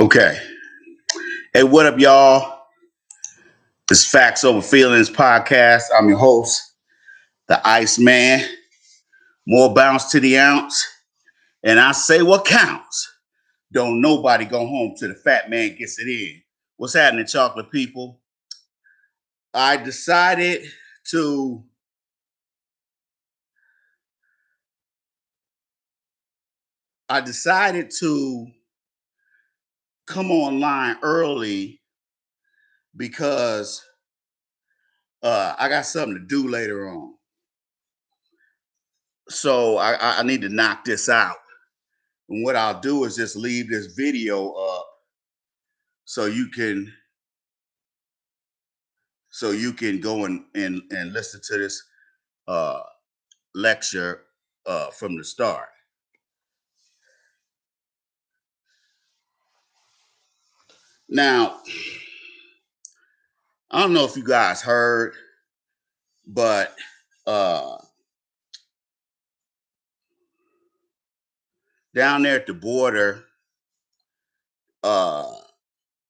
Okay. Hey, what up, y'all? This Facts Over Feelings podcast. I'm your host, the Iceman. More bounce to the ounce. And I say what counts. Don't nobody go home till the fat man gets it in. What's happening, chocolate people? I decided to come online early because I got something to do later on. So I need to knock this out. And what I'll do is just leave this video up so you can go and listen to this uh, lecture from the start. Now, I don't know if you guys heard, but down there at the border, uh,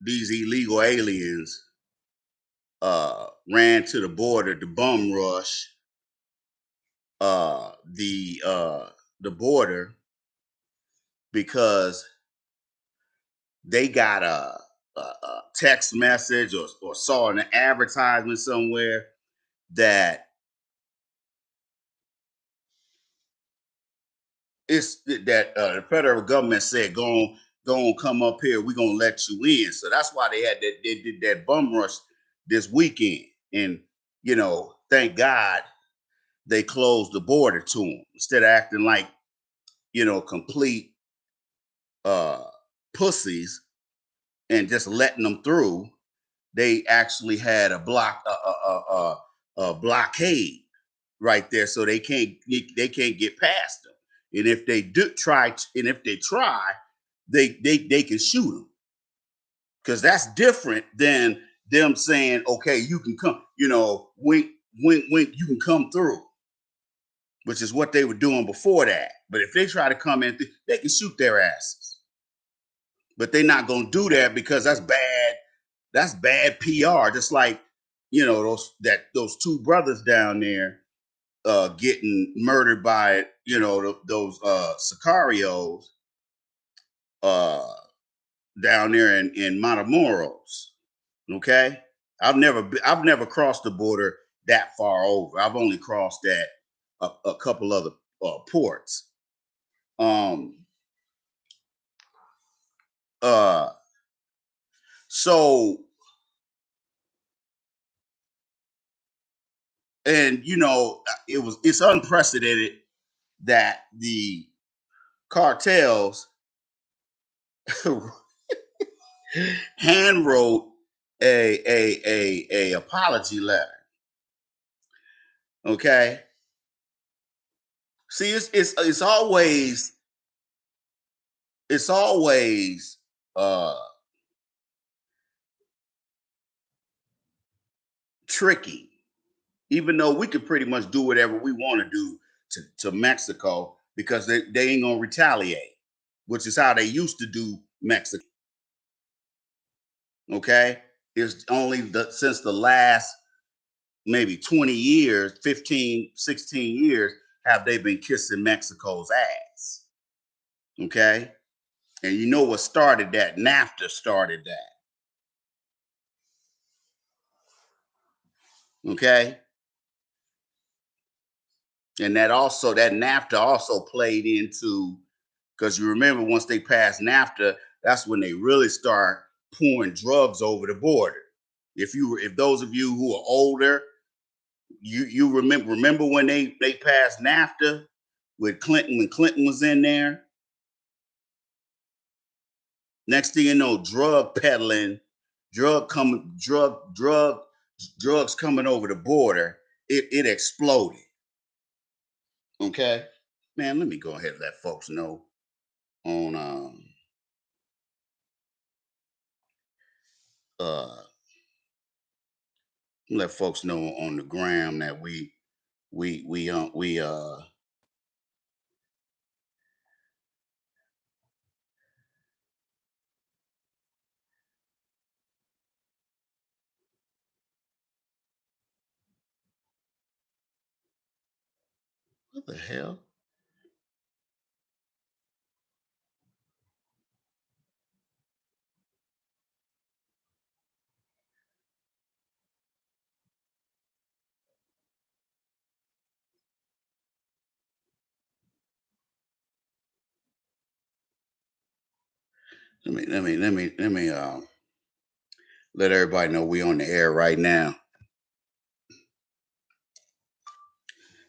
these illegal aliens ran to the border to bum rush uh, the uh, the border because they got a text message or saw an advertisement somewhere that the federal government said go on come up here, we're gonna let you in. So that's why they did that bum rush this weekend. And thank God they closed the border to them instead of acting like complete uh pussies and just letting them through. They actually had a blockade right there, so they can't get past them. And if they try, they can shoot them, because that's different than them saying, "Okay, you can come." Wink, wink, wink. You can come through, which is what they were doing before that. But if they try to come in, they can shoot their asses. But they're not gonna do that because that's bad. That's bad PR. Just like those two brothers down there getting murdered by those sicarios uh, down there in Matamoros. Okay, I've never crossed the border that far over. I've only crossed that a couple other ports. Um, uh, so and it's unprecedented that the cartels hand wrote a apology letter. Okay. See, it's always tricky, even though we could pretty much do whatever we want to do to Mexico because they ain't gonna retaliate, which is how they used to do Mexico. Okay. It's only since the last maybe 20 years, 15, 16 years, have they been kissing Mexico's ass. Okay. And you know what started that? NAFTA started that. Okay. And that NAFTA also played into, because you remember once they passed NAFTA, that's when they really start pouring drugs over the border. If those of you who are older, you remember when they passed NAFTA with Clinton, when Clinton was in there. Next thing you know, drug peddling, drugs coming over the border. It exploded. Okay, man. Let me go ahead and let folks know on uh let folks know on the gram that we What the hell? Let me let everybody know we on the air right now.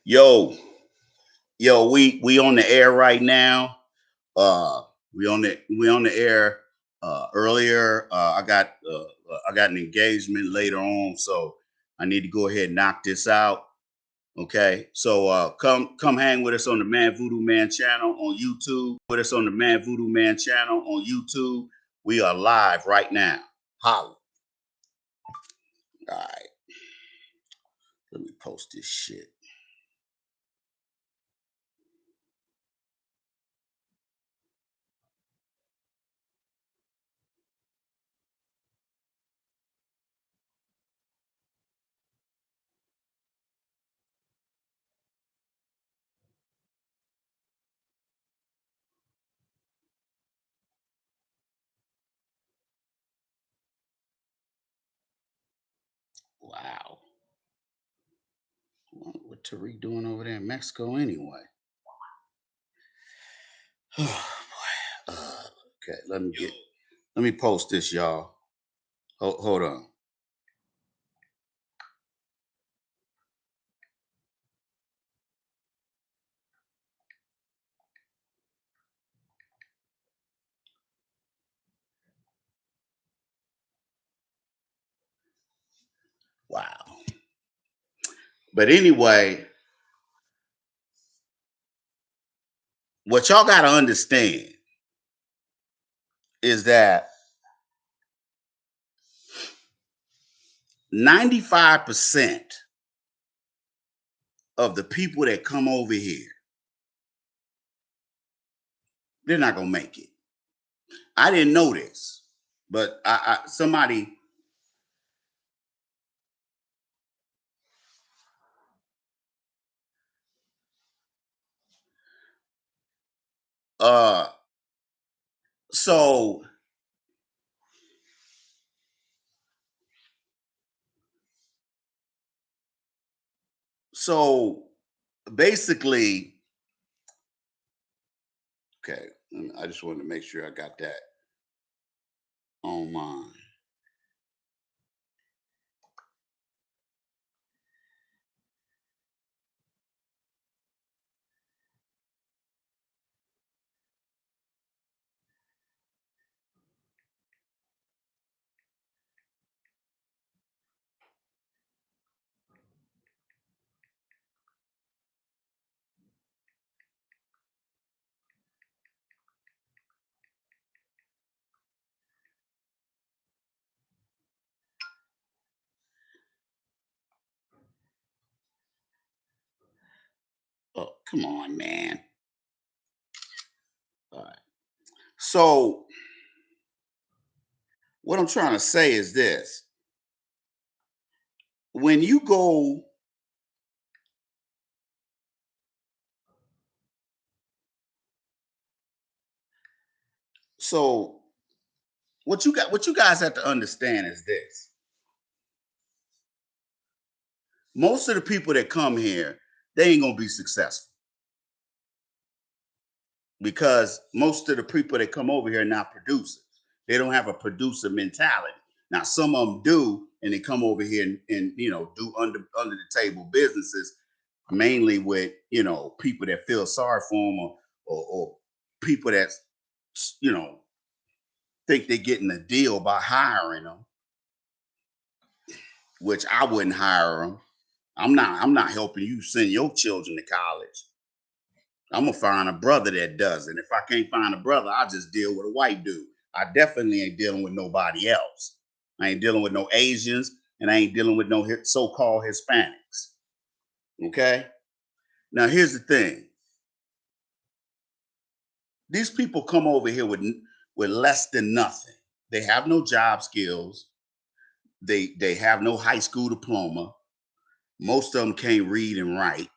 Yo, we on the air right now. We on the air. Earlier, I got an engagement later on, so I need to go ahead and knock this out. Okay, so come hang with us on the MadVooDooMan channel on YouTube. With us on the MadVooDooMan channel on YouTube. We are live right now. Holla. All right, let me post this shit. Wow. What Tariq doing over there in Mexico anyway? Okay, let me post this, y'all. Hold on. Wow. But anyway, what y'all got to understand is that 95% of the people that come over here, they're not gonna make it. I didn't know this, but somebody uh so so basically, okay, I just wanted to make sure I got that on mine. Oh, come on, man. All right. So what I'm trying to say is this. When you go, so what you guys have to understand is this. Most of the people that come here, they ain't gonna be successful because most of the people that come over here are not producers. They don't have a producer mentality. Now, some of them do, and they come over here and do under the table businesses, mainly with people that feel sorry for them or people that you know think they're getting a deal by hiring them, which I wouldn't hire them. I'm not helping you send your children to college. I'm gonna find a brother that does it. If I can't find a brother, I'll just deal with a white dude. I definitely ain't dealing with nobody else. I ain't dealing with no Asians, and I ain't dealing with no so-called Hispanics. Okay. Now here's the thing: these people come over here with less than nothing. They have no job skills. They have no high school diploma. Most of them can't read and write.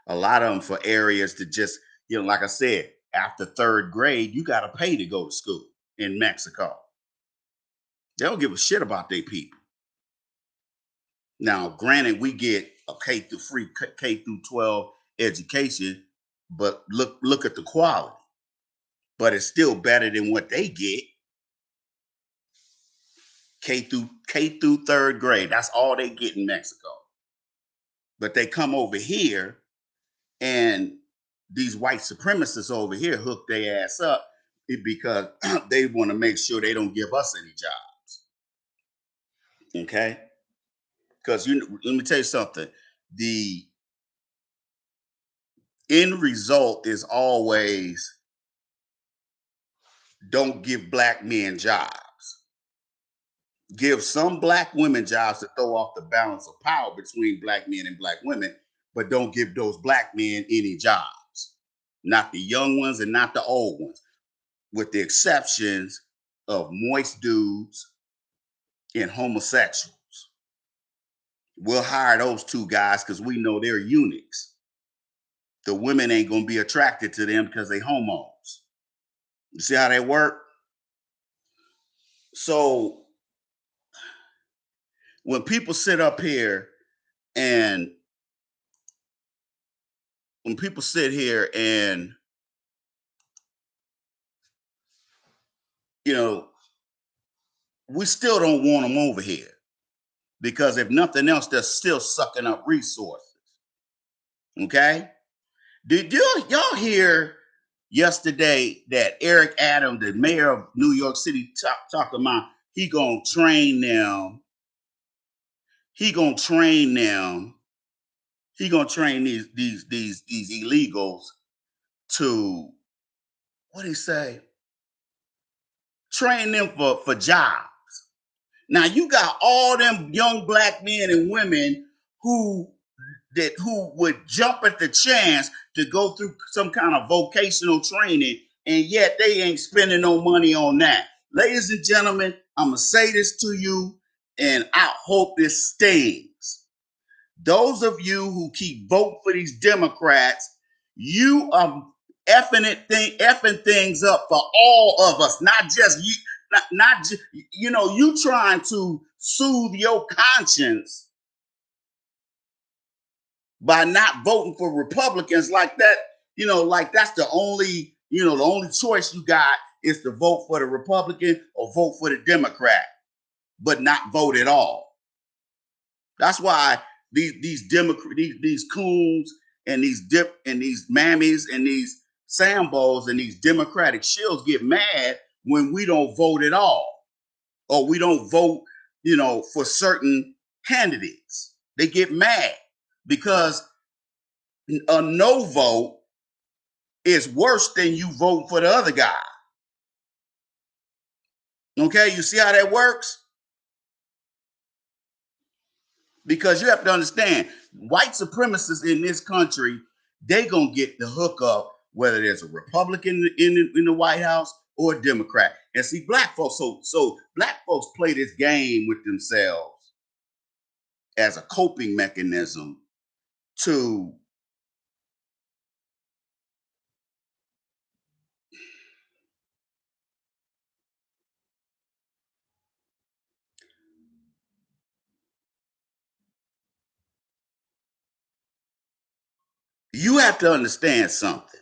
A lot of them for areas to just, like I said, after third grade, you got to pay to go to school in Mexico. They don't give a shit about their people. Now, granted, we get a K through 12 education, but look at the quality. But it's still better than what they get. K through third grade. That's all they get in Mexico. But they come over here, and these white supremacists over here hook their ass up because they want to make sure they don't give us any jobs. Okay? Because let me tell you something. The end result is always don't give black men jobs. Give some black women jobs to throw off the balance of power between black men and black women, but don't give those black men any jobs. Not the young ones and not the old ones, with the exceptions of moist dudes and homosexuals. We'll hire those two guys because we know they're eunuchs. The women ain't gonna be attracted to them because they homos. You see how they work? So when people sit up here and when people sit here and you know we still don't want them over here because if nothing else, they're still sucking up resources. Okay? Did y'all hear yesterday that Eric Adams, the mayor of New York City, talking about he gonna train them? He gonna train them. He gonna train these illegals to what did he say? Train them for jobs. Now you got all them young black men and women who would jump at the chance to go through some kind of vocational training, and yet they ain't spending no money on that. Ladies and gentlemen, I'm gonna say this to you, and I hope this stings. Those of you who keep voting for these Democrats, you are effing things up for all of us, not just you. Not just, you trying to soothe your conscience by not voting for Republicans like that. Like that's the only choice you got is to vote for the Republican or vote for the Democrat, but not vote at all. That's why these coons and these mammies and these Sambos and these Democratic shills get mad when we don't vote at all, or we don't vote, for certain candidates. They get mad because a no vote is worse than you vote for the other guy. Okay, you see how that works? Because you have to understand, white supremacists in this country, they gonna get the hookup whether there's a Republican in the White House or a Democrat. And see, black folks, so black folks play this game with themselves as a coping mechanism to you have to understand something.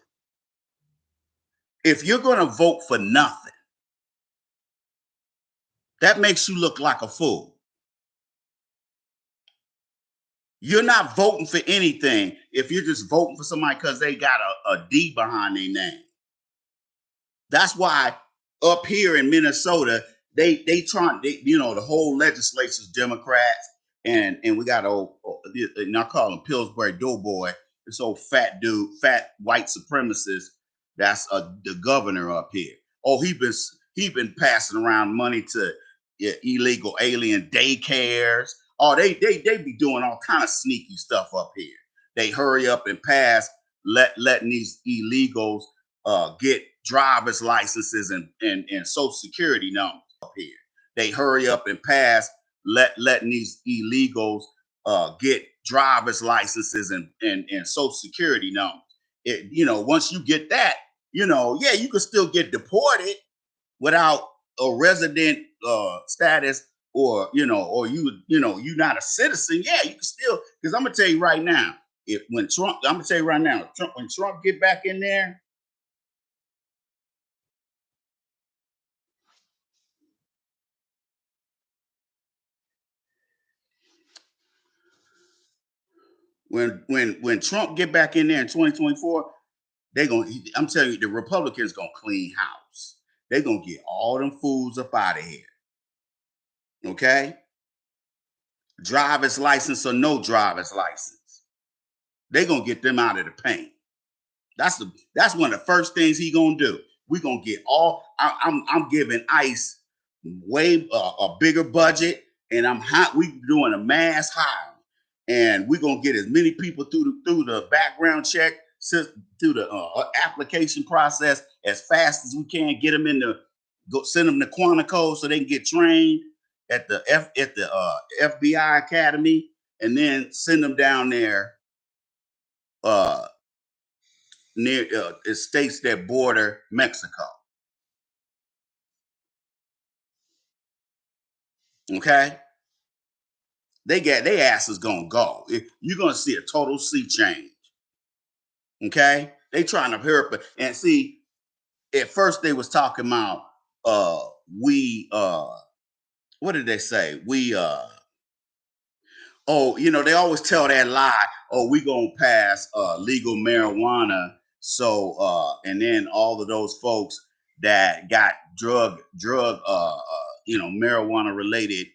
If you're gonna vote for nothing, that makes you look like a fool. You're not voting for anything if you're just voting for somebody because they got a D behind their name. That's why up here in Minnesota, they the whole legislature's Democrats, and we got and I call him Pillsbury Doughboy, this old fat dude, fat white supremacist. That's the governor up here. Oh, he been passing around money to illegal alien daycares. Oh, they be doing all kind of sneaky stuff up here. They hurry up and pass letting these illegals get driver's licenses and social security numbers up here. They hurry up and pass letting these illegals get driver's licenses and social security numbers. Once you get that, yeah, you can still get deported without a resident status, or you're not a citizen. Yeah, you can still, because I'm gonna tell you right now, when Trump get back in there, when Trump get back in there in 2024, I'm telling you, the Republicans gonna clean house. They're gonna get all them fools up out of here. Okay? Driver's license or no driver's license. They're gonna get them out of the paint. That's one of the first things he gonna do. We gonna get all. I'm giving ICE way a bigger budget, and we doing a mass hire, and we gonna get as many people through the background check, through the application process as fast as we can. Get them send them to Quantico so they can get trained at the FBI Academy, and then send them down there. Near states that border Mexico. Okay, their asses gonna go. You're gonna see a total sea change. Okay, they trying to hurry up and see. At first, they was talking about we what did they say? They always tell that lie. Oh, we gonna pass legal marijuana. So and then all of those folks that got marijuana related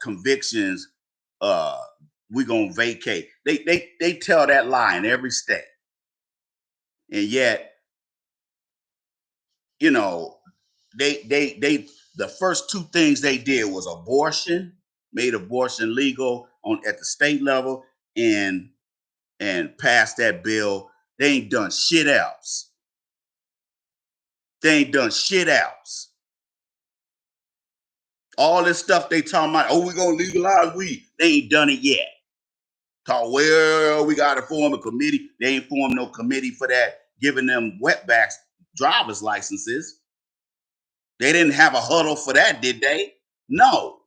convictions, uh, we gonna vacate. They tell that lie in every state, and yet you know they the first two things they did was abortion, made abortion legal at the state level, and passed that bill. They ain't done shit else. They ain't done shit else. All this stuff they talking about, oh, we gonna legalize weed. They ain't done it yet. Talk, well, we gotta form a committee. They ain't formed no committee for that, giving them wetbacks driver's licenses. They didn't have a huddle for that, did they? No.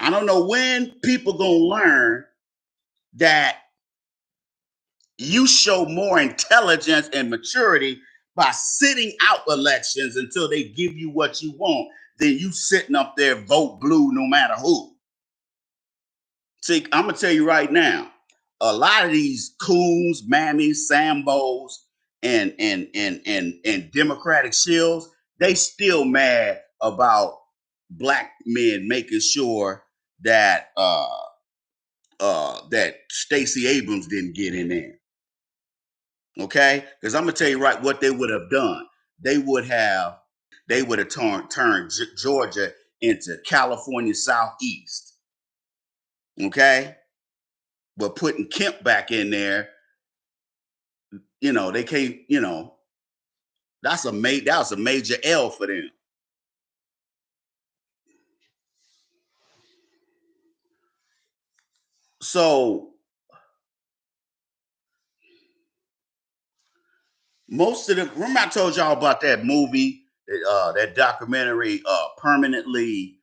I don't know when people gonna learn that you show more intelligence and maturity by sitting out elections until they give you what you want than you sitting up there vote blue no matter who. See, I'm gonna tell you right now, a lot of these coons, mammies, sambos, and Democratic shills, they still mad about black men making sure that that Stacey Abrams didn't get in there. Okay, because I'm gonna tell you right what they would have done. They would have turned Georgia into California Southeast. Okay, but putting Kemp back in there, they can't. That was a major L for them. So most of the remember I told y'all about that movie, that documentary, Permanently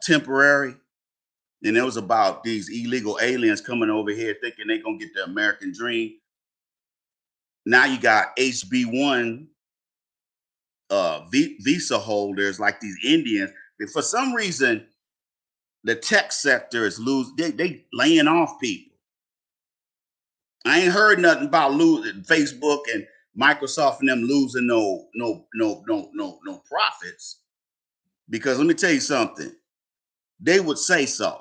Temporary. And it was about these illegal aliens coming over here thinking they're gonna get the American dream. Now you got HB1 visa holders like these Indians. And for some reason, the tech sector is they laying off people. I ain't heard nothing about losing Facebook and Microsoft and them losing no profits. Because let me tell you something, they would say so.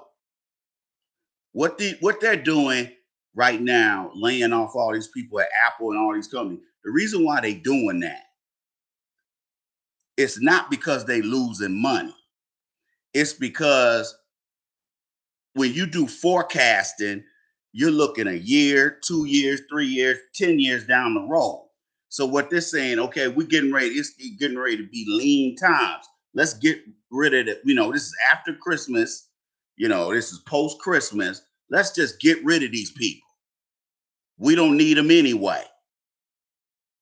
What they're doing right now, laying off all these people at Apple and all these companies, the reason why they doing that, it's not because they losing money. It's because when you do forecasting, you're looking a year, 2 years, 3 years, 10 years down the road. So what they're saying, okay, it's getting ready to be lean times. Let's get rid of it. You know, this is after Christmas. You know, this is post Christmas. Let's just get rid of these people. We don't need them anyway.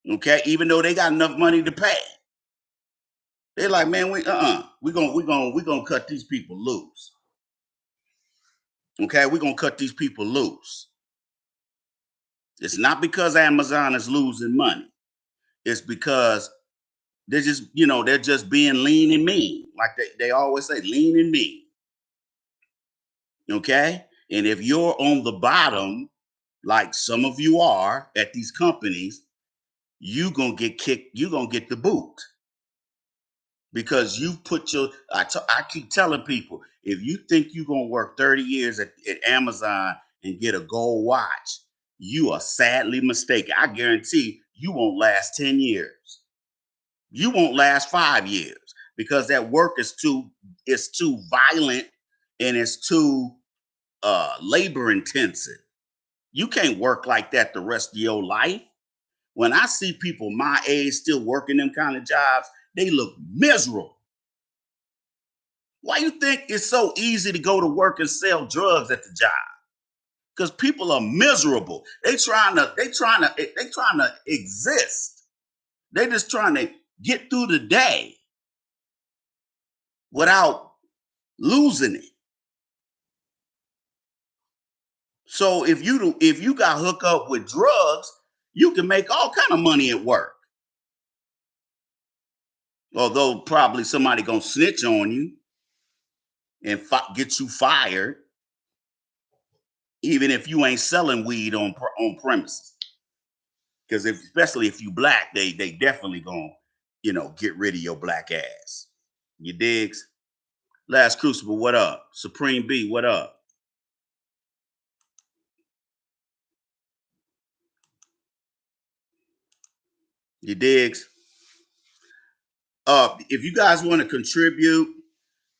Okay, even though they got enough money to pay, they're like, man, we gonna cut these people loose. Okay, we're gonna cut these people loose. It's not because Amazon is losing money. It's because they're just being lean and mean. Like they always say, lean and mean. Okay? And if you're on the bottom, like some of you are at these companies, you gonna get kicked, you're gonna get the boot. Because you put I keep telling people, if you think you're gonna work 30 years at Amazon and get a gold watch, you are sadly mistaken. I guarantee you won't last 10 years. You won't last 5 years because that work is too violent and it's too labor intensive. You can't work like that the rest of your life. When I see people my age still working them kind of jobs, they look miserable. Why you think it's so easy to go to work and sell drugs at the job? Because people are miserable. They trying to exist. They just trying to get through the day without losing it. So if you got hooked up with drugs, you can make all kind of money at work. Although probably somebody gonna snitch on you and get you fired, even if you ain't selling weed on premises. Because especially if you black, they definitely gonna get rid of your black ass. You digs? Last Crucible, what up? Supreme B, what up? You digs? If you guys want to contribute,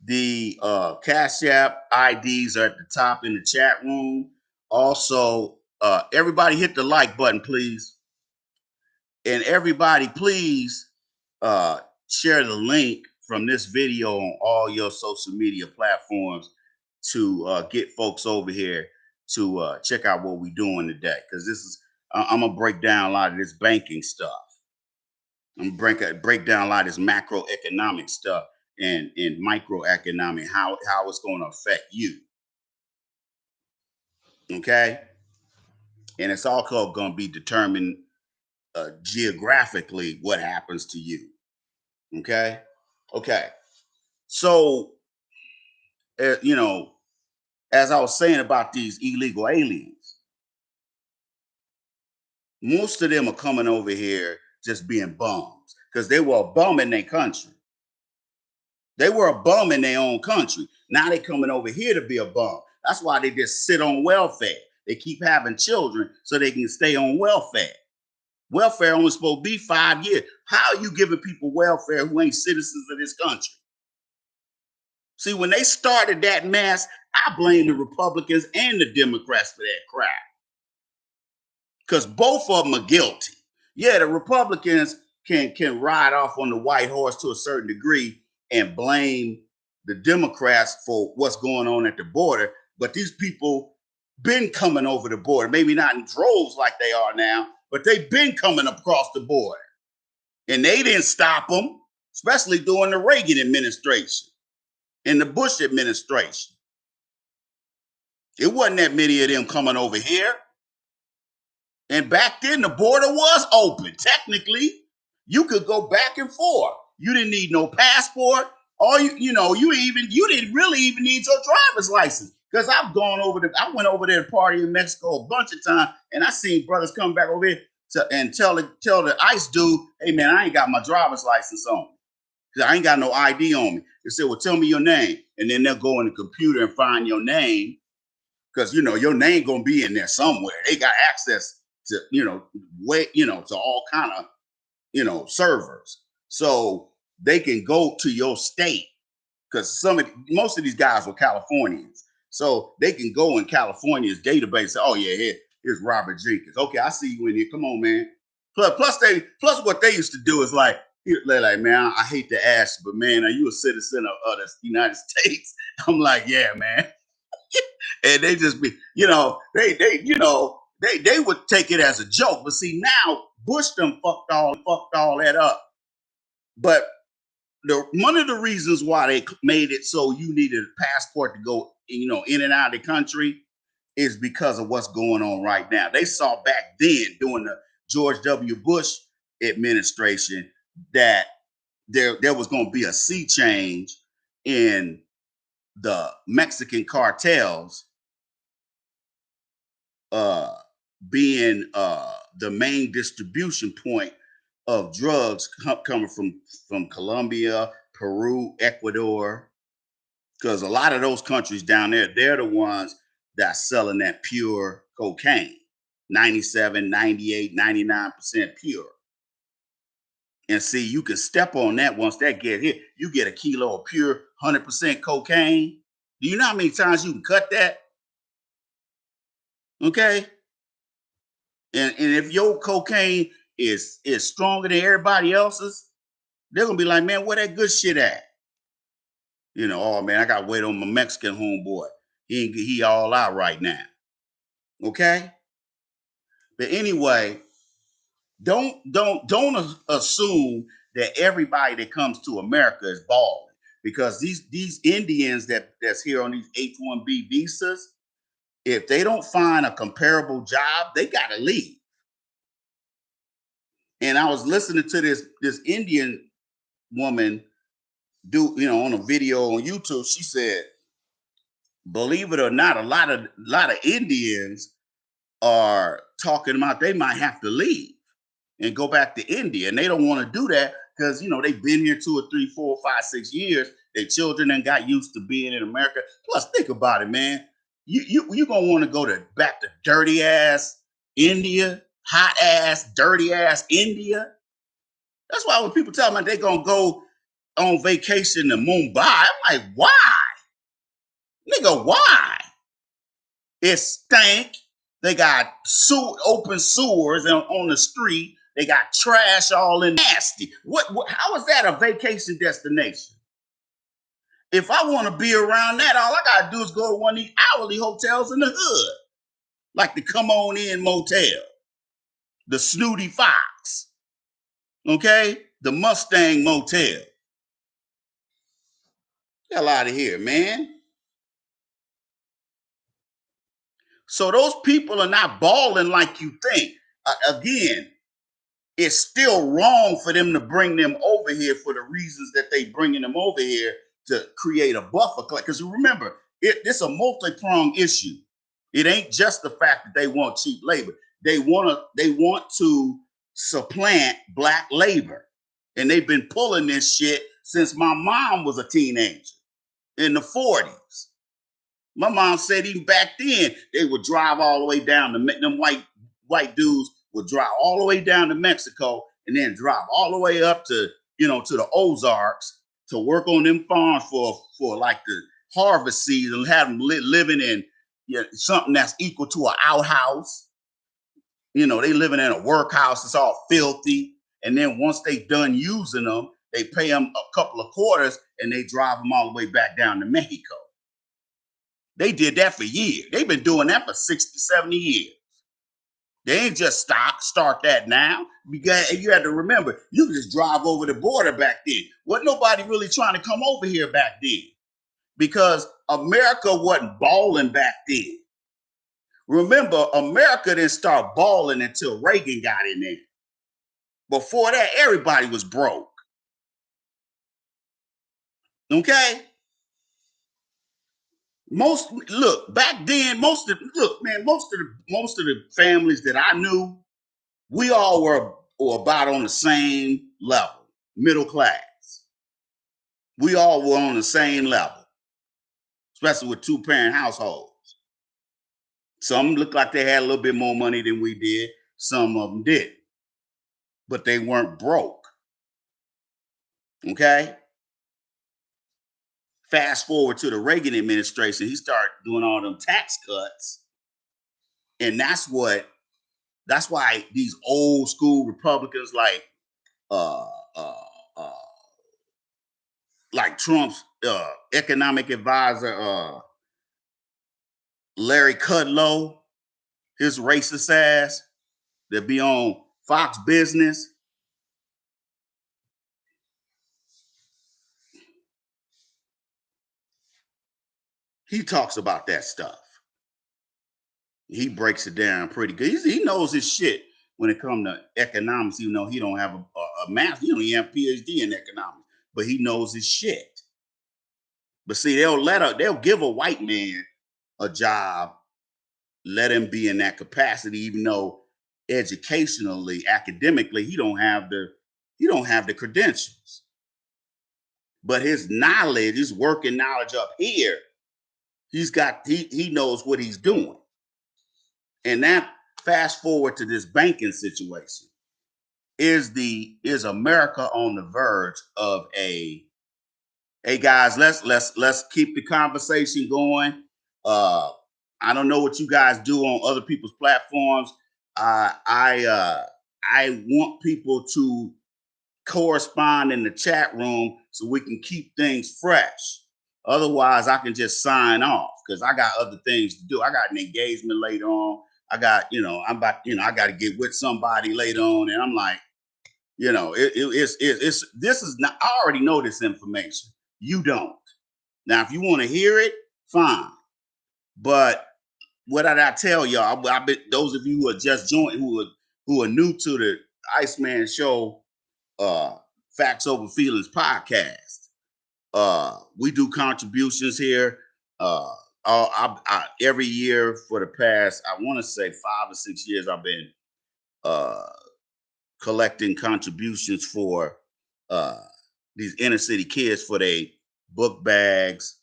the Cash App IDs are at the top in the chat room. Also, everybody hit the like button, please. And everybody, please share the link from this video on all your social media platforms to get folks over here to check out what we're doing today. Because I'm gonna break down a lot of this banking stuff. I'm gonna break down a lot of this macroeconomic stuff and microeconomic, how it's going to affect you. Okay, and it's also going to be determined geographically what happens to you. Okay. So as I was saying about these illegal aliens, most of them are coming over here just being bums because they were a bum in their country. They were a bum in their own country. Now they coming over here to be a bum. That's why they just sit on welfare. They keep having children so they can stay on welfare. Welfare only supposed to be 5 years. How are you giving people welfare who ain't citizens of this country? See, when they started that mess, I blame the Republicans and the Democrats for that crap. Because both of them are guilty. Yeah, the Republicans can ride off on the white horse to a certain degree and blame the Democrats for what's going on at the border. But these people been coming over the border, maybe not in droves like they are now, but they've been coming across the border. And they didn't stop them, especially during the Reagan administration and the Bush administration. It wasn't that many of them coming over here. And back then, the border was open. Technically, you could go back and forth. You didn't need no passport. Or you didn't really even need your driver's license. Because I went over there to party in Mexico a bunch of times, and I seen brothers come back over here and tell the ICE dude, "Hey man, I ain't got my driver's license on me. Because I ain't got no ID on me." They said, "Well, tell me your name," and then they'll go in the computer and find your name. Because your name gonna be in there somewhere. They got access to to all kind of servers, so they can go to your state. Because most of these guys were Californians, so they can go in California's database and say, "Oh yeah, here's Robert Jenkins. Okay, I see you in here. Come on, man." Plus what they used to do is like, They're like, man, I hate to ask you, but man, are you a citizen of the United States? I'm like, yeah, man. And they just be, they would take it as a joke. But see, now Bush done fucked all that up. But one of the reasons why they made it so you needed a passport to go, in and out of the country is because of what's going on right now. They saw back then during the George W. Bush administration that there was going to be a sea change in the Mexican cartels uh, being the main distribution point of drugs coming from Colombia, Peru, Ecuador, because a lot of those countries down there, they're the ones that's selling that pure cocaine, 97, 98, 99% pure. And see, you can step on that once that get hit. You get a kilo of pure 100% cocaine. Do you know how many times you can cut that? Okay. And if your cocaine is stronger than everybody else's, they're gonna be like, man, where that good shit at? Oh man, I gotta wait on my Mexican homeboy. He all out right now. Okay. But anyway, don't assume that everybody that comes to America is balling, because these Indians that's here on these H-1B visas, if they don't find a comparable job, they gotta leave. And I was listening to this Indian woman do, on a video on YouTube. She said, believe it or not, a lot of Indians are talking about they might have to leave and go back to India, and they don't want to do that because they've been here 2 or 3, 4, 5, 6 years. Their children and got used to being in America. Plus, think about it, man. You gonna want to go back to dirty ass India, hot ass, dirty ass India. That's why when people tell me they gonna go on vacation to Mumbai, I'm like, why, nigga? Why? It stank. They got open sewers on the street. They got trash all in nasty. How is that a vacation destination? If I want to be around that, all I gotta do is go to one of these hourly hotels in the hood, like the Come On In Motel, the Snooty Fox, okay, the Mustang Motel. Hell out of here, man. So those people are not balling like you think. Again, it's still wrong for them to bring them over here for the reasons that they bringing them over here to create a buffer. Because remember, it's a multi-pronged issue. It ain't just the fact that they want cheap labor. They want to supplant black labor. And they've been pulling this shit since my mom was a teenager in the 40s. My mom said even back then they would drive all the way down to them white dudes would drive all the way down to Mexico and then drive all the way up to to the Ozarks to work on them farms for like the harvest season, have them living in something that's equal to an outhouse. They living in a workhouse. It's all filthy. And then once they done using them, they pay them a couple of quarters and they drive them all the way back down to Mexico. They did that for years. They've been doing that for 60, 70 years. They ain't just start that now. You had to remember, you could just drive over the border back then. Wasn't nobody really trying to come over here back then because America wasn't balling back then. Remember, America didn't start balling until Reagan got in there. Before that, everybody was broke. Okay? Back then, most of the families that I knew, we all were about on the same level, middle class. We all were on the same level, especially with 2-parent households. Some looked like they had a little bit more money than we did. Some of them did, but they weren't broke. Okay. Fast forward to the Reagan administration, he started doing all them tax cuts, and that's why these old school Republicans like uh, uh, like Trump's economic advisor, Larry Kudlow, his racist ass that be on Fox Business. He talks about that stuff. He breaks it down pretty good. He knows his shit when it comes to economics, even though he don't have a master, he don't even have a PhD in economics, but he knows his shit. But see, they'll give a white man a job, let him be in that capacity, even though educationally, academically, he don't have the credentials. But his knowledge, his working knowledge up here, he knows what he's doing. And that, fast forward to this banking situation. Is America on the verge of a, hey guys, let's keep the conversation going. I don't know what you guys do on other people's platforms. I want people to correspond in the chat room so we can keep things fresh. Otherwise, I can just sign off because I got other things to do. I got an engagement later on. I got, I got to get with somebody later on, and I'm like, this is not. I already know this information. You don't. Now, if you want to hear it, fine. But what did I tell y'all? I bet those of you who are just joined, who are new to the Iceman Show, Facts Over Feelings podcast. We do contributions here. Every year for the past, I want to say 5 or 6 years, I've been collecting contributions for these inner city kids for their book bags,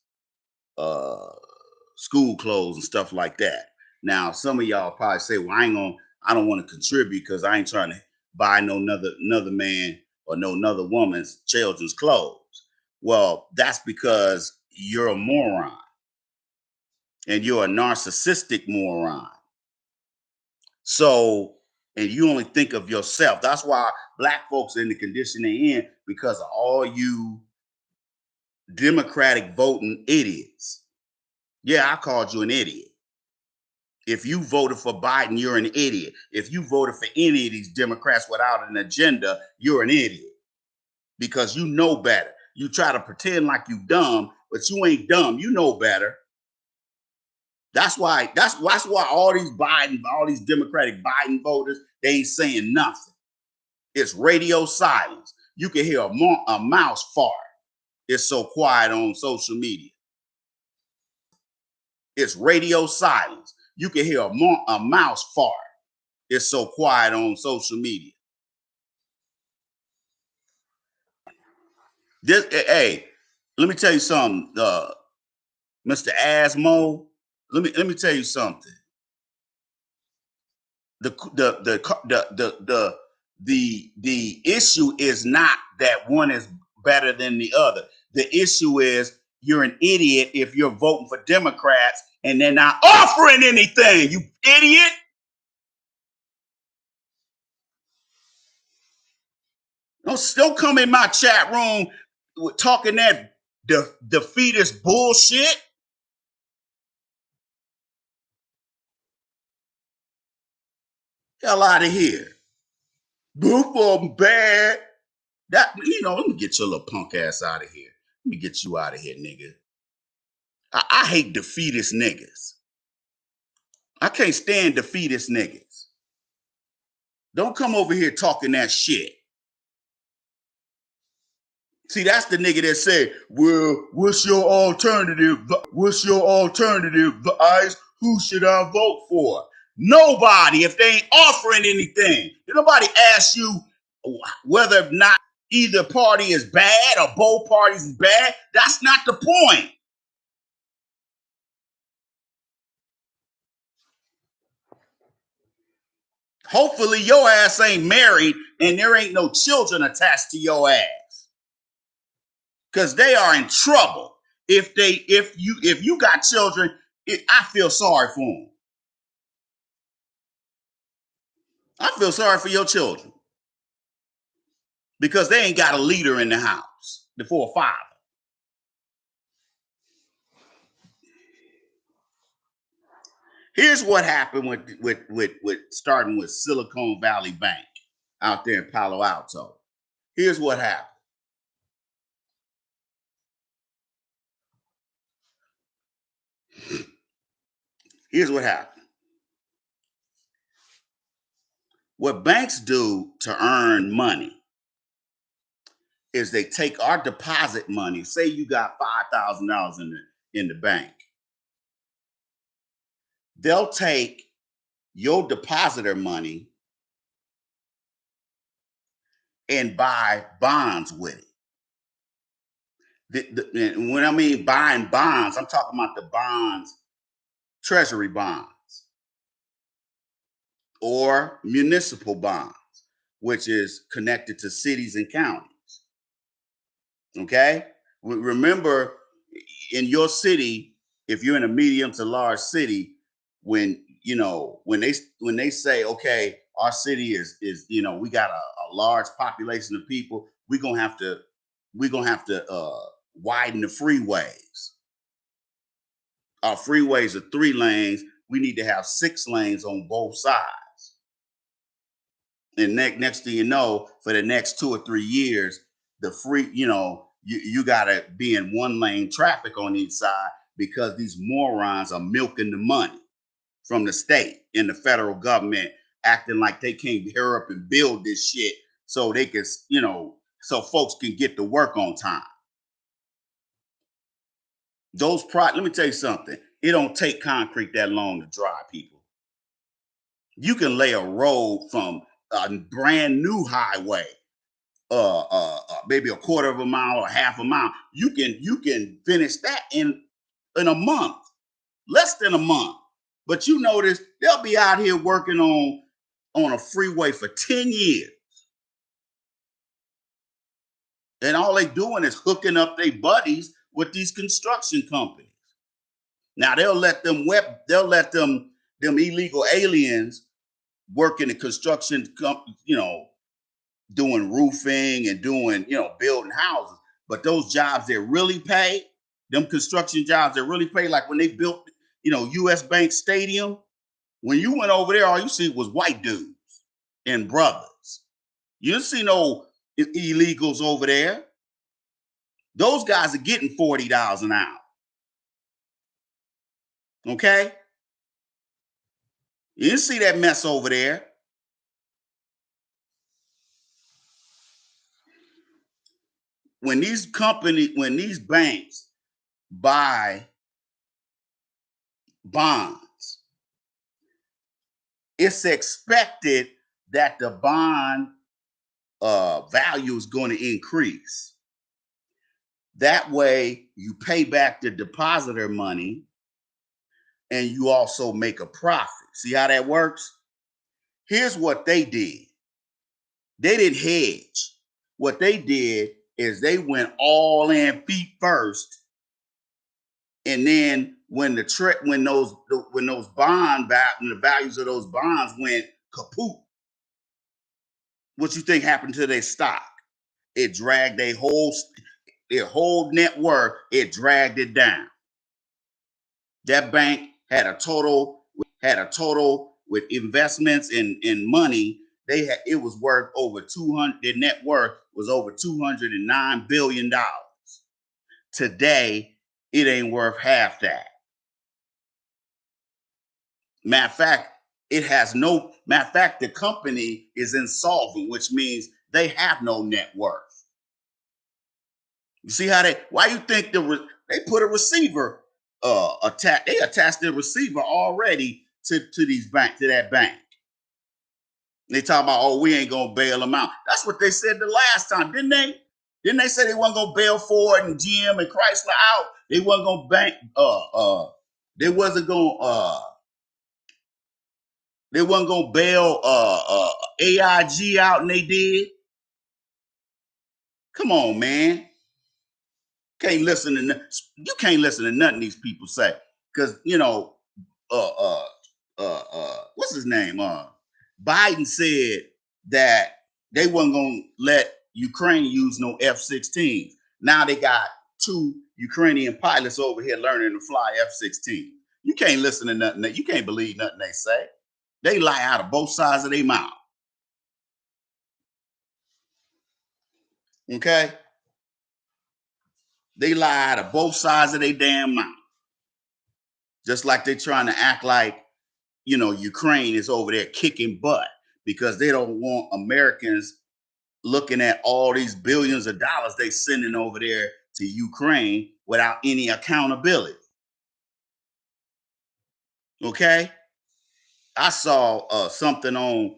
school clothes, and stuff like that. Now, some of y'all probably say, "Well, I don't want to contribute because I ain't trying to buy another man or another woman's children's clothes." Well, that's because you're a moron, and you're a narcissistic moron. So, and you only think of yourself. That's why black folks are in the condition they're in, because of all you Democratic voting idiots. Yeah, I called you an idiot. If you voted for Biden, you're an idiot. If you voted for any of these Democrats without an agenda, you're an idiot because you know better. You try to pretend like you dumb, but you ain't dumb. You know better. That's why all these Democratic Biden voters, they ain't saying nothing. It's radio silence. You can hear a mouse fart. It's so quiet on social media. It's radio silence. You can hear a mouse fart. It's so quiet on social media. Hey, let me tell you something, Mr. Asmo. Let me tell you something. The issue is not that one is better than the other. The issue is you're an idiot if you're voting for Democrats and they're not offering anything. You idiot. Don't come in my chat room talking that defeatist bullshit. Hell out of here. Both of them bad. Let me get your little punk ass out of here. Let me get you out of here, nigga. I hate defeatist niggas. I can't stand defeatist niggas. Don't come over here talking that shit. See, that's the nigga that said, well, what's your alternative? What's your alternative, Ice? Who should I vote for? Nobody, if they ain't offering anything. Nobody asks you whether or not either party is bad or both parties is bad. That's not the point. Hopefully your ass ain't married and there ain't no children attached to your ass. Because they are in trouble. If you got children, I feel sorry for them. I feel sorry for your children. because they ain't got a leader in the house before a father. Here's what happened with starting with Silicon Valley Bank out there in Palo Alto. Here's what happened. Here's what happened. What banks do to earn money is they take our deposit money. Say you got $5,000 in the bank. They'll take your depositor money and buy bonds with it. When I mean buying bonds, I'm talking about the bonds, treasury bonds, or municipal bonds, which is connected to cities and counties. Okay? Remember, in your city, if you're in a medium to large city, when they say, okay, our city is we got a large population of people, we're gonna have to widen the freeways. Our freeways are 3 lanes. We need to have 6 lanes on both sides. And next thing you know, for the next 2 or 3 years, the free, you gotta be in 1 lane traffic on each side because these morons are milking the money from the state and the federal government, acting like they can't hurry up and build this shit so they can, so folks can get to work on time. Let me tell you something. It don't take concrete that long to dry, people. You can lay a road from a brand new highway, maybe a quarter of a mile or half a mile. You can finish that in a month, less than a month. But you notice they'll be out here working on a freeway for 10 years. And all they doing is hooking up their buddies with these construction companies. Now they'll let them illegal aliens work in the construction, doing roofing and doing, building houses. But those jobs that really pay, them construction jobs that really pay, like when they built, US Bank Stadium, when you went over there, all you see was white dudes and brothers. You didn't see no illegals over there. Those guys are getting $40 an hour. Okay? You didn't see that mess over there. When these banks buy bonds, it's expected that the bond value is going to increase. That way, you pay back the depositor money and you also make a profit. See how that works? Here's what they did. They didn't hedge. What they did is they went all in feet first, and then when the values of those bonds went kaput, what you think happened to their stock? It dragged their whole net worth. It dragged it down. That bank had a total with investments in money. It was worth over 200. Their net worth was over $209 billion. Today, it ain't worth half that. Matter of fact, the company is insolvent, which means they have no net worth. You see how why you think they put a receiver they attached the receiver already to that bank. They talk about, oh, we ain't gonna bail them out. That's what they said the last time, didn't they? Didn't they say they wasn't gonna bail Ford and GM and Chrysler out? They wasn't gonna they wasn't gonna bail AIG out, and they did. Come on, man. You can't listen to nothing these people say. Because what's his name? Biden said that they wasn't gonna let Ukraine used no F-16s. Now they got 2 Ukrainian pilots over here learning to fly F-16. You can't listen to nothing. You can't believe nothing they say. They lie out of both sides of their mouth. Okay? They lie out of both sides of their damn mouth. Just like they're trying to act like, Ukraine is over there kicking butt because they don't want Americans looking at all these billions of dollars they sending over there to Ukraine without any accountability. Okay? I saw something on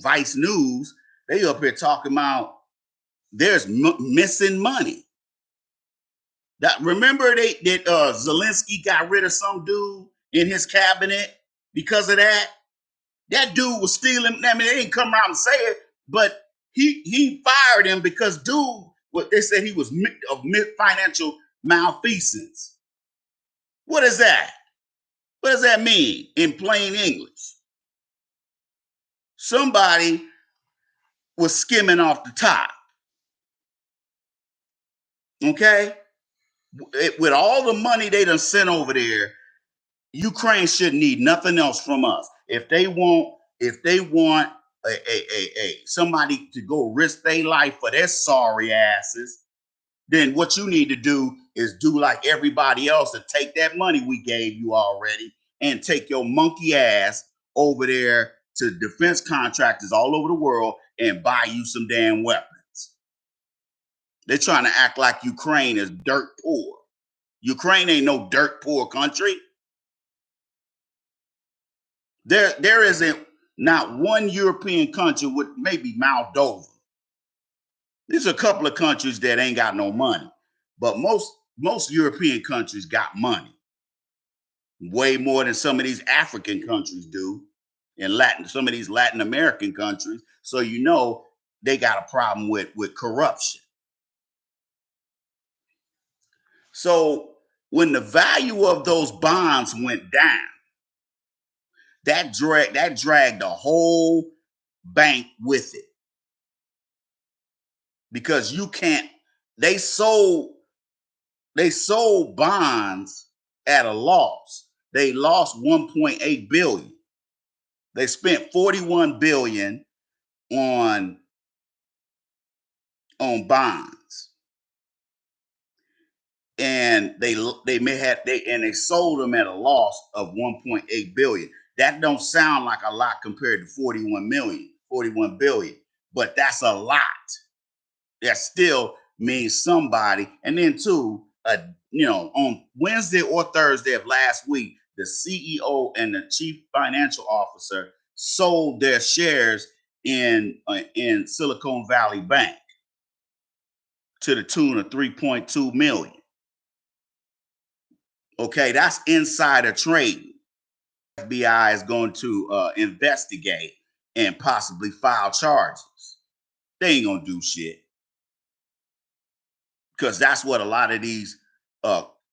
Vice News. They up here talking about there's missing money. Remember that Zelensky got rid of some dude in his cabinet because of that. That dude was stealing. I mean, they didn't come around and say it, but he fired him because they said he was of financial malfeasance. What is that? What does that mean in plain English? Somebody was skimming off the top. Okay? With all the money they done sent over there, Ukraine shouldn't need nothing else from us. If they want somebody to go risk their life for their sorry asses, then what you need to do is do like everybody else and take that money we gave you already and take your monkey ass over there to defense contractors all over the world and buy you some damn weapons. They're trying to act like Ukraine is dirt poor. Ukraine ain't no dirt poor country. There isn't not one European country with maybe Moldova. There's a couple of countries that ain't got no money, but most European countries got money, way more than some of these African countries do, and some of these Latin American countries. So they got a problem with corruption. So when the value of those bonds went down, that dragged the whole bank with it. Because they sold bonds at a loss. They lost 1.8 billion. They spent 41 billion on bonds. And they sold them at a loss of 1.8 billion. That don't sound like a lot compared to 41 billion, but that's a lot. That still means somebody. And then too, on Wednesday or Thursday of last week, the CEO and the chief financial officer sold their shares in Silicon Valley Bank to the tune of 3.2 million. Okay, that's insider trading. FBI is going to investigate and possibly file charges. They ain't gonna do shit. Because that's what a lot of these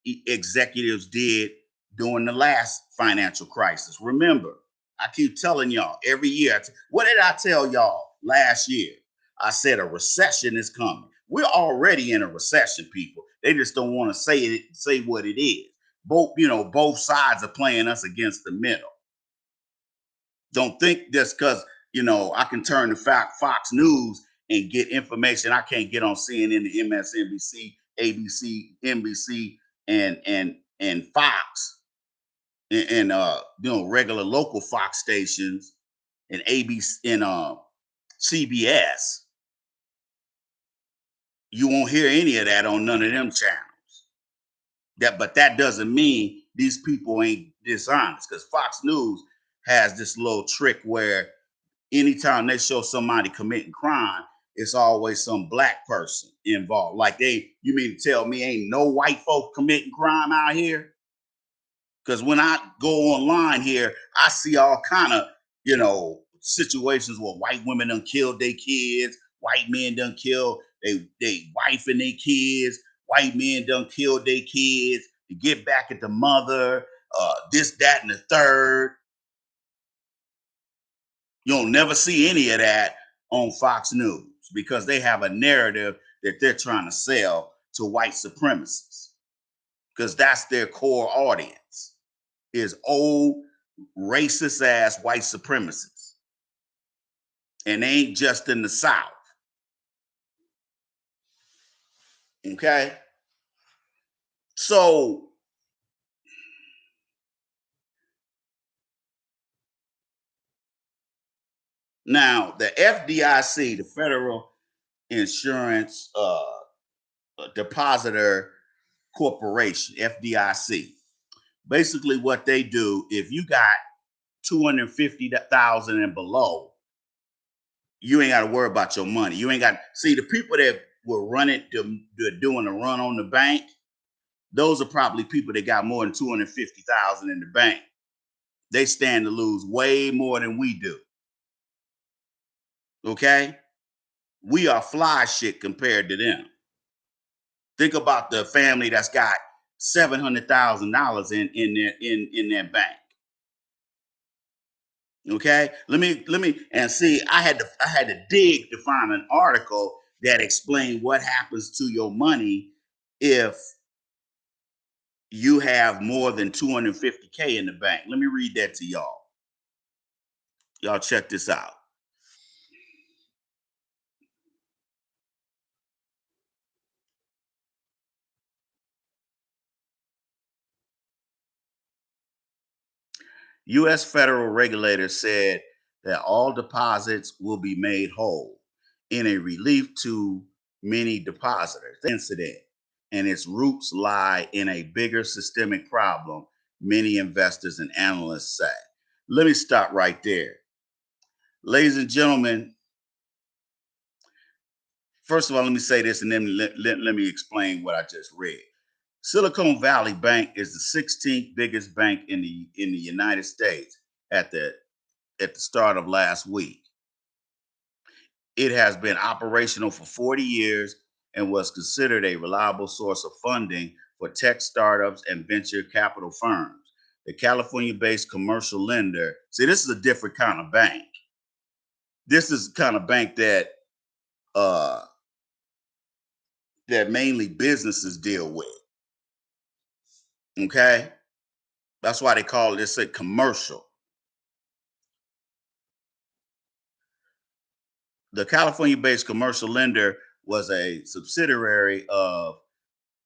executives did during the last financial crisis. Remember, I keep telling y'all every year. What did I tell y'all last year? I said a recession is coming. We're already in a recession, people. They just don't want to say what it is. Both sides are playing us against the middle. Don't think just because I can turn to Fox News and get information I can't get on CNN, MSNBC, ABC, NBC, and Fox, and regular local Fox stations and ABC and CBS. You won't hear any of that on none of them channels. But that doesn't mean these people ain't dishonest, because Fox News has this little trick where anytime they show somebody committing crime, it's always some black person involved. Like you mean to tell me ain't no white folk committing crime out here? Because when I go online here, I see all kind of, situations where white women done killed their kids, white men done killed they wife and their kids, white men done killed their kids to get back at the mother, this, that, and the third. You don't never see any of that on Fox News because they have a narrative that they're trying to sell to white supremacists because that's their core audience is old racist ass white supremacists. And they ain't just in the South. Okay? So now the FDIC, the Federal Insurance Depositor Corporation, FDIC. Basically, what they do, if you got 250,000 and below, you ain't got to worry about your money. You ain't got see the people that were running, doing a run on the bank. Those are probably people that got more than 250,000 in the bank. They stand to lose way more than we do. Okay, we are fly shit compared to them. Think about the family that's got $700,000 in their bank. Okay, let me and see. I had to dig to find an article that explained what happens to your money if you have more than 250K in the bank. Let me read that to y'all. Y'all check this out. U.S. federal regulators said that all deposits will be made whole in a relief to many depositors. Incident and its roots lie in a bigger systemic problem, many investors and analysts say. Let me stop right there. Ladies and gentlemen, first of all, let me say this and then let me explain what I just read. Silicon Valley Bank is the 16th biggest bank in the United States at the start of last week. It has been operational for 40 years and was considered a reliable source of funding for tech startups and venture capital firms. The California-based commercial lender, see, this is a different kind of bank. This is the kind of bank that that mainly businesses deal with. Okay, that's why they call this a commercial. The California-based commercial lender was a subsidiary of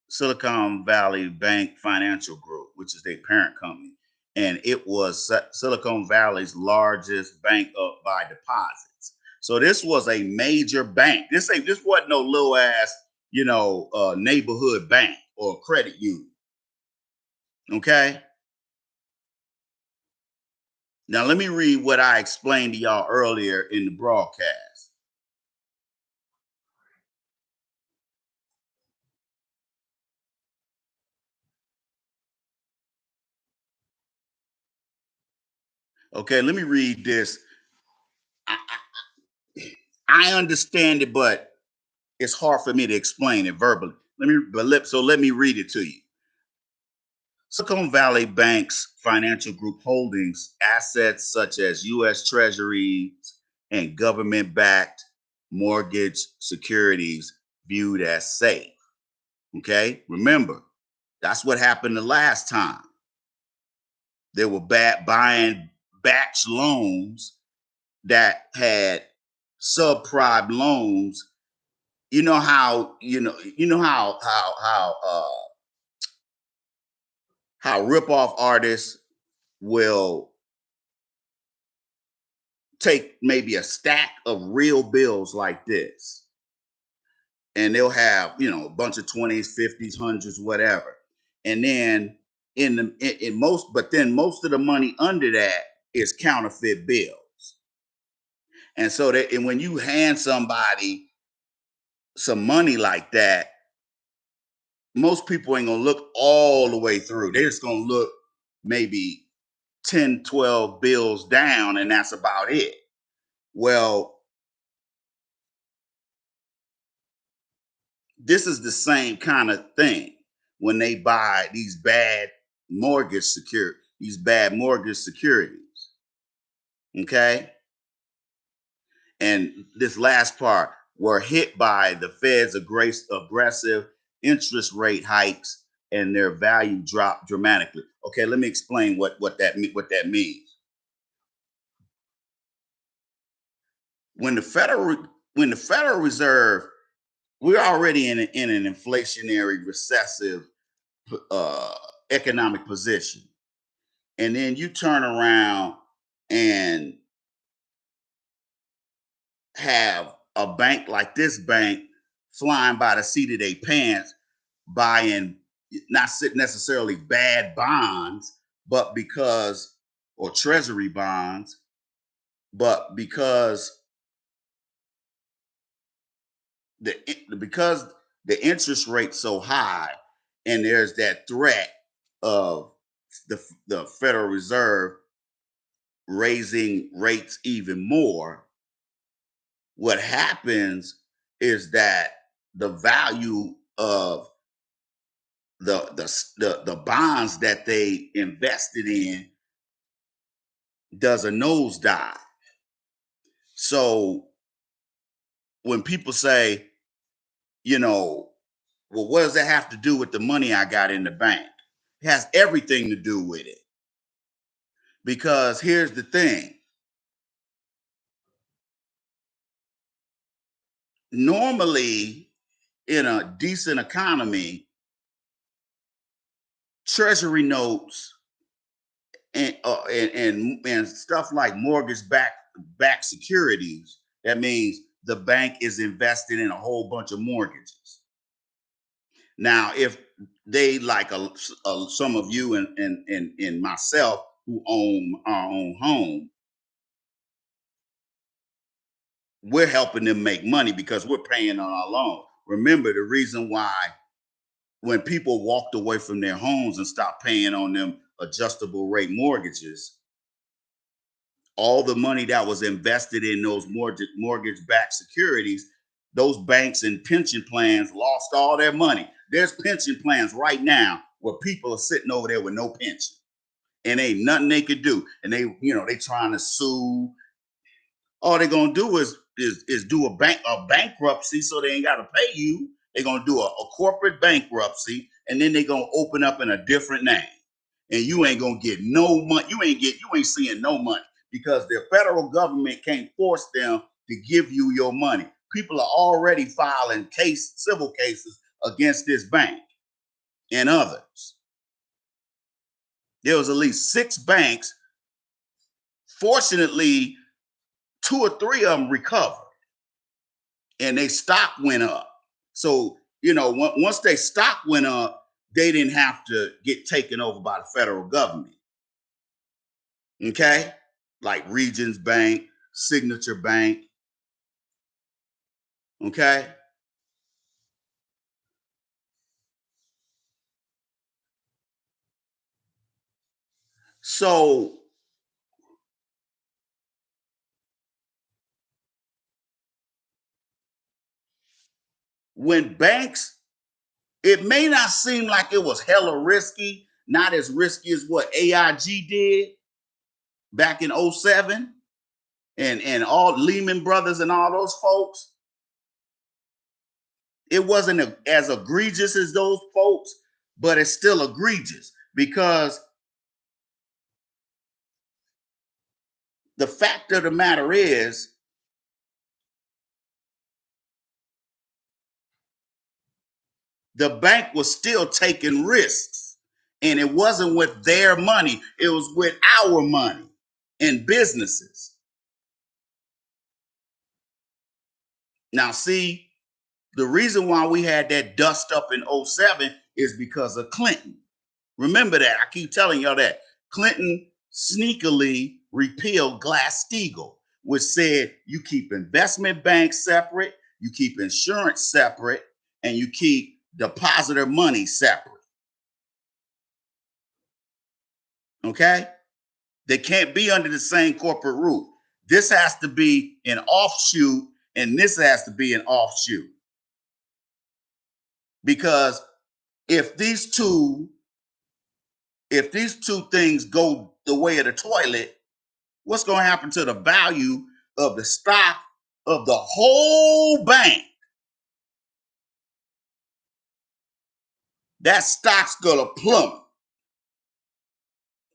Silicon Valley Bank Financial Group, which is their parent company, and it was Silicon Valley's largest bank up by deposits. So this was a major bank. This wasn't no little ass, neighborhood bank or credit union. Okay. Now let me read what I explained to y'all earlier in the broadcast. Okay, let me read this. I, I understand it, but it's hard for me to explain it verbally. Let me read it to you. Silicon Valley Bank's financial group holdings assets such as U.S. Treasuries and government-backed mortgage securities viewed as safe. Okay, remember that's what happened the last time. They were buying batch loans that had subprime loans. You know how how rip-off artists will take maybe a stack of real bills like this, and they'll have a bunch of 20s, 50s, hundreds, whatever, and then in most, but then most of the money under that is counterfeit bills. And so that, and when you hand somebody some money like that, most people ain't gonna look all the way through. They're just gonna look maybe 10, 12 bills down, and that's about it. Well, this is the same kind of thing when they buy these bad these bad mortgage securities. Okay. and this last part, were hit by the Fed's aggressive interest rate hikes, and their value dropped dramatically. Okay, let me explain what that means. When the Federal Reserve, we're already in an inflationary, recessive uh, economic position, and then you turn around and have a bank like this bank flying by the seat of their pants, buying not necessarily bad bonds, but because, or treasury bonds, but the because the interest rate's so high, and there's that threat of the Federal Reserve raising rates even more. What happens is that the value of the bonds that they invested in does a nosedive. So when people say, you know, well, what does that have to do with the money I got in the bank? It has everything to do with it. Because here's the thing. Normally, in a decent economy, treasury notes and stuff like mortgage backed securities, that means the bank is invested in a whole bunch of mortgages. Now, if they like some of you and myself who own our own home, we're helping them make money because we're paying on our loan. Remember, the reason why when people walked away from their homes and stopped paying on them adjustable rate mortgages, all the money that was invested in those mortgage backed securities, those banks and pension plans lost all their money. There's pension plans right now where people are sitting over there with no pension, and ain't nothing they could do. And they trying to sue. All they're gonna do is do a bankruptcy, so they ain't got to pay you. They're gonna do a corporate bankruptcy, and then they're gonna open up in a different name, and you ain't gonna get no money. You ain't seeing no money because the federal government can't force them to give you your money. People are already filing civil cases against this bank and others. There was at least 6 banks. Fortunately, 2 or 3 of them recovered, and their stock went up. So, once their stock went up, they didn't have to get taken over by the federal government. Okay? Like Regions Bank, Signature Bank. Okay? So, when banks, it may not seem like it was hella risky, not as risky as what AIG did back in '07, and all Lehman Brothers and all those folks. It wasn't as egregious as those folks, but it's still egregious because the fact of the matter is, the bank was still taking risks, and it wasn't with their money, it was with our money and businesses. Now, see, the reason why we had that dust up in '07 is because of Clinton. Remember that. I keep telling y'all that. Clinton sneakily repealed Glass-Steagall, which said you keep investment banks separate, you keep insurance separate, and you keep depositor money separate. Okay? They can't be under the same corporate roof. This has to be an offshoot, and this has to be an offshoot. Because if these two things go the way of the toilet, what's going to happen to the value of the stock of the whole bank, that stock's gonna plummet.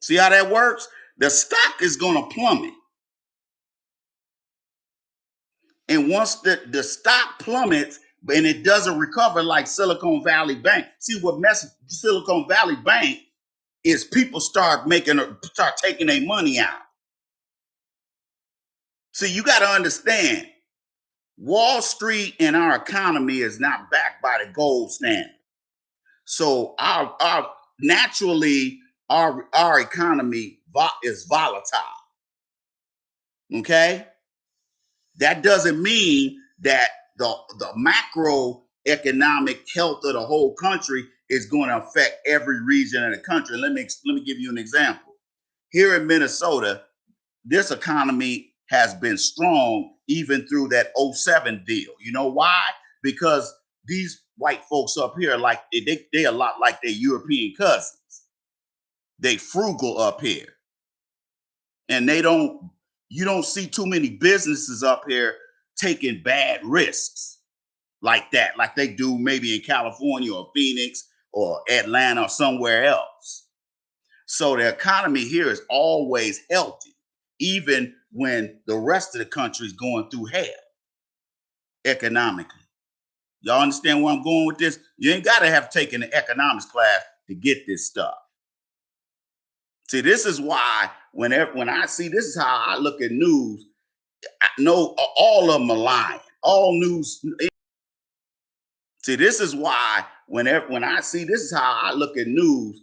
See how that works? The stock is gonna plummet. And once the stock plummets and it doesn't recover like Silicon Valley Bank, see what messes Silicon Valley Bank is people start taking their money out. See, you got to understand, Wall Street and our economy is not backed by the gold standard. So our naturally our economy is volatile. Okay, that doesn't mean that the macroeconomic health of the whole country is going to affect every region of the country. Let me give you an example. Here in Minnesota, this economy has been strong even through that '07 deal. You know why? Because these white folks up here, like they a lot like their European cousins. They frugal up here, and you don't see too many businesses up here taking bad risks like that, like they do maybe in California or Phoenix or Atlanta or somewhere else. So the economy here is always healthy, even when the rest of the country is going through hell economically. Y'all understand where I'm going with this? You ain't got to have taken an economics class to get this stuff. See, this is why when I see, this is how I look at news. I know all of them are lying. All news. See, this is why when I see, this is how I look at news.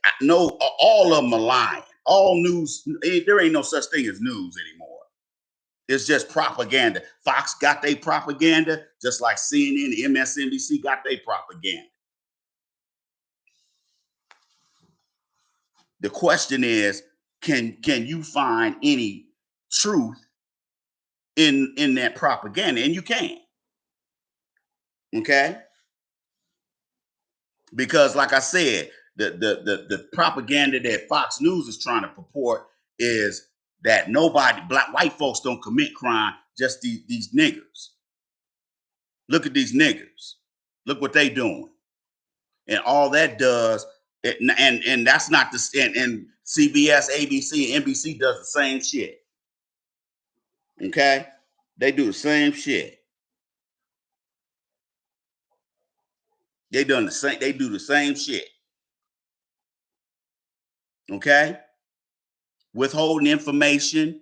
I know all of them are lying. All news, there ain't no such thing as news anymore. It's just propaganda. Fox got their propaganda, just like CNN, MSNBC got their propaganda. The question is, can you find any truth in that propaganda? And you can. Okay? Because like I said, the propaganda that Fox News is trying to purport is that white folks don't commit crime, just these niggers. Look at these niggers. Look what they doing. And all that does, and that's not the and CBS, ABC, and NBC does the same shit. Okay? They do the same shit. They do the same shit. Okay? Withholding information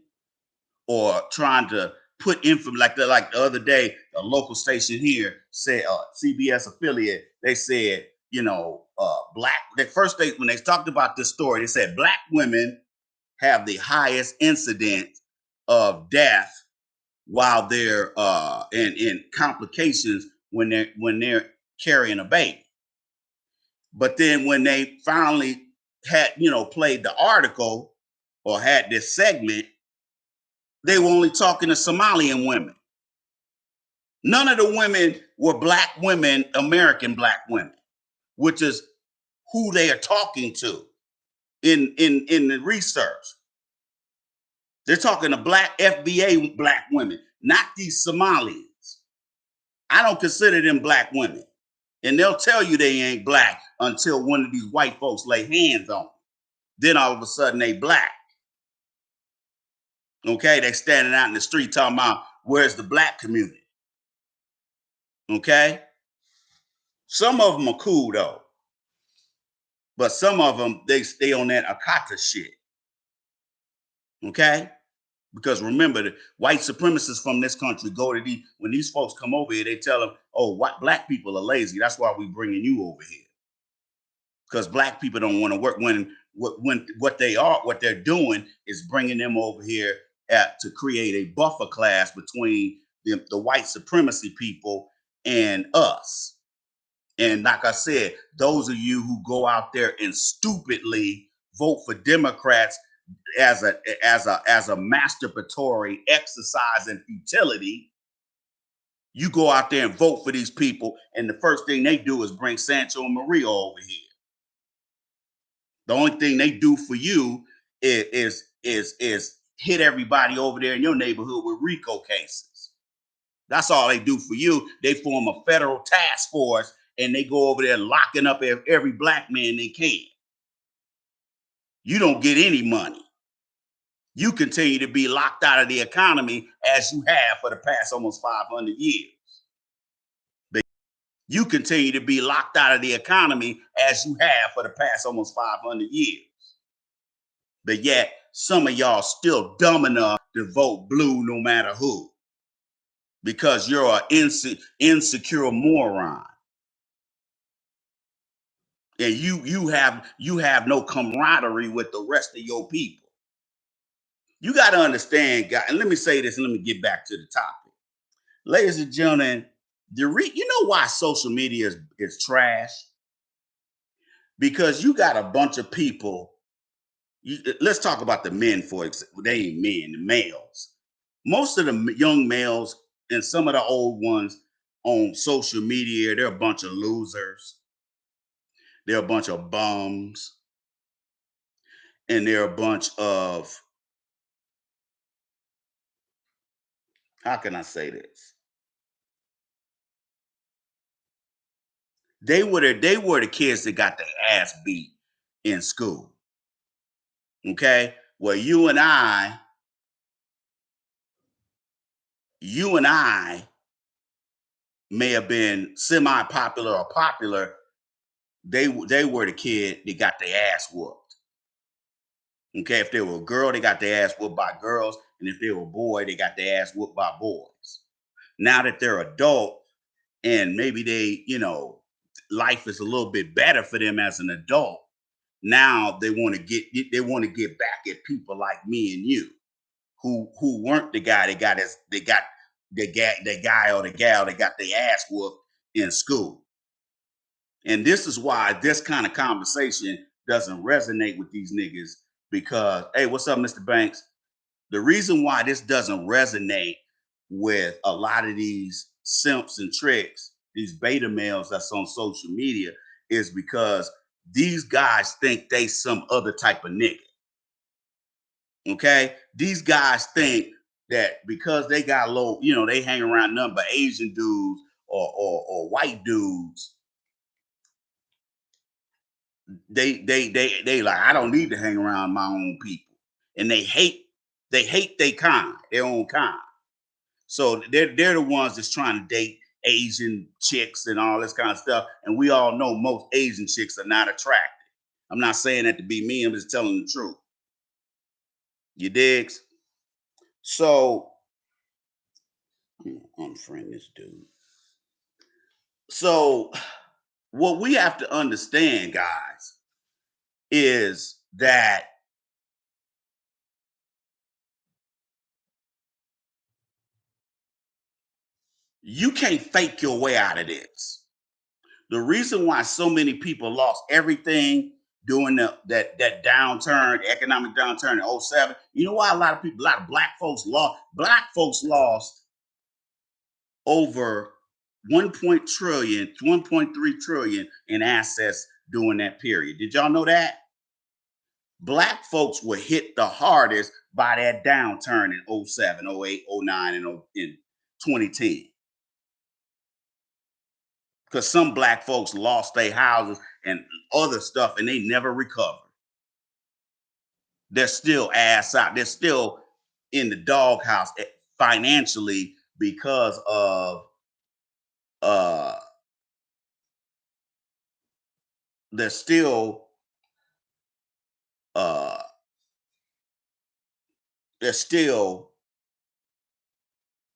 or trying to put info like the other day, a local station here said, CBS affiliate, they said, when they talked about this story, they said black women have the highest incidence of death while they're in complications when they're carrying a baby. But then when they finally had played the article or had this segment, they were only talking to Somalian women. None of the women were black women, American black women, which is who they are talking to in the research. They're talking to black FBA black women, not these Somalians. I don't consider them black women. And they'll tell you they ain't black until one of these white folks lay hands on them. Then all of a sudden they black. Okay, they standing out in the street talking about where's the black community. Okay, some of them are cool though, but some of them they stay on that Akata shit. Okay, because remember the white supremacists from this country go to when these folks come over here, they tell them, "Oh, black people are lazy. That's why we bringing you over here." Because black people don't want to work when what they're doing is bringing them over here to create a buffer class between the white supremacy people and us. And like I said, those of you who go out there and stupidly vote for Democrats as a masturbatory exercise in futility, you go out there and vote for these people, and the first thing they do is bring Sancho and Maria over here. The only thing they do for you is hit everybody over there in your neighborhood with RICO cases. That's all they do for you. They form a federal task force and they go over there locking up every black man they can. You don't get any money. You continue to be locked out of the economy as you have for the past almost 500 years. You continue to be locked out of the economy as you have for the past almost 500 years. But yet, some of y'all still dumb enough to vote blue no matter who, because you're an insecure moron. And you have no camaraderie with the rest of your people. You got to understand, guys, and let me say this and let me get back to the topic. Ladies and gentlemen, you know why social media is trash? Because you got a bunch of people. Let's talk about the men, for example. They ain't men, the males. Most of the young males and some of the old ones on social media, they're a bunch of losers. They're a bunch of bums. And they're a bunch of, how can I say this? They were the kids that got their ass beat in school. Okay? Well, you and I may have been semi-popular or popular. They were the kid that got their ass whooped. Okay, if they were a girl, they got their ass whooped by girls, and if they were a boy, they got their ass whooped by boys. Now that they're adult, and maybe life is a little bit better for them as an adult. Now they want to get back at people like me and you, who weren't the guy that got the guy or the gal that got their ass whooped in school. And this is why this kind of conversation doesn't resonate with these niggas, because, hey, what's up, Mr. Banks? The reason why this doesn't resonate with a lot of these simps and tricks, these beta males that's on social media, is because these guys think they some other type of nigga. Okay? These guys think that because they got low, they hang around nothing but Asian dudes or white dudes. They like, I don't need to hang around my own people. And they hate their own kind. So they're the ones that's trying to date Asian chicks and all this kind of stuff. And we all know most Asian chicks are not attractive. I'm not saying that to be me, I'm just telling the truth. You digs? So unfriend this dude. So what we have to understand, guys, is that you can't fake your way out of this. The reason why so many people lost everything during that downturn, economic downturn in 07, you know why a lot of black folks lost? Black folks lost over 1.3 trillion in assets during that period. Did y'all know that? Black folks were hit the hardest by that downturn in 07, 08, 09, and in 2010. Because some black folks lost their houses and other stuff and they never recovered. They're still ass out. They're still in the doghouse financially because of they're still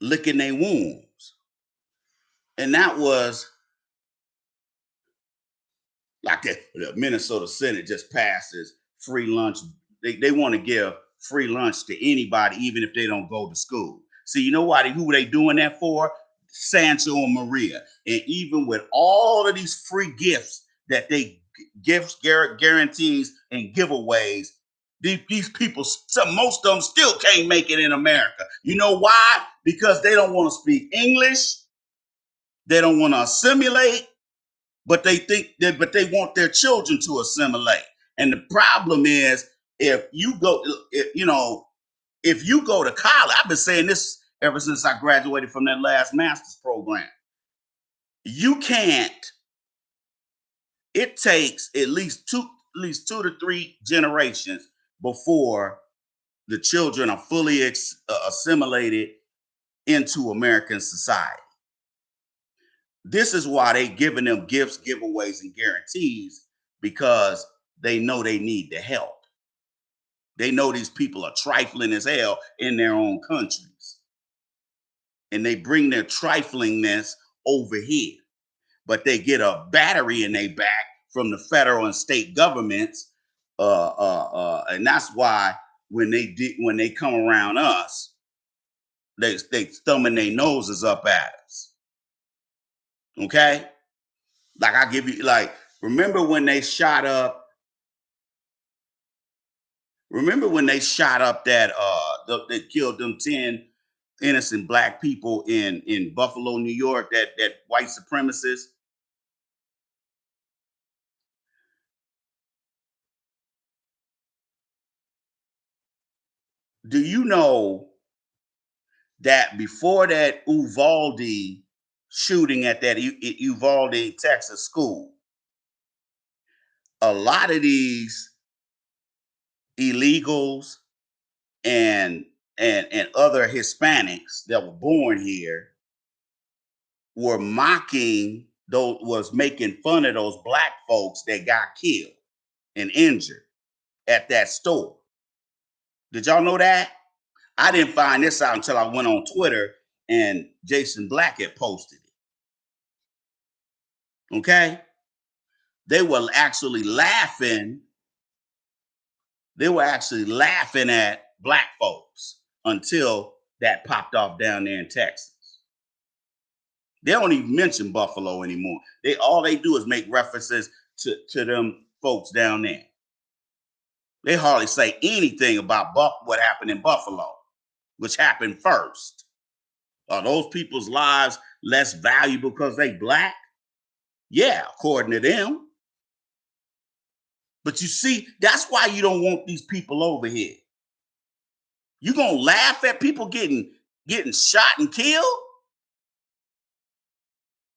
licking their wounds. And that was like the Minnesota Senate just passes free lunch. They want to give free lunch to anybody, even if they don't go to school. See, you know why? Who they doing that for? Sancho and Maria. And even with all of these free gifts that they gifts, guarantees, and giveaways, these people, most of them still can't make it in America. You know why? Because they don't want to speak English. They don't want to assimilate. But they want their children to assimilate. And the problem is, if you go to college, I've been saying this ever since I graduated from that last master's program. You can't, it takes at least two to three generations before the children are fully assimilated into American society. This is why they giving them gifts, giveaways, and guarantees, because they know they need the help. They know these people are trifling as hell in their own countries. And they bring their triflingness over here. But they get a battery in their back from the federal and state governments. And that's why when they come around us, they thumbing their noses up at us. Okay? Like I give you, like, remember when they shot up that they killed them 10 innocent black people in Buffalo, New York, that white supremacist? Do you know that before that Uvalde shooting at that Uvalde, Texas school, a lot of these illegals and other Hispanics that were born here were mocking those, was making fun of those black folks that got killed and injured at that store. Did y'all know that? I didn't find this out until I went on Twitter and Jason Black had posted it. Okay? They were actually laughing. They were actually laughing at black folks until that popped off down there in Texas. They don't even mention Buffalo anymore. All they do is make references to them folks down there. They hardly say anything about what happened in Buffalo, which happened first. Are those people's lives less valuable because they black? Yeah, according to them. But you see, that's why you don't want these people over here. You gonna laugh at people getting shot and killed?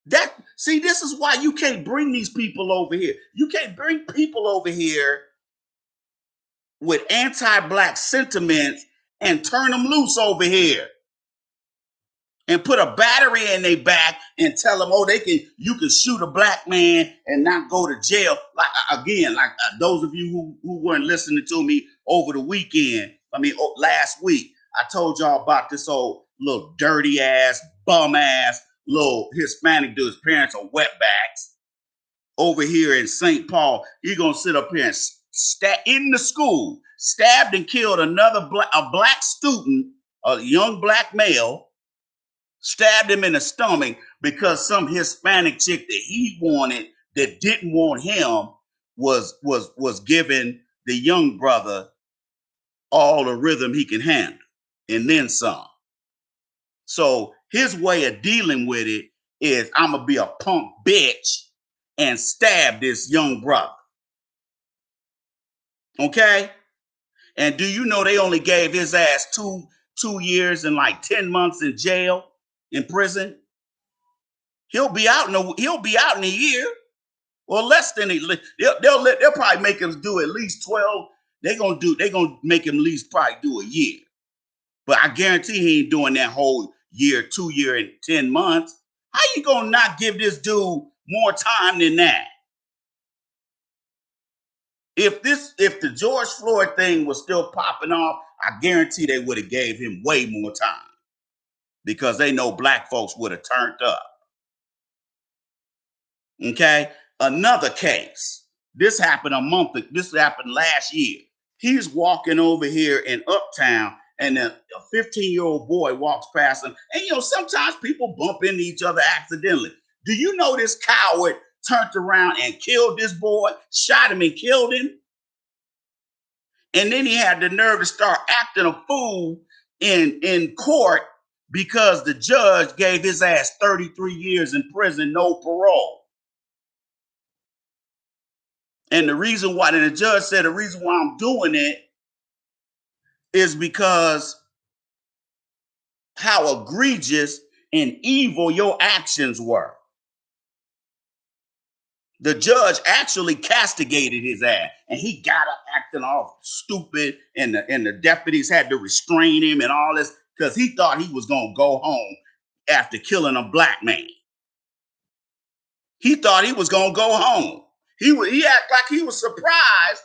This is why you can't bring these people over here. You can't bring people over here with anti-black sentiments and turn them loose over here and put a battery in their back and tell them, oh, you can shoot a black man and not go to jail. Like again, like those of you who weren't listening to me over the weekend, last week, I told y'all about this old little dirty ass, bum ass little Hispanic dude. His parents are wetbacks over here in St. Paul. He's gonna sit up here and in the school, stabbed and killed a black student, a young black male, stabbed him in the stomach because some Hispanic chick that he wanted that didn't want him was giving the young brother all the rhythm he can handle and then some. So his way of dealing with it is, I'm gonna be a punk bitch and stab this young brother. Okay? And do you know they only gave his ass two years and like 10 months in jail, in prison? He'll be out in a year or less than they'll probably make him do at least 12. They're gonna make him at least probably do a year. But I guarantee he ain't doing that whole year, 2 year and 10 months. How you gonna not give this dude more time than that? If the George Floyd thing was still popping off, I guarantee they would have gave him way more time because they know black folks would have turned up. Okay, another case. This happened last year. He's walking over here in Uptown, and a 15-year-old boy walks past him. And sometimes people bump into each other accidentally. Do you know this coward turned around and killed this boy, shot him and killed him? And then he had the nerve to start acting a fool in court because the judge gave his ass 33 years in prison, no parole. And the judge said the reason why I'm doing it is because how egregious and evil your actions were. The judge actually castigated his ass, and he got up acting all stupid, and the deputies had to restrain him and all this because he thought he was gonna go home after killing a black man. He thought he was gonna go home. He acted like he was surprised.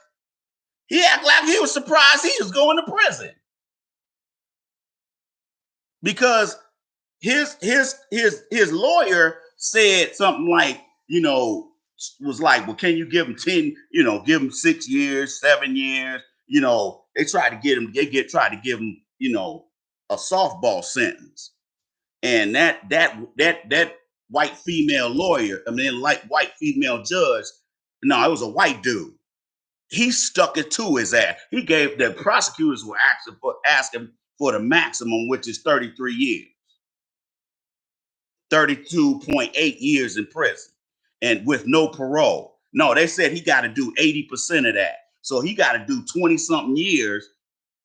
He acted like he was surprised he was going to prison because his lawyer said something like, was like, well, can you give him 10, give him 6 years, 7 years? They tried to get him, tried to give him, a softball sentence. And that white female lawyer, like white female judge, no, it was a white dude. He stuck it to his ass. He gave the prosecutors were asking for the maximum, which is 33 years. 32.8 years in prison and with no parole. No, they said he got to do 80% of that. So he got to do 20 something years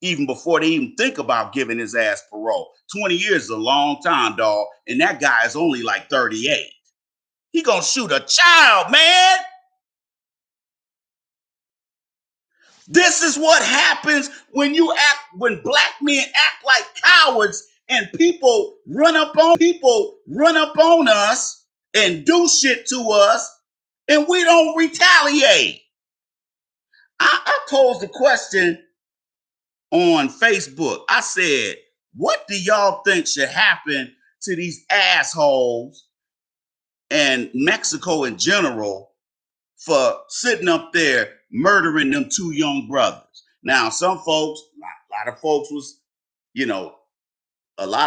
even before they even think about giving his ass parole. 20 years is a long time, dog. And that guy is only like 38. He gonna shoot a child, man. This is what happens when black men act like cowards and people run up on us and do shit to us and we don't retaliate. I posed a question on Facebook. I said, what do y'all think should happen to these assholes and Mexico in general for sitting up there murdering them two young brothers? Now, some folks, a lot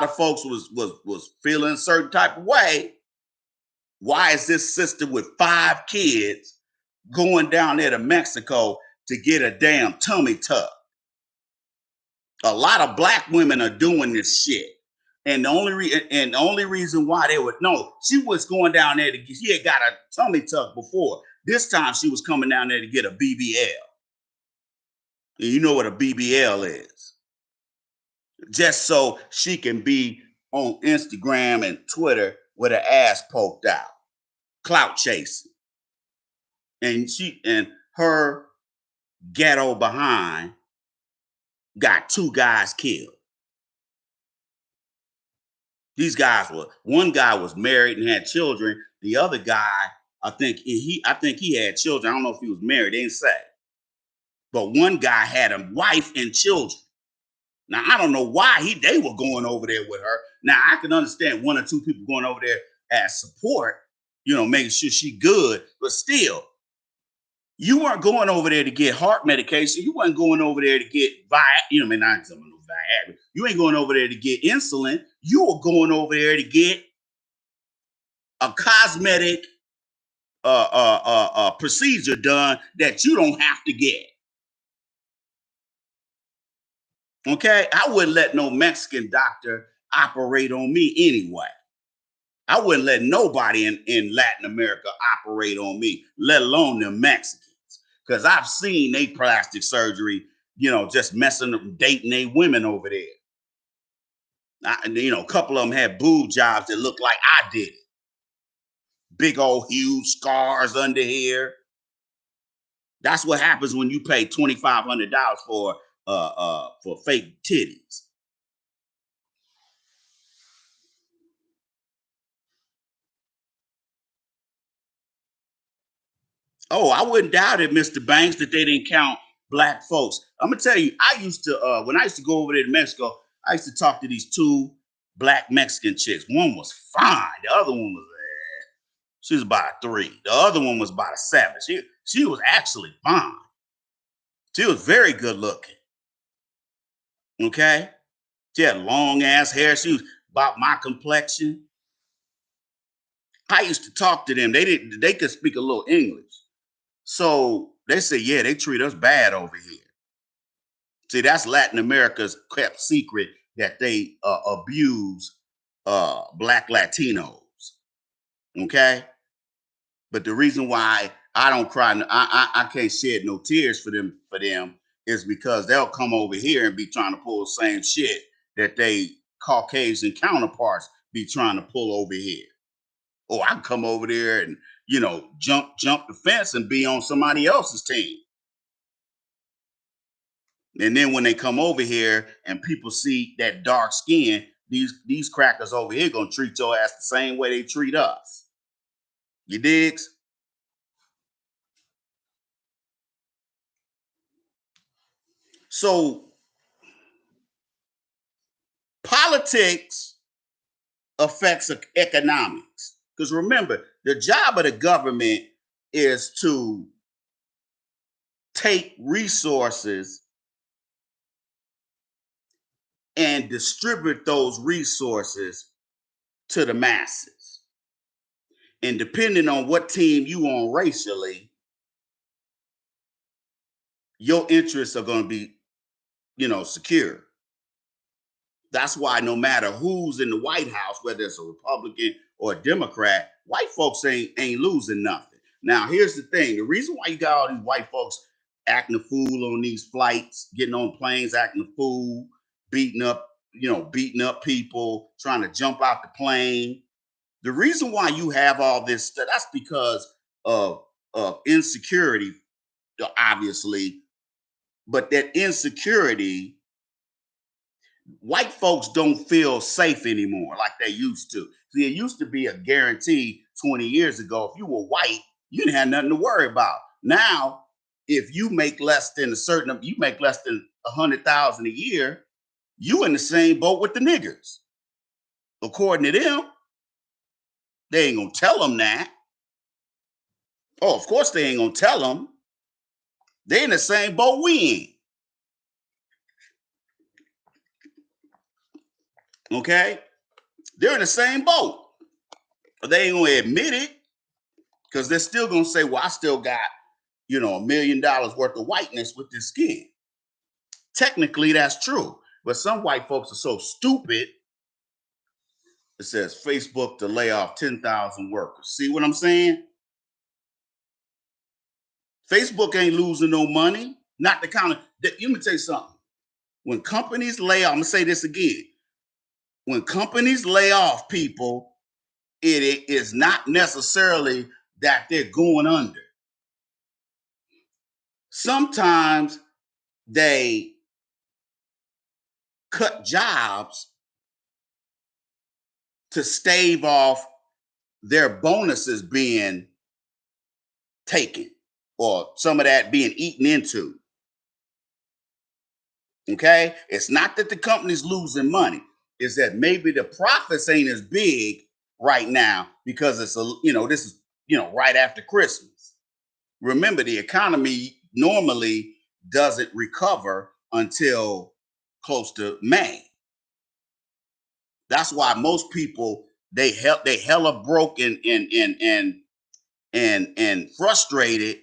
of folks was, was feeling a certain type of way. Why is this sister with 5 kids going down there to Mexico to get a damn tummy tuck? A lot of black women are doing this shit. And the only reason why they would know, she was going down there she had got a tummy tuck before. This time she was coming down there to get a BBL. And you know what a BBL is. Just so she can be on Instagram and Twitter with her ass poked out. Clout chasing. And her ghetto behind got 2 guys killed. These guys one guy was married and had children. The other guy, I think he had children. I don't know if he was married. They didn't say. But one guy had a wife and children. Now, I don't know why they were going over there with her. Now, I can understand 1 or 2 people going over there as support, making sure she good. But still, you weren't going over there to get heart medication. You weren't going over there to get Viagra. You ain't going over there to get insulin. You were going over there to get a cosmetic procedure done that you don't have to get. Okay, I wouldn't let no Mexican doctor operate on me anyway. I wouldn't let nobody in Latin America operate on me, let alone them Mexicans. Because I've seen they plastic surgery, just messing up, dating they women over there. A couple of them had boob jobs that looked like I did it. Big old huge scars under here. That's what happens when you pay $2,500 for fake titties. Oh, I wouldn't doubt it, Mr. Banks, that they didn't count black folks. I'm gonna tell you, I used to when I used to go over there to Mexico, I used to talk to these 2 black Mexican chicks. One was fine, the other one was she was about a 3. The other one was about a 7. She was actually fine. She was very good looking. Okay, she had long ass hair. She was about my complexion. I used to talk to them. They could speak a little English. So they say, yeah, they treat us bad over here. See, that's Latin America's kept secret that they abuse black Latinos. Okay, but the reason why I don't cry, I can't shed no tears for them is because they'll come over here and be trying to pull the same shit that they Caucasian counterparts be trying to pull over here. Or I can come over there and, jump the fence and be on somebody else's team. And then when they come over here and people see that dark skin, these crackers over here gonna treat your ass the same way they treat us. You digs? So politics affects economics. Because remember, the job of the government is to take resources and distribute those resources to the masses. And depending on what team you on racially, your interests are going to be, secure. That's why no matter who's in the White House, whether it's a Republican or a Democrat, white folks ain't losing nothing. Now, here's the thing. The reason why you got all these white folks acting a fool on these flights, getting on planes, acting a fool, beating up people, trying to jump out the plane. The reason why you have all this stuff, that's because of insecurity, obviously. But that insecurity, white folks don't feel safe anymore like they used to. See, it used to be a guarantee 20 years ago. If you were white, you didn't have nothing to worry about. Now, if you make less than you make less than 100,000 a year, you in the same boat with the niggers. According to them, they ain't gonna tell them that. Oh, of course they ain't gonna tell them. They in the same boat we in. Okay? They're in the same boat. They ain't gonna admit it because they're still gonna say, well, I still got, $1 million worth of whiteness with this skin. Technically, that's true. But some white folks are so stupid. It says Facebook to lay off 10,000 workers. See what I'm saying? Facebook ain't losing no money. Not the kind of, let me tell you something. When companies lay off, I'm gonna say this again. When companies lay off people, it is not necessarily that they're going under. Sometimes they cut jobs to stave off their bonuses being taken or some of that being eaten into. Okay? It's not that the company's losing money. It's that maybe the profits ain't as big right now because this is, right after Christmas. Remember, the economy normally doesn't recover until close to May. That's why most people they hella broke and frustrated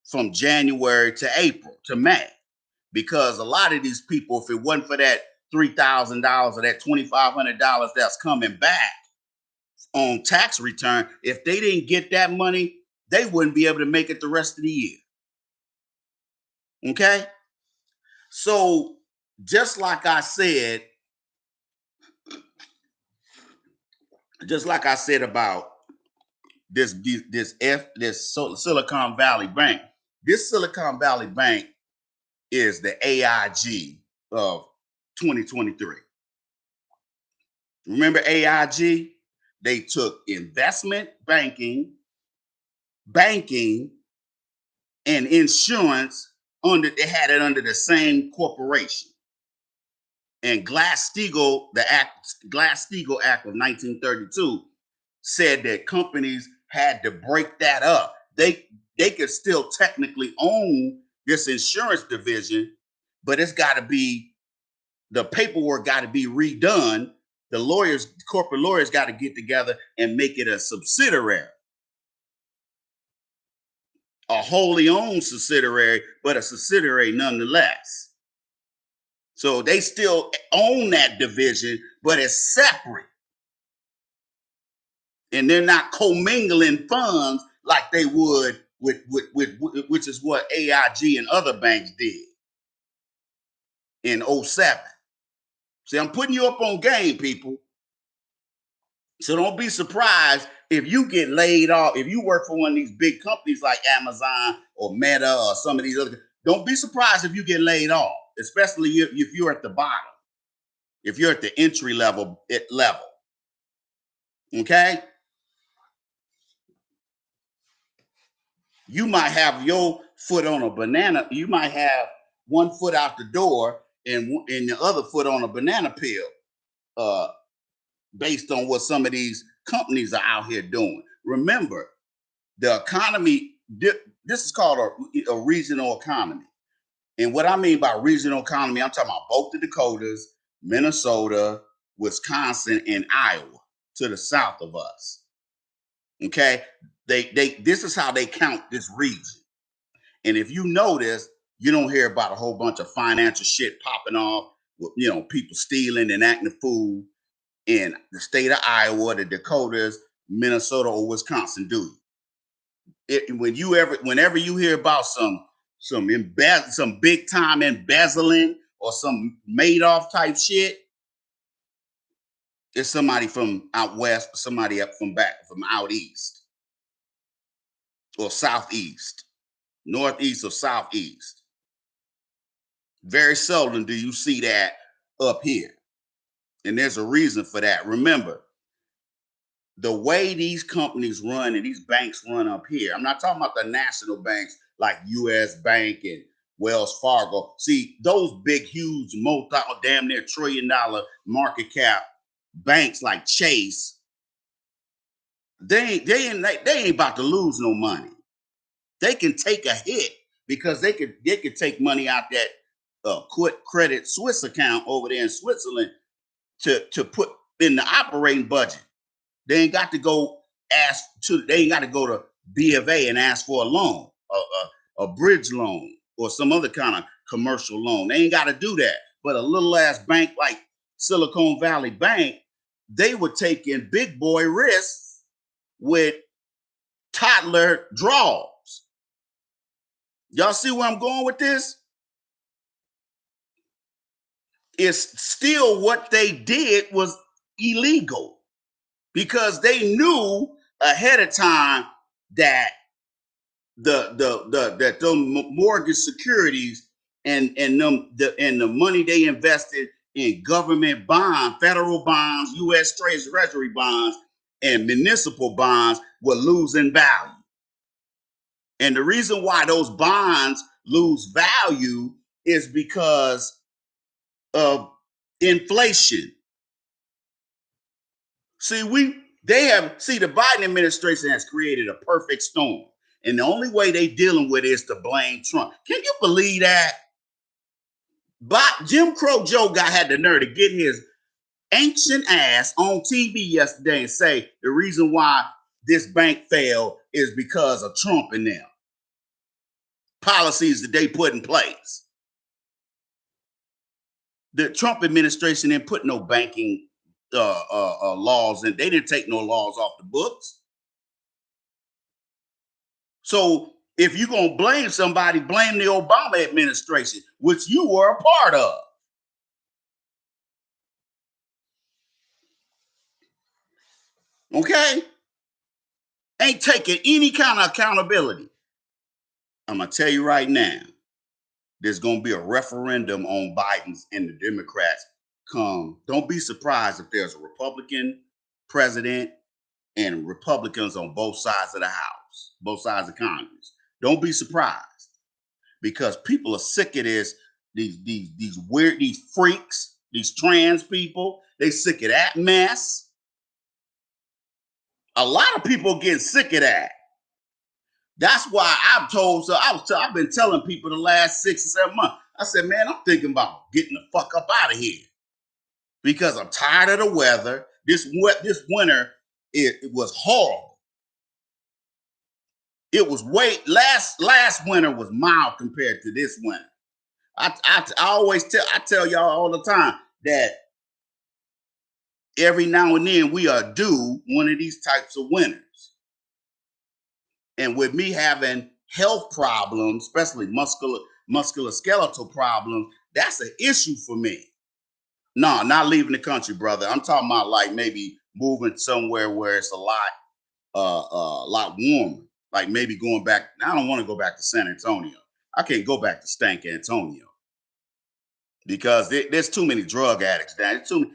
from January to April to May, because a lot of these people, if it wasn't for that $3,000 or that $2,500 that's coming back on tax return, if they didn't get that money, they wouldn't be able to make it the rest of the year. Okay, so just like I said about this Silicon Valley Bank. This Silicon Valley Bank is the AIG of 2023. Remember AIG? They took investment banking, and insurance they had it under the same corporation. And Glass-Steagall Act of 1932 said that companies had to break that up. They could still technically own this insurance division, but the paperwork got to be redone. The corporate lawyers got to get together and make it a subsidiary, a wholly owned subsidiary, but a subsidiary nonetheless. So they still own that division, but it's separate. And they're not commingling funds like they would with which is what AIG and other banks did in 2007. See, I'm putting you up on game, people. So don't be surprised if you get laid off. If you work for one of these big companies like Amazon or Meta or some of these other, don't be surprised if you get laid off, especially if you're at the bottom, if you're at the entry level. Okay? You might have your foot on a banana. You might have one foot out the door and the other foot on a banana peel, uh, based on what some of these companies are out here doing. Remember, the economy, this is called a regional economy. And what I mean by regional economy, I'm talking about both the Dakotas, Minnesota, Wisconsin, and Iowa to the south of us. Okay? This is how they count this region. And if you notice, you don't hear about a whole bunch of financial shit popping off with, people stealing and acting a fool in the state of Iowa, the Dakotas, Minnesota, or Wisconsin, do you? Whenever you hear about some big time embezzling or some Madoff type shit, it's somebody from out west, somebody up from out east or southeast, northeast or southeast. Very seldom do you see that up here. And there's a reason for that. Remember, the way these companies run and these banks run up here, I'm not talking about the national banks like US Bank and Wells Fargo. See, those big, huge, damn near $1 trillion market cap banks like Chase, they ain't about to lose no money. They can take a hit because they could take money out that Credit Suisse account over there in Switzerland to put in the operating budget. They ain't got to go to B of A and ask for a loan, a bridge loan, or some other kind of commercial loan. They ain't got to do that. But a little ass bank like Silicon Valley Bank, they were taking big boy risks with toddler draws. Y'all see where I'm going with this? It's still what they did was illegal because they knew ahead of time that the mortgage securities and the money they invested in government bonds, federal bonds, U.S. Treasury bonds, and municipal bonds were losing value. And the reason why those bonds lose value is because of inflation. See, the Biden administration has created a perfect storm. And the only way they dealing with it is to blame Trump. Can you believe that? Jim Crow Joe guy had the nerve to get his ancient ass on TV yesterday and say the reason why this bank failed is because of Trump and them policies that they put in place. The Trump administration didn't put no banking laws in. They didn't take no laws off the books. So if you're going to blame somebody, blame the Obama administration, which you were a part of. Okay? Ain't taking any kind of accountability. I'm going to tell you right now, there's going to be a referendum on Biden's and the Democrats come. Don't be surprised if there's a Republican president and Republicans on both sides of the House, both sides of Congress. Don't be surprised because people are sick of this. These weird, these freaks, these trans people, they sick of that mess. A lot of people get sick of that. That's why I've been telling people the last 6 or 7 months. I said, man, I'm thinking about getting the fuck up out of here because I'm tired of the weather. This winter, it was horrible. It was last winter was mild compared to this winter. I tell y'all all the time that every now and then we are due one of these types of winters. And with me having health problems, especially musculoskeletal problems, that's an issue for me. No, not leaving the country, brother. I'm talking about like maybe moving somewhere where it's a lot warmer. Like maybe going back. I don't want to go back to San Antonio. I can't go back to Stank Antonio because there's too many drug addicts down. There's too,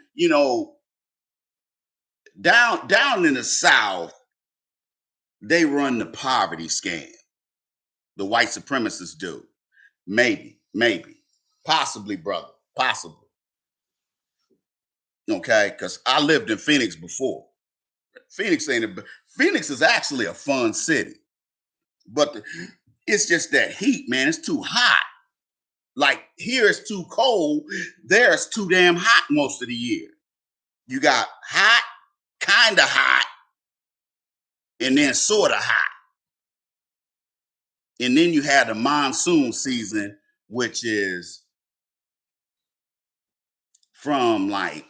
down in the South, they run the poverty scam. The white supremacists do. Maybe, possibly, brother, possibly. Okay, because I lived in Phoenix before. Phoenix ain't a, Phoenix is actually a fun city, but it's just that heat, man. It's too hot. Like here it's too cold. There it's too damn hot most of the year. You got hot, kind of hot, and then sort of hot. And then you had the monsoon season, which is from like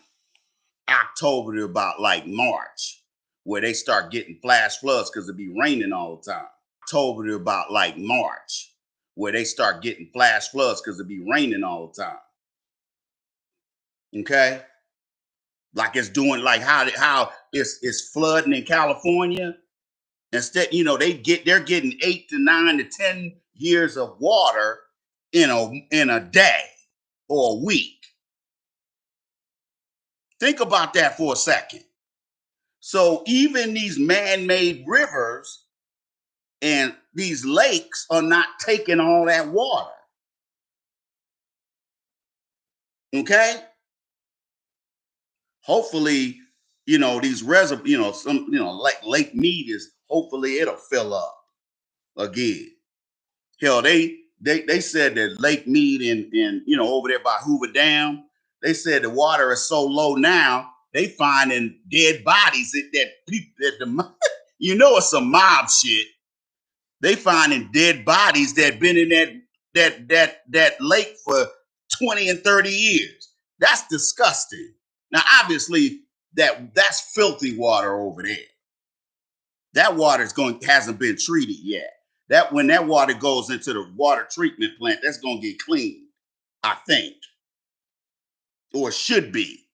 October to about like March, where they start getting flash floods because it be raining all the time. October to about like March, where they start getting flash floods because it be raining all the time. Okay, like it's doing like how it's flooding in California. Instead, they're getting 8 to 9 to 10 years of water in a day or a week. Think about that for a second. So even these man-made rivers and these lakes are not taking all that water. Okay? Hopefully, these reservoirs, like Lake Mead is, hopefully it'll fill up again. Hell, they said that Lake Mead in over there by Hoover Dam, they said the water is so low now, they finding dead bodies that people it's some mob shit. They finding dead bodies that been in that lake for 20 and 30 years. That's disgusting. Now, obviously, that's filthy water over there. That water hasn't been treated yet. That when that water goes into the water treatment plant, that's gonna get cleaned, I think, or should be.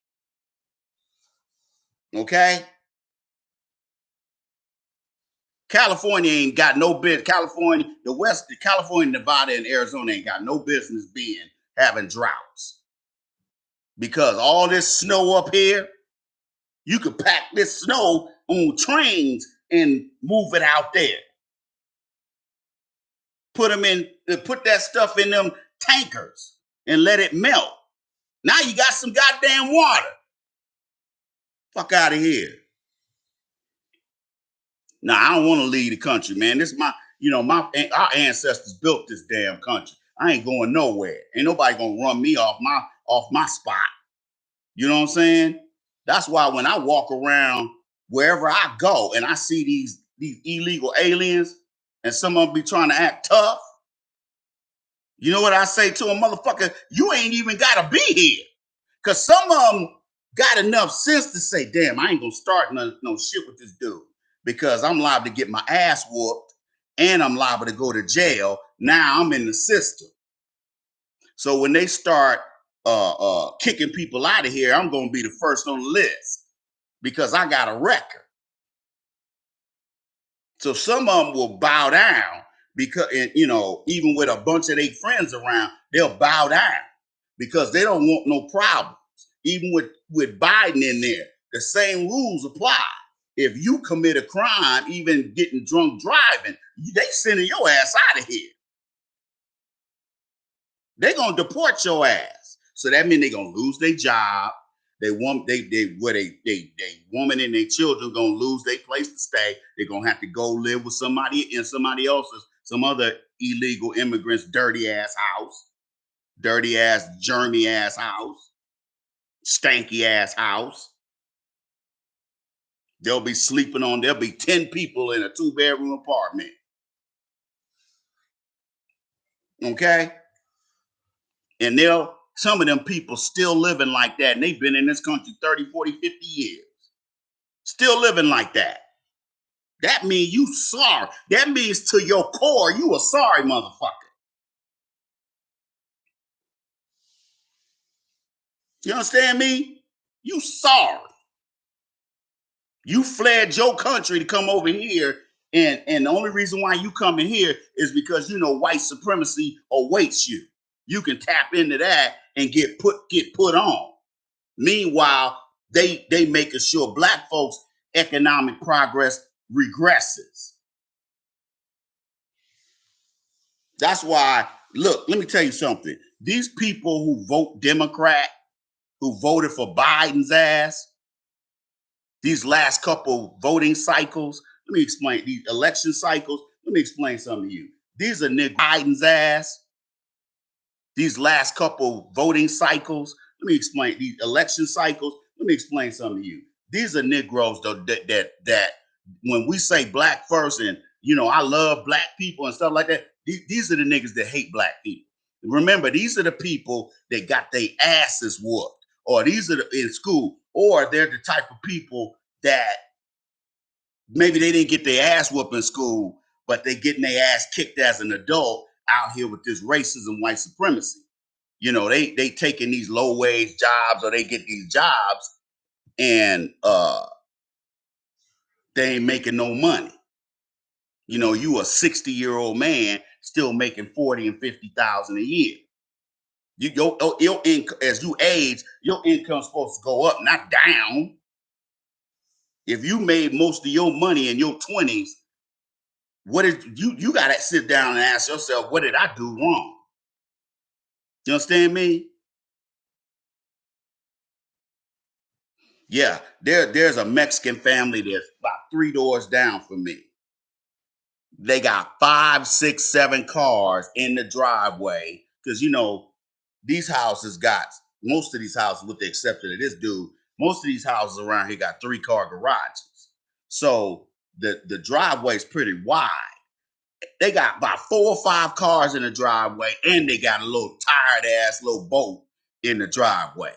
Okay. California ain't got no business. California, Nevada, and Arizona ain't got no business having droughts. Because all this snow up here, you could pack this snow on trains and move it out there. Put that stuff in them tankers and let it melt. Now you got some goddamn water. Fuck out of here. Now I don't want to leave the country, man. This is our ancestors built this damn country. I ain't going nowhere. Ain't nobody gonna run me off my spot. You know what I'm saying? That's why when I walk around wherever I go and I see these illegal aliens and some of them be trying to act tough, you know what I say to them, motherfucker? You ain't even gotta be here. Cause some of them got enough sense to say, damn, I ain't gonna start no shit with this dude because I'm liable to get my ass whooped and I'm liable to go to jail. Now I'm in the system. So when they start kicking people out of here, I'm gonna be the first on the list because I got a record. So some of them will bow down because, even with a bunch of their friends around, they'll bow down because they don't want no problems. Even with Biden in there, the same rules apply. If you commit a crime, even getting drunk driving, they sending your ass out of here. They're gonna deport your ass. So that means they're gonna lose their job. They woman and their children gonna lose their place to stay. They're gonna have to go live with somebody in somebody else's, some other illegal immigrants' dirty ass house, dirty ass, germy ass house, stanky ass house. There'll be 10 people in a 2-bedroom apartment. Okay? And some of them people still living like that, and they've been in this country 30, 40, 50 years. Still living like that. That means you sorry. That means to your core, you a sorry motherfucker. You understand me? You sorry. You fled your country to come over here, and the only reason why you coming here is because you know white supremacy awaits you. You can tap into that and get put on. Meanwhile, they making sure black folks' economic progress regresses. That's why, look, let me tell you something. These people who vote Democrat, who voted for Biden's ass, these last couple voting cycles, let me explain these election cycles. Let me explain something to you. These are Nick Biden's ass. These last couple voting cycles, let me explain these election cycles. Let me explain something to you. These are Negroes though, that when we say black first, and you know I love black people and stuff like that. These are the niggas that hate black people. Remember, these are the people that got their asses whooped, or these are in school, or they're the type of people that maybe they didn't get their ass whooped in school, but they getting their ass kicked as an adult out here with this racism, white supremacy. You know, they taking these low wage jobs, or they get these jobs and they ain't making no money. You know, you a 60-year-old man still making 40 and 50,000 a year. Your income, as you age, your income's supposed to go up, not down. If you made most of your money in your 20s, what did you gotta sit down and ask yourself, what did I do wrong? You understand me? Yeah, there's a Mexican family that's about 3 doors down from me. They got 5, 6, 7 cars in the driveway. Cause you know, these houses got most of these houses, with the exception of this dude, most of these houses around here got 3-car garages. So the driveway is pretty wide. They got about 4 or 5 cars in the driveway, and they got a little tired ass little boat in the driveway.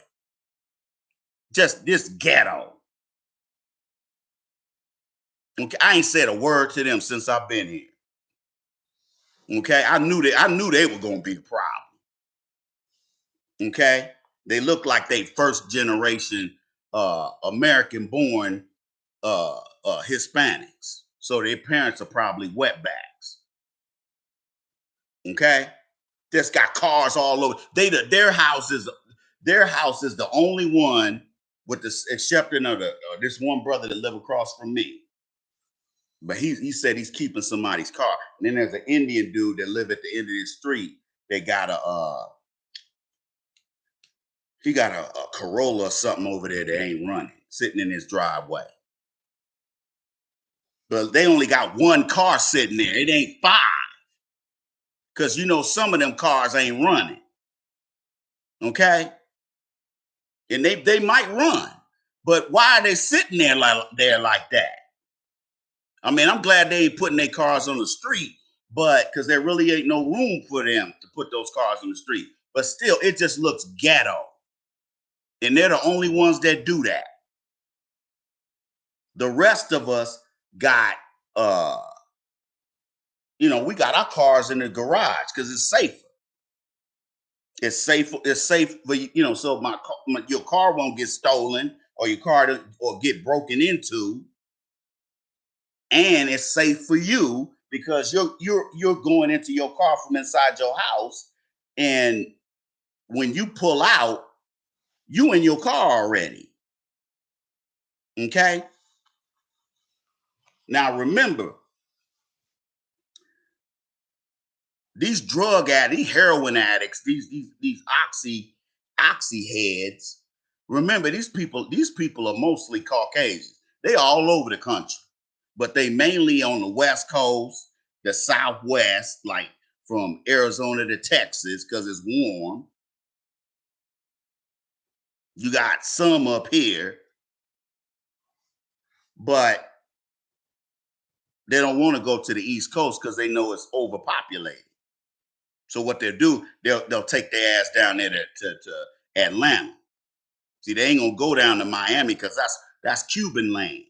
Just this ghetto. Okay, I ain't said a word to them since I've been here. Okay, I knew they were gonna be the problem. Okay, they look like they first generation American born Hispanics, so their parents are probably wetbacks. Okay, just got cars all over. Their house is the only one, with the exception of this one brother that live across from me. But he said he's keeping somebody's car. And then there's an Indian dude that live at the end of the street. They got he got a Corolla or something over there that ain't running, sitting in his driveway. But they only got one car sitting there. It ain't 5. Because you know some of them cars ain't running. Okay? And they might run. But why are they sitting there like that? I mean, I'm glad they ain't putting their cars on the street, but because there really ain't no room for them to put those cars on the street. But still, it just looks ghetto. And they're the only ones that do that. The rest of us got we got our cars in the garage because it's safer. It's safe for so your car won't get stolen, or your car or get broken into, and it's safe for you because you're going into your car from inside your house, and when you pull out, you in your car already. Okay. Now remember, these drug addicts, these heroin addicts, these oxy heads. Remember, these people are mostly Caucasian. They all over the country, but they mainly on the West Coast, the Southwest, like from Arizona to Texas, because it's warm. You got some up here, but they don't want to go to the East Coast because they know it's overpopulated. So what they'll do, they'll take their ass down there to Atlanta. See, they ain't gonna go down to Miami because that's Cuban land.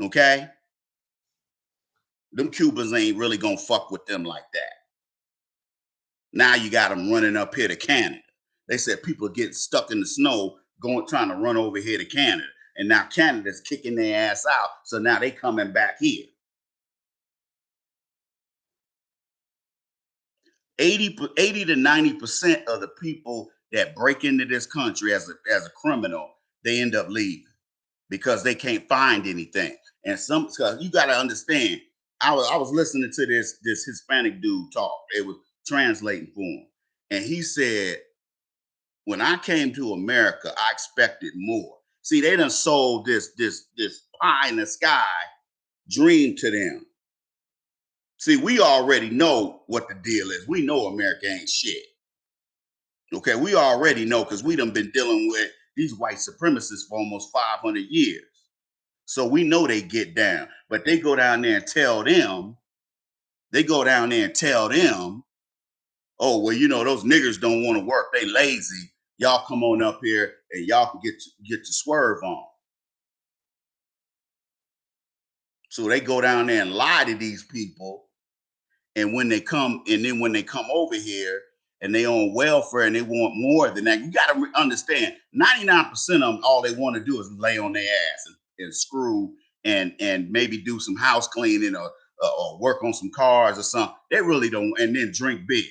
Okay? Them Cubans ain't really gonna fuck with them like that. Now you got them running up here to Canada. They said people are getting stuck in the snow going trying to run over here to Canada. And now Canada's kicking their ass out. So now they coming back here. 80 to 90% of the people that break into this country as a criminal, they end up leaving because they can't find anything. And some cause you got to understand, I was listening to this Hispanic dude talk. It was translating for him. And he said, when I came to America, I expected more. See, they done sold this pie in the sky dream to them. See, we already know what the deal is. We know America ain't shit. Okay, we already know because we done been dealing with these white supremacists for almost 500 years. So we know they get down, but they go down there and tell them, oh, well, those niggers don't want to work. They lazy. Y'all come on up here and y'all can get your swerve on. So they go down there and lie to these people. And when they come over here and they on welfare and they want more than that, you got to understand 99% of them, all they want to do is lay on their ass and screw and maybe do some house cleaning or work on some cars or something. They really don't, and then drink beer.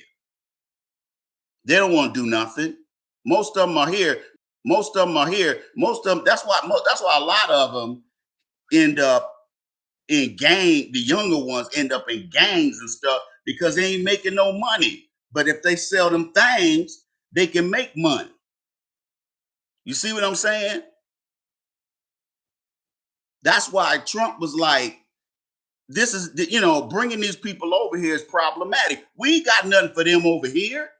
They don't want to do nothing. Most of them are here. That's why a lot of them end up in gang. The younger ones end up in gangs and stuff because they ain't making no money. But if they sell them things, they can make money. You see what I'm saying? That's why Trump was like, this is, bringing these people over here is problematic. We ain't got nothing for them over here.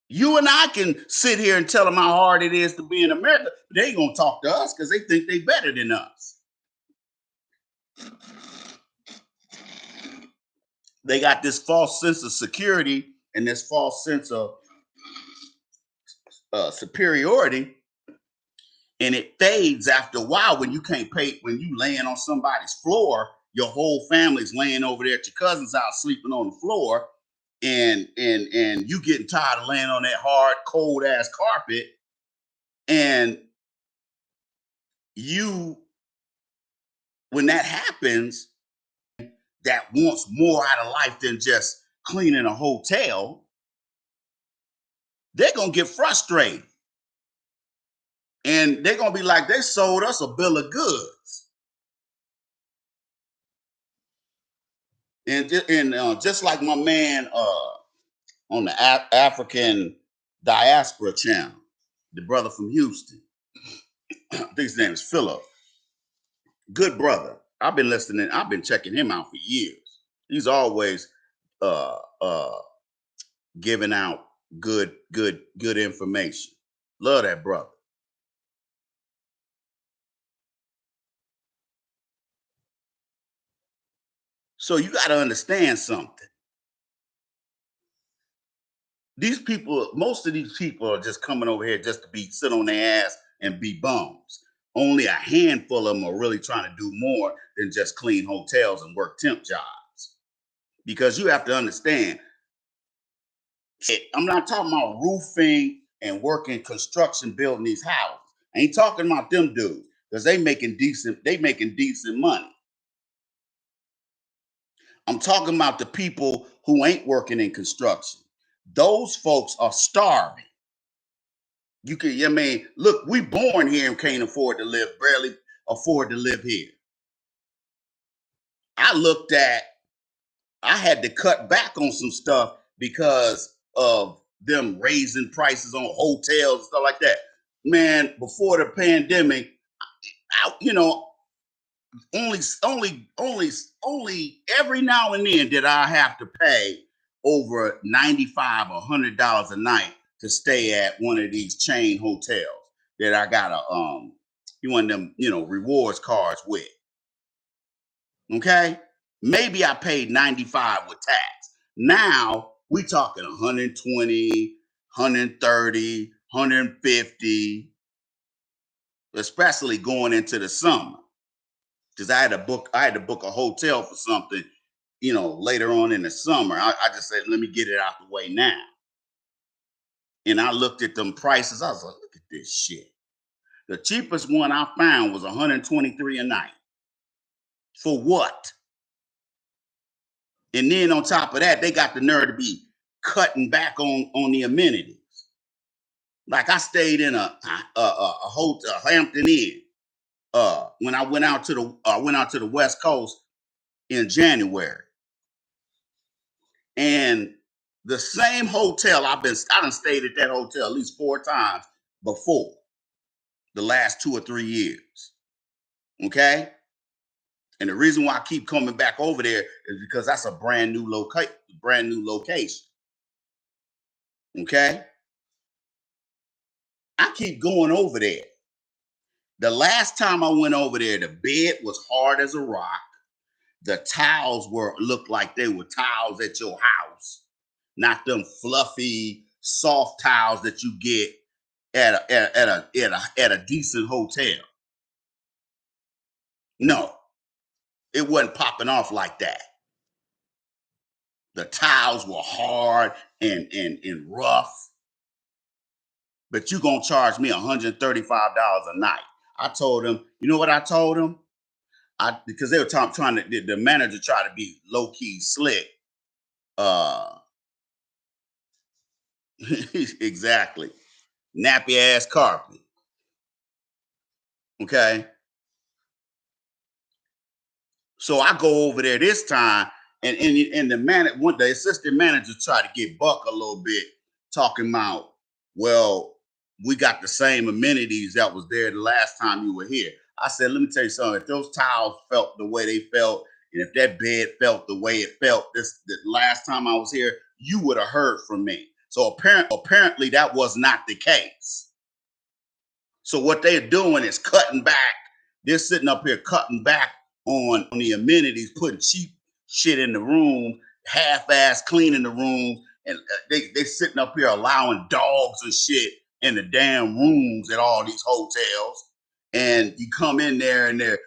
You and I can sit here and tell them how hard it is to be in America. But they ain't gonna talk to us because they think they better than us. They got this false sense of security and this false sense of superiority, and it fades after a while when you can't pay. When you laying on somebody's floor, your whole family's laying over there at your cousin's house sleeping on the floor, and you getting tired of laying on that hard, cold ass carpet, and when that happens, that wants more out of life than just cleaning a hotel, they're gonna get frustrated. And they're gonna be like, they sold us a bill of goods. And just like my man on the African diaspora channel, the brother from Houston, I think his name is Philip. Good brother. I've been listening. I've been checking him out for years. He's always uh, uh, giving out good information. Love that brother. So you got to understand something. Most of these people are just coming over here just to sit on their ass and be bums. Only a handful of them are really trying to do more than just clean hotels and work temp jobs. Because you have to understand, I'm not talking about roofing and working construction, building these houses. I ain't talking about them dudes because they making decent money. I'm talking about the people who ain't working in construction. Those folks are starving. Look, we born here and can't barely afford to live here. I had to cut back on some stuff because of them raising prices on hotels and stuff like that. Man, before the pandemic, only every now and then did I have to pay over $95 or $100 a night to stay at one of these chain hotels that I got one of them, rewards cards with. Okay? Maybe I paid 95 with tax. Now we talking 120, 130, 150, especially going into the summer. Because I had to book a hotel for something, later on in the summer. I just said, let me get it out the way now. And I looked at them prices. I was like, look at this shit. The cheapest one I found was 123 a night. For what? And then on top of that, they got the nerve to be cutting back on the amenities. Like I stayed in a hotel, Hampton Inn, when I went out to the West Coast in January, and the same hotel I done stayed at that hotel at least 4 times before the last 2 or 3 years. Okay, and the reason why I keep coming back over there is because that's a brand new location. Okay, I keep going over there. The last time I went over there, the bed was hard as a rock. The towels looked like they were towels at your house, not them fluffy, soft towels that you get at a decent hotel. No, it wasn't popping off like that. The towels were hard and rough. But you gonna charge me $135 a night. I told him, you know what I told him? Because they were trying to, the manager tried to be low key slick. Exactly. Nappy ass carpet. Okay. So I go over there this time, and the assistant manager tried to get Buck a little bit, talking about, well, we got the same amenities that was there the last time you were here. I said, let me tell you something. If those towels felt the way they felt, and if that bed felt the way it felt the last time I was here, you would have heard from me. So apparently that was not the case. So what they're doing is cutting back. They're sitting up here cutting back on the amenities, putting cheap shit in the room, half-ass cleaning the room, and they sitting up here allowing dogs and shit in the damn rooms at all these hotels. And you come in there and the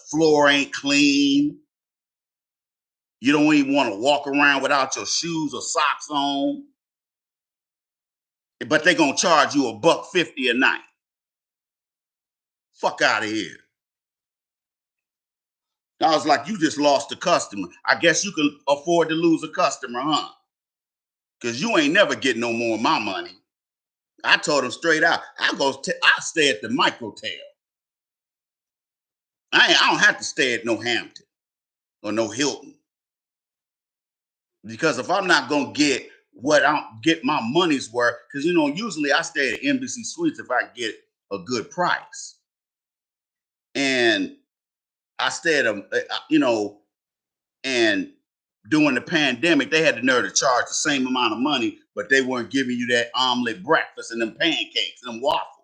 floor ain't clean. You don't even want to walk around without your shoes or socks on. But they're gonna charge you $150 a night. Fuck out of here. I was like, you just lost a customer. I guess you can afford to lose a customer, huh? Because you ain't never getting no more of my money. I told him straight out, I stay at the Microtel. I don't have to stay at no Hampton or no Hilton. Because if I'm not gonna get get my money's worth, because usually I stay at Embassy Suites if I get a good price. And I stay at and during the pandemic, they had the nerve to charge the same amount of money, but they weren't giving you that omelet breakfast and them pancakes and them waffles.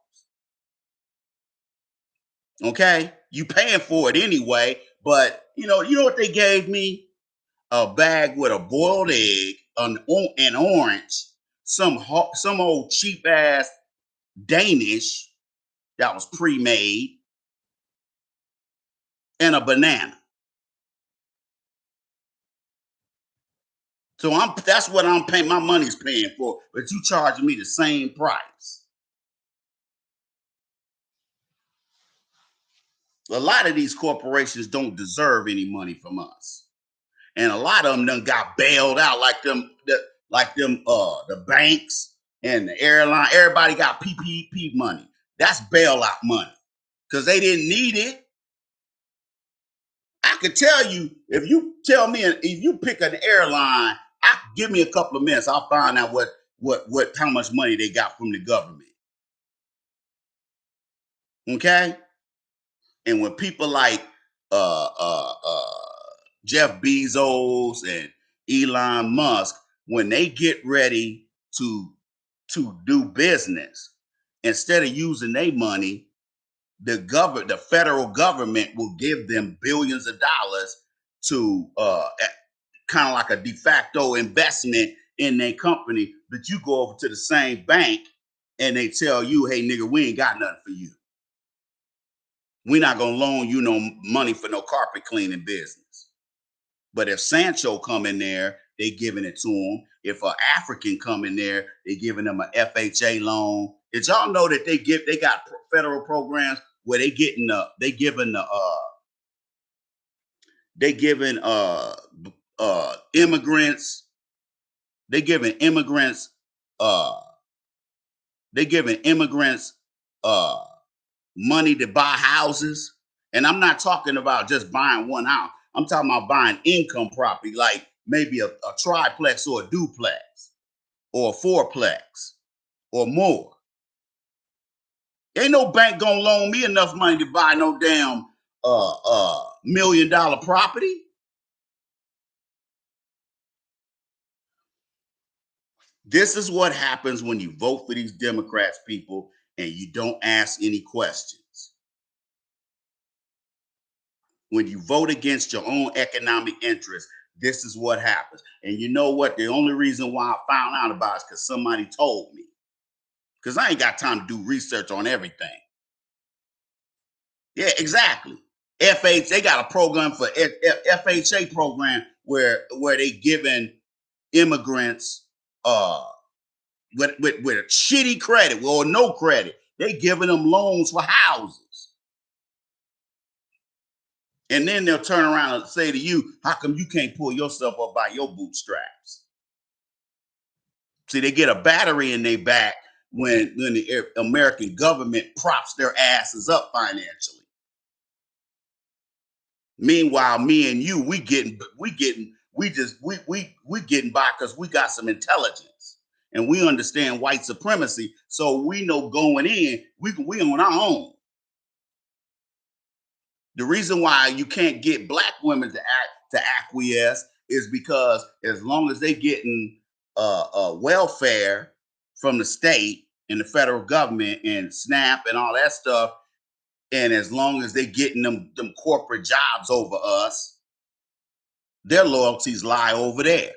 Okay, you paying for it anyway, but you know what they gave me? A bag with a boiled egg, an orange, some old cheap ass Danish that was pre-made, and a banana. So that's what I'm paying. My money's paying for, but you charging me the same price. A lot of these corporations don't deserve any money from us, and a lot of them done got bailed out, like the banks and the airline. Everybody got PPP money. That's bailout money because they didn't need it. I could tell you, if you tell me, if you pick an airline, give me a couple of minutes, I'll find out how much money they got from the government. Okay, and when people like uh, uh, uh, Jeff Bezos and Elon Musk, when they get ready to do business, instead of using their money, the federal government will give them billions of dollars to kind of like a de facto investment in their company. But you go over to the same bank and they tell you, hey nigga, we ain't got nothing for you. We're not gonna loan you no money for no carpet cleaning business. But if Sancho come in there they giving it to them. If an African come in there, they giving them a FHA loan. Did y'all know that they got federal programs where they giving immigrants they giving immigrants uh they giving immigrants uh money to buy houses. And I'm not talking about just buying one house. I'm talking about buying income property, like maybe a triplex or a duplex or a fourplex or more. Ain't no bank gonna loan me enough money to buy no damn $1 million property. This is what happens when you vote for these Democrats, people, and you don't ask any questions. When you vote against your own economic interests, this is what happens. And you know what? The only reason why I found out about it is because somebody told me. Because I ain't got time to do research on everything. Yeah, exactly. They got a program for FHA program where they giving immigrants with a shitty credit or no credit, they giving them loans for houses. And then they'll turn around and say to you, how come you can't pull yourself up by your bootstraps? See, they get a battery in their back when the American government props their asses up financially. Meanwhile, me and you, we getting by because we got some intelligence and we understand white supremacy. So we know going in, we on our own. The reason why you can't get black women to acquiesce is because as long as they getting welfare from the state and the federal government and SNAP and all that stuff, and as long as they getting them corporate jobs over us, their loyalties lie over there.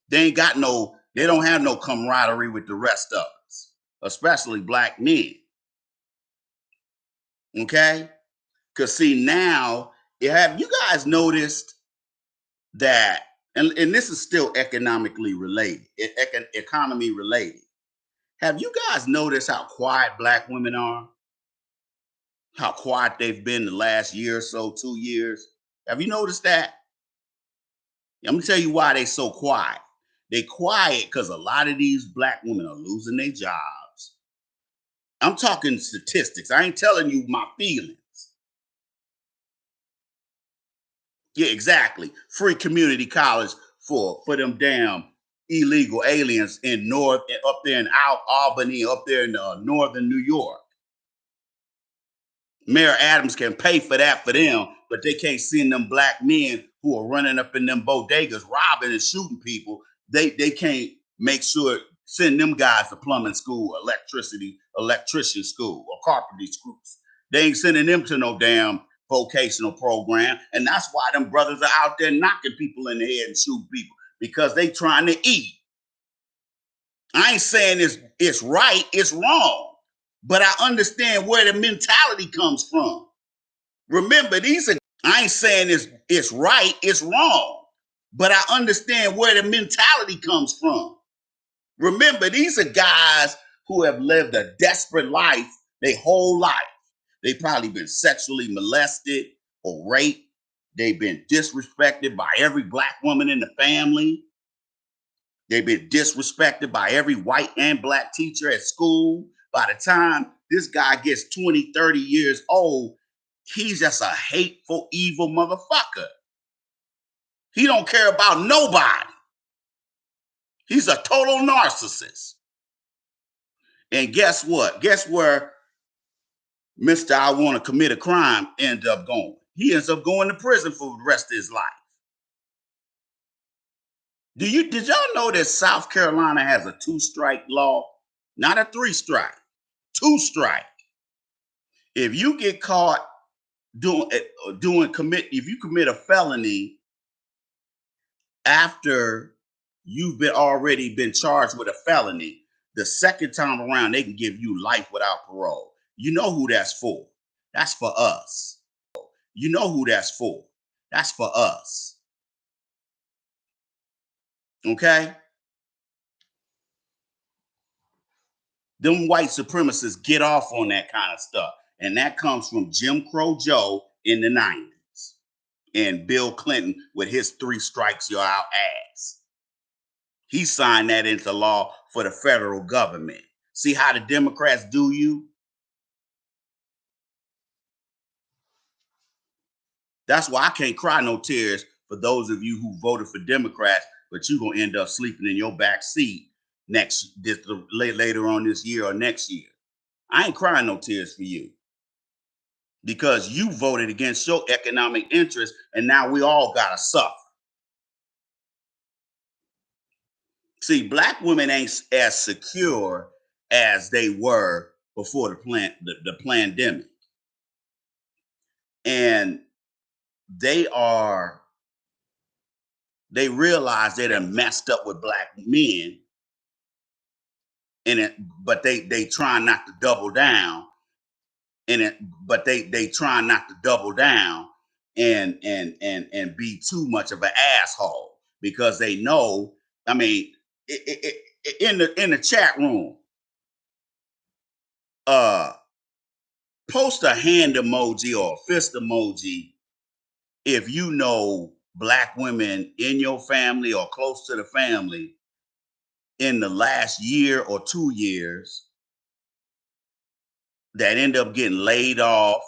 They don't have no camaraderie with the rest of us, especially black men. Okay? Because see, now, have you guys noticed that, and this is still economically related, economy related. Have you guys noticed how quiet black women are? How quiet they've been the last year or so, 2 years? Have you noticed that? I'm gonna tell you why they so quiet. They quiet because a lot of these black women are losing their jobs. I'm talking statistics. I ain't telling you my feelings. Yeah, exactly. Free community college for them damn illegal aliens in up there in Albany, up there in northern New York. Mayor Adams can pay for that for them, but they can't send them black men who are running up in them bodegas, robbing and shooting people. They can't make sure send them guys to plumbing school, electrician school, or carpentry schools. They ain't sending them to no damn vocational program, and that's why them brothers are out there knocking people in the head and shooting people because they trying to eat. I ain't saying it's right, it's wrong, but I understand where the mentality comes from. Remember, I ain't saying it's right, it's wrong, but I understand where the mentality comes from. Remember, these are guys who have lived a desperate life their whole life. They've probably been sexually molested or raped. They've been disrespected by every black woman in the family. They've been disrespected by every white and black teacher at school. By the time this guy gets 20, 30 years old, he's just a hateful, evil motherfucker. He don't care about nobody. He's a total narcissist. And guess what? Guess where Mr. I want to commit a crime ends up going? He ends up going to prison for the rest of his life. Did y'all know that South Carolina has a 2-strike law? Not a 3-strike. 2-strike. If you get caught if you commit a felony after you've already been charged with a felony, the second time around they can give you life without parole. You know who that's for? That's for us. You know who that's for? That's for us. Okay? Them white supremacists get off on that kind of stuff. And that comes from Jim Crow Joe in the 90s and Bill Clinton with his three strikes you're out ass. He signed that into law for the federal government. See how the Democrats do you? That's why I can't cry no tears for those of you who voted for Democrats, but you're gonna end up sleeping in your back seat later on this year or next year. I ain't crying no tears for you because you voted against your economic interests, and now we all gotta suffer. See, black women ain't as secure as they were before the pandemic, and they are they realize they done messed up with black men, and but they try not to double down, but they try not to double down and be too much of an asshole because they know. I mean, in the chat room, uh, post a hand emoji or a fist emoji if you know black women in your family or close to the family in the last year or 2 years that end up getting laid off,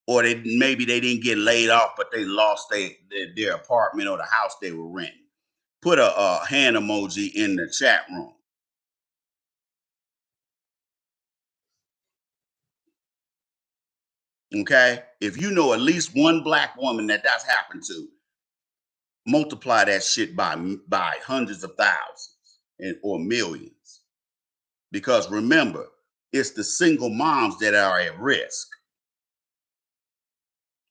or maybe they didn't get laid off, but they lost their apartment or the house they were renting. Put a hand emoji in the chat room. Okay, if you know at least one black woman that's happened to, multiply that shit by hundreds of thousands or millions. Because remember, it's the single moms that are at risk,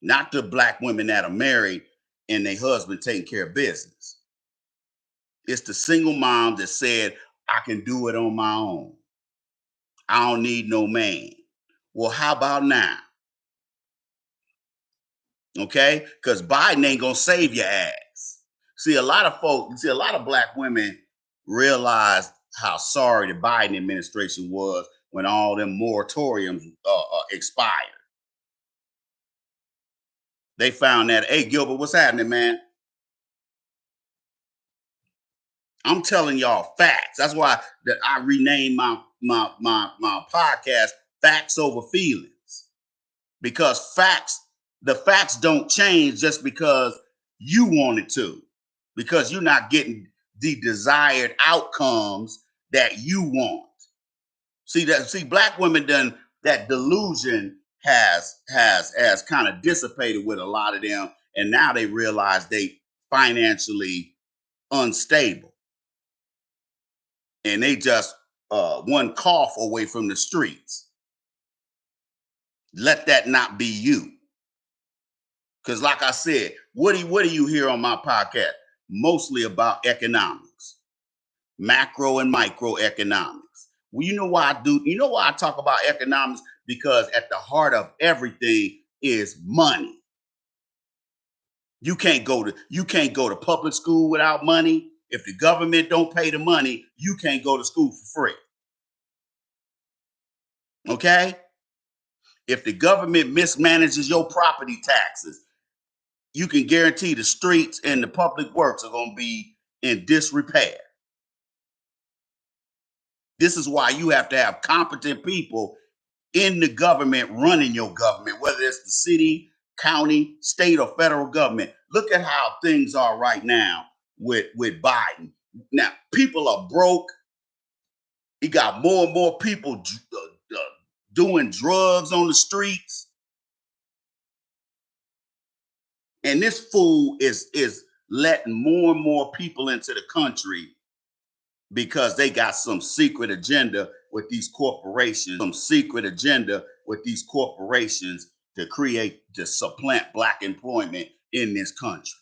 not the black women that are married and their husband taking care of business. It's the single mom that said, I can do it on my own. I don't need no man. Well, how about now? Okay? Because Biden ain't gonna save your ass. See, a lot of black women realized how sorry the Biden administration was when all them moratoriums expired. They found that, hey, Gilbert, what's happening, man? I'm telling y'all facts. That's why that I renamed my podcast "Facts Over Feelings," because the facts don't change just because you want it to, because you're not getting the desired outcomes that you want. See, black women done that delusion has kind of dissipated with a lot of them, and now they realize they financially unstable and they just one cough away from the streets. Let that not be you. Because like I said, what do you hear on my podcast? Mostly about economics, macro and microeconomics. Well, you know why I do, you know why I talk about economics? Because at the heart of everything is money. You can't go to public school without money. If the government don't pay the money, you can't go to school for free. Okay? If the government mismanages your property taxes, you can guarantee the streets and the public works are going to be in disrepair. This is why you have to have competent people in the government running your government, whether it's the city, county, state, or federal government. Look at how things are right now with Biden. Now, people are broke. He got more and more people doing drugs on the streets. And this fool is letting more and more people into the country because they got some secret agenda with these corporations, to supplant black employment in this country.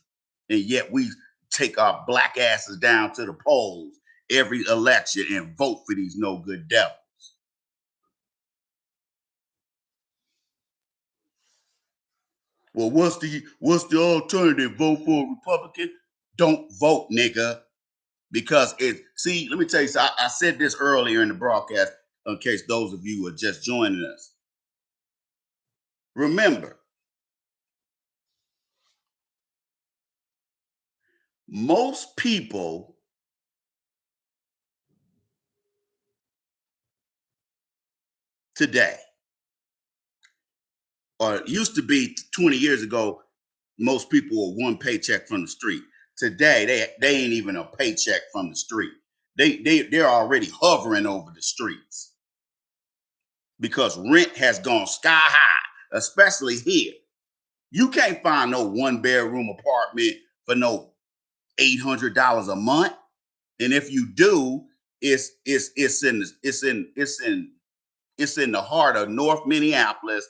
And yet we take our black asses down to the polls every election and vote for these no good devils. Well, what's the alternative? Vote for a Republican? Don't vote, nigga. Because see, let me tell you, so I said this earlier in the broadcast, in case those of you are just joining us. Remember, most people today, or it used to be 20 years ago, most people were one paycheck from the street. Today, they ain't even a paycheck from the street. They're already hovering over the streets because rent has gone sky high, especially here. You can't find no one bedroom apartment for no $800 a month, and if you do, it's in the heart of North Minneapolis,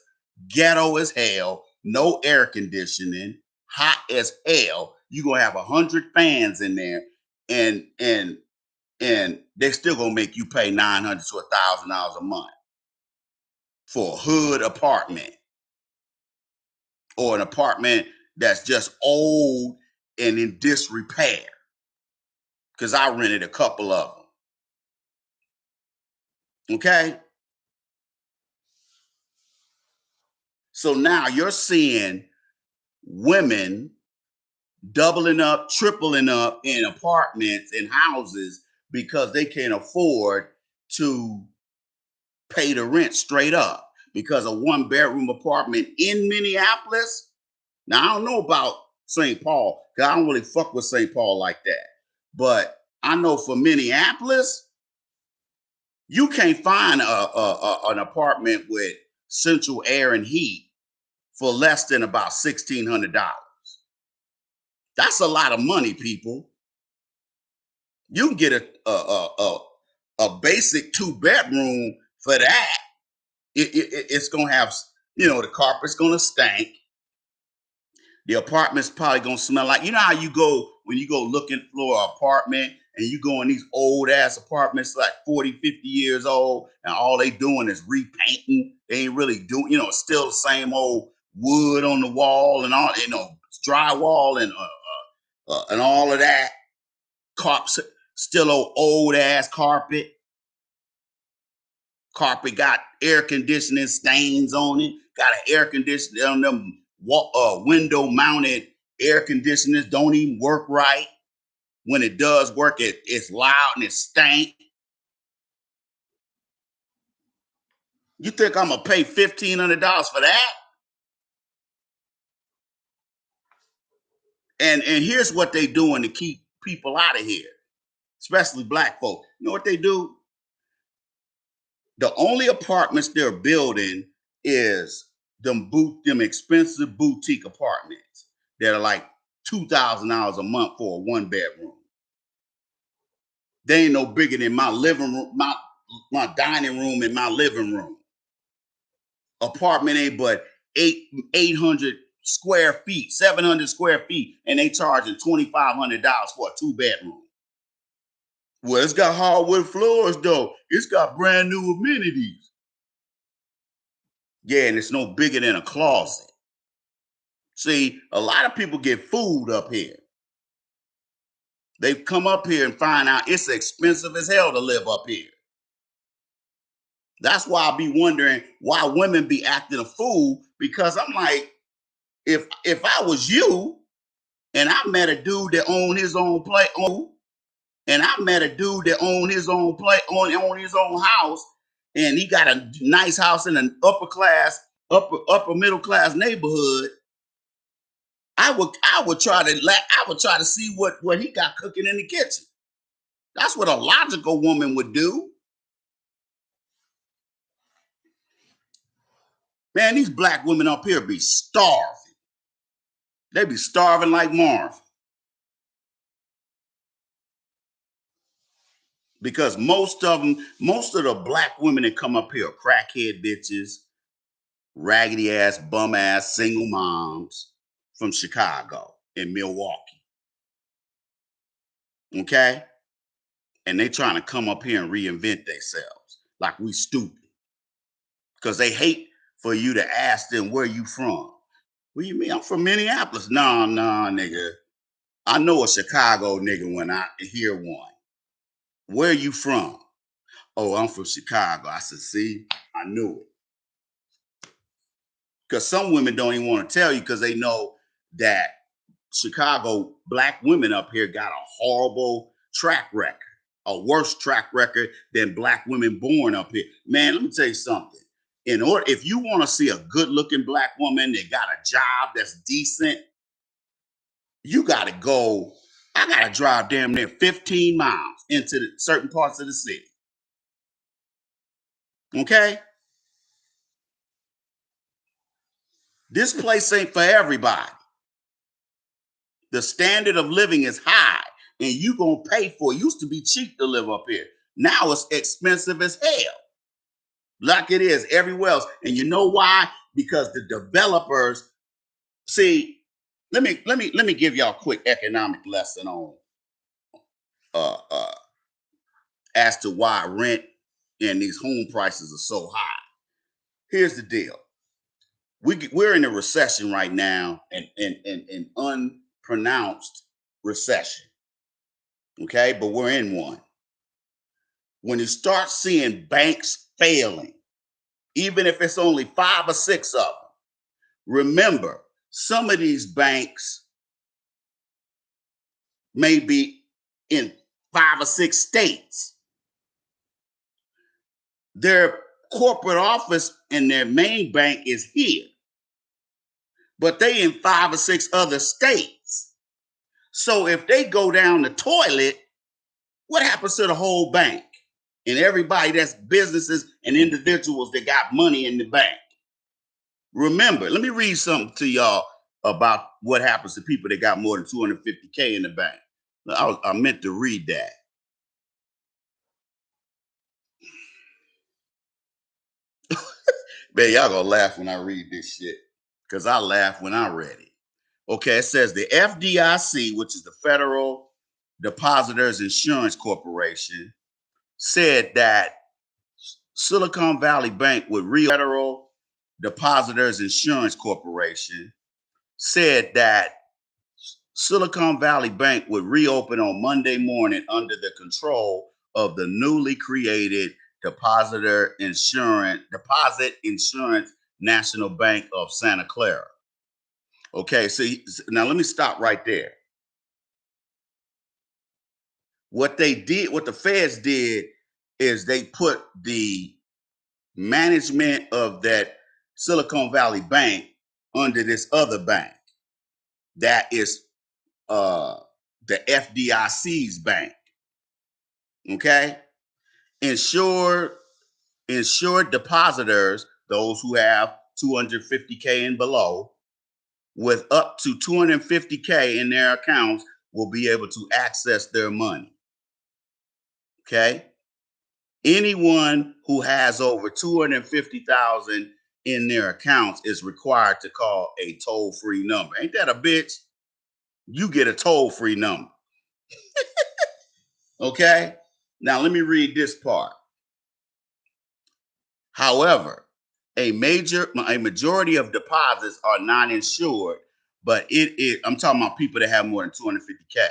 ghetto as hell, no air conditioning, hot as hell. You gonna have 100 fans in there, and they still gonna make you pay $900 to $1,000 a month for a hood apartment or an apartment that's just old and in disrepair. Because I rented a couple of them. Okay. So now you're seeing women doubling up, tripling up in apartments and houses because they can't afford to pay the rent straight up. Because a one bedroom apartment in Minneapolis, now I don't know about St. Paul, because I don't really fuck with St. Paul like that. But I know for Minneapolis, you can't find an apartment with central air and heat for less than about $1,600. That's a lot of money, people. You can get a basic 2 bedroom for that. It's gonna have, the carpet's gonna stink. The apartment's probably gonna smell like, how you go when you go looking for an apartment and you go in these old ass apartments like 40, 50 years old, and all they doing is repainting. They ain't really doing, it's still the same old wood on the wall and all, drywall and all of that. Still old ass carpet. Carpet got air conditioning stains on it. Got an air conditioner on them. Window mounted air conditioners don't even work right. When it does work, it's loud and it stank. You think I'm gonna pay $1,500 for that? And here's what they doing to keep people out of here, especially black folk. You know what they do? The only apartments they're building is them expensive boutique apartments that are like $2,000 a month for a one bedroom. They ain't no bigger than my living room, my dining room and my living room. Apartment ain't but 800 square feet, 700 square feet, and they charging $2,500 for a 2 bedroom. Well, it's got hardwood floors though. It's got brand new amenities. Yeah, and it's no bigger than a closet. See, a lot of people get fooled up here. They come up here and find out it's expensive as hell to live up here. That's why I be wondering why women be acting a fool, because I'm like, if I was you and I met a dude that owned his own place, and I met a dude that owned his own place, owned his own house, and he got a nice house in an upper middle class neighborhood, I would try to see what he got cooking in the kitchen. That's what a logical woman would do. Man, these black women up here be starving. They be starving like Marv. Because most of the black women that come up here are crackhead bitches, raggedy ass, bum ass, single moms from Chicago and Milwaukee. Okay? And they trying to come up here and reinvent themselves like we stupid. Because they hate for you to ask them where you from. What do you mean? I'm from Minneapolis. Nah, nigga. I know a Chicago nigga when I hear one. Where you from? Oh, I'm from Chicago. I said, see, I knew it. Because some women don't even want to tell you because they know that Chicago black women up here got a horrible track record, a worse track record than black women born up here. Man, let me tell you something. In order, if you want to see a good looking black woman that got a job that's decent, you got to go. I got to drive damn near 15 miles into certain parts of the city. Okay? This place ain't for everybody. The standard of living is high and you gonna pay for it. Used to be cheap to live up here. Now it's expensive as hell. Like it is everywhere else. And you know why? Because the developers, see, let me give y'all a quick economic lesson on uh uh as to why rent and these home prices are so high. Here's the deal. We're in a recession right now, an unpronounced recession. Okay, but we're in one. When you start seeing banks failing, even if it's only 5 or 6 of them, remember some of these banks may be in 5 or 6 states. Their corporate office and their main bank is here, but they in 5 or 6 other states. So if they go down the toilet, what happens to the whole bank and everybody that's businesses and individuals that got money in the bank? Remember, let me read something to y'all about what happens to people that got more than 250K in the bank. I meant to read that. Man, y'all gonna laugh when I read this shit because I laughed when I read it. Okay, it says the FDIC, which is the Federal Depositors Insurance Corporation, said that Silicon Valley Bank would Federal Depositors Insurance Corporation said that Silicon Valley Bank would reopen on Monday morning under the control of the newly created Deposit Insurance National Bank of Santa Clara. Okay, so now let me stop right there. What the feds did is they put the management of that Silicon Valley Bank under this other bank that is the FDIC's bank. Okay, insured depositors, those who have 250K and below, with up to 250K in their accounts, will be able to access their money. Okay, anyone who has over 250,000 in their accounts is required to call a toll-free number. Ain't that a bitch? You get a toll-free number. Okay, now let me read this part. However, a majority of deposits are not insured, but I'm talking about people that have more than 250K.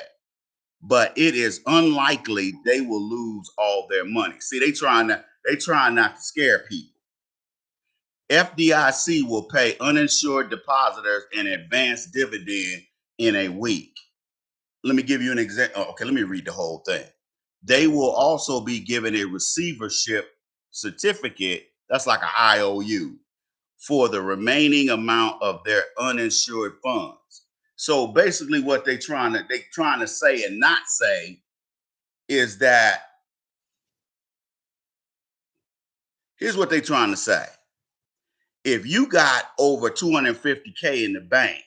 But it is unlikely they will lose all their money. See, they trying not to scare people. FDIC will pay uninsured depositors an advanced dividend in a week. Let me give you an example. Okay, let me read the whole thing. They will also be given a receivership certificate, that's like an IOU, for the remaining amount of their uninsured funds. So basically what they trying to say and not say is that here's what they trying to say. If you got over 250K in the bank,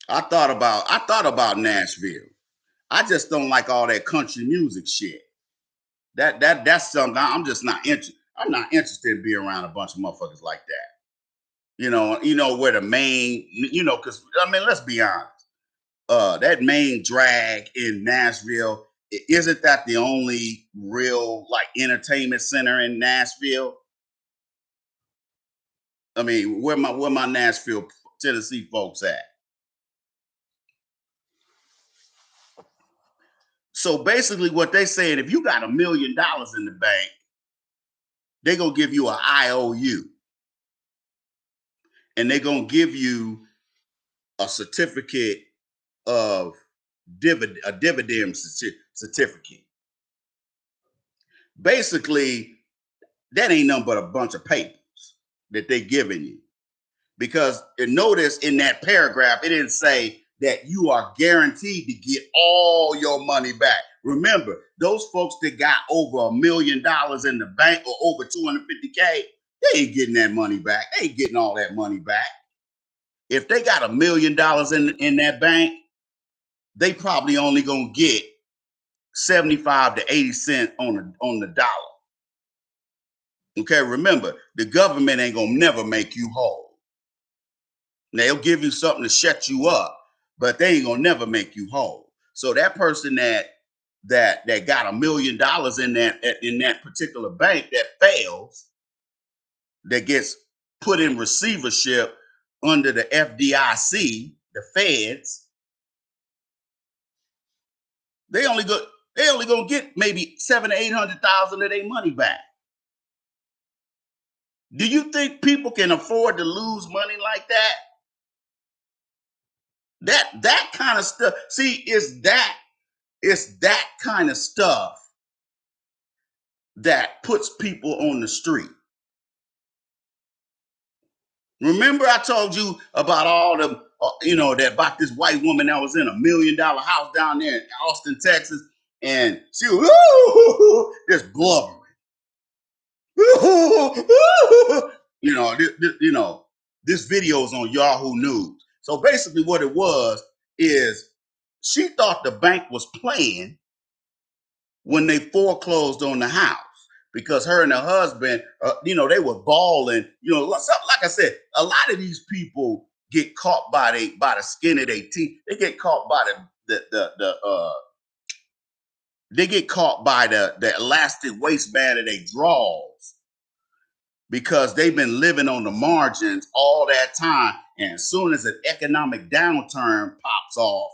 I thought about Nashville. I just don't like all that country music shit. That's something I'm just not interested. I'm not interested in being around a bunch of motherfuckers like that. Where the main, because I mean, let's be honest. That main drag in Nashville, isn't that the only real like entertainment center in Nashville? I mean, where my Nashville Tennessee folks at? So basically what they saying, if you got $1 million in the bank, they're going to give you an IOU. And they're going to give you a certificate of a dividend certificate. Basically, that ain't nothing but a bunch of papers that they giving you. Because notice in that paragraph, it didn't say that you are guaranteed to get all your money back. Remember, those folks that got over $1 million in the bank or over 250K, they ain't getting that money back. They ain't getting all that money back. If they got $1 million in that bank, they probably only gonna get 75 to 80 cents on the dollar. Okay, remember, the government ain't gonna never make you whole. They'll give you something to shut you up, but they ain't gonna never make you whole. So that person that got $1 million in that particular bank that fails, that gets put in receivership under the FDIC, the feds, they only gonna get maybe 700,000 to 800,000 of their money back. Do you think people can afford to lose money like that? That kind of stuff. See, it's that kind of stuff that puts people on the street. Remember, I told you about all the, that about this white woman that was in $1 million house down there in Austin, Texas, and she was just blubbering. This video is on Yahoo News. So basically, what it was is she thought the bank was playing when they foreclosed on the house, because her and her husband, they were balling. Like I said, a lot of these people get caught by the skin of their teeth. They get caught by the elastic waistband of their drawers, because they've been living on the margins all that time. And as soon as an economic downturn pops off,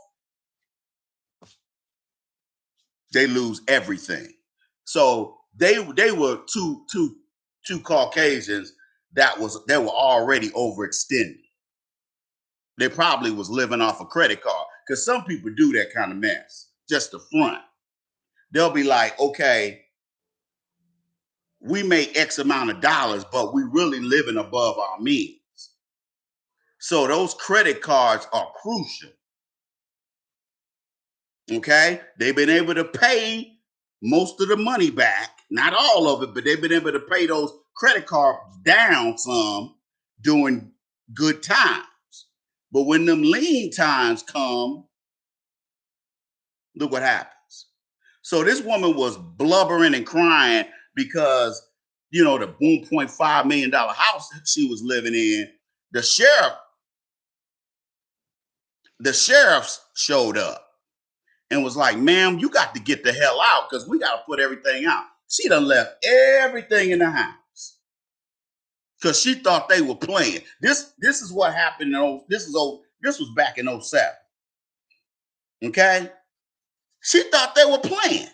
they lose everything. So they were two Caucasians that were already overextended. They probably was living off a credit card, because some people do that kind of mess just to front. They'll be like, okay, we make X amount of dollars, but we really living above our means. So those credit cards are crucial. Okay, they've been able to pay most of the money back, not all of it, but they've been able to pay those credit cards down some during good times. But when them lean times come, look what happens. So this woman was blubbering and crying because, the $1.5 million house that she was living in, the sheriff showed up and was like, ma'am, you got to get the hell out, because we got to put everything out. She done left everything in the house because she thought they were playing. This is what happened. This was back in 2007. Okay? She thought they were playing.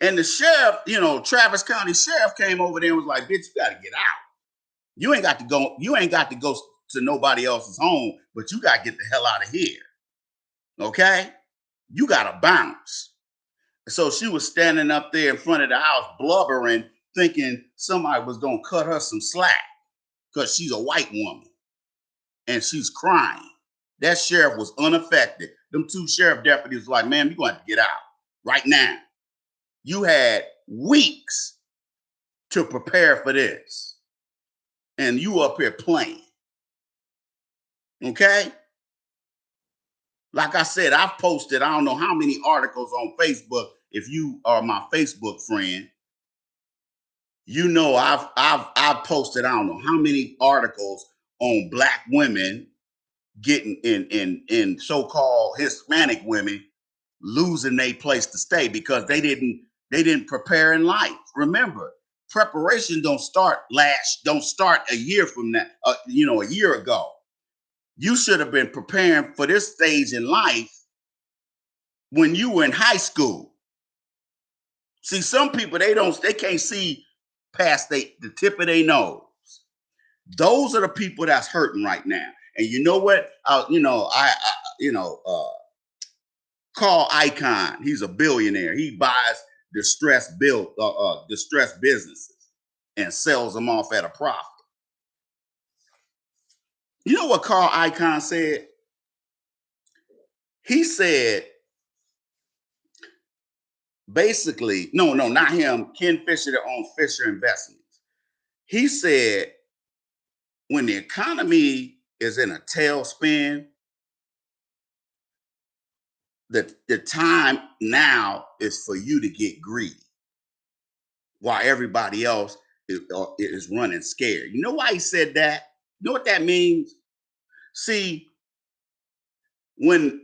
And the sheriff, Travis County Sheriff, came over there and was like, bitch, you got to get out. You ain't got to go to nobody else's home, but you got to get the hell out of here. Okay? You got to bounce. So she was standing up there in front of the house blubbering, thinking somebody was going to cut her some slack because she's a white woman and she's crying. That sheriff was unaffected. Them two sheriff deputies were like, man, you're going to have to get out right now. You had weeks to prepare for this, and you up here playing. Okay? Like I said, I've posted, I don't know how many articles on Facebook. If you are my Facebook friend, I've posted, I don't know how many articles on Black women getting in so-called Hispanic women losing their place to stay because they didn't prepare in life. Remember, preparation don't start a year from that, a year ago. You should have been preparing for this stage in life when you were in high school. See, some people they can't see past the tip of their nose. Those are the people that's hurting right now. And you know what? Carl Icahn, he's a billionaire. He buys distressed businesses and sells them off at a profit. You know what Carl Icahn said? He said, basically, no, not him, Ken Fisher that owns Fisher Investments. He said, when the economy is in a tailspin, the time now is for you to get greedy while everybody else is running scared. You know why he said that? You know what that means? See, when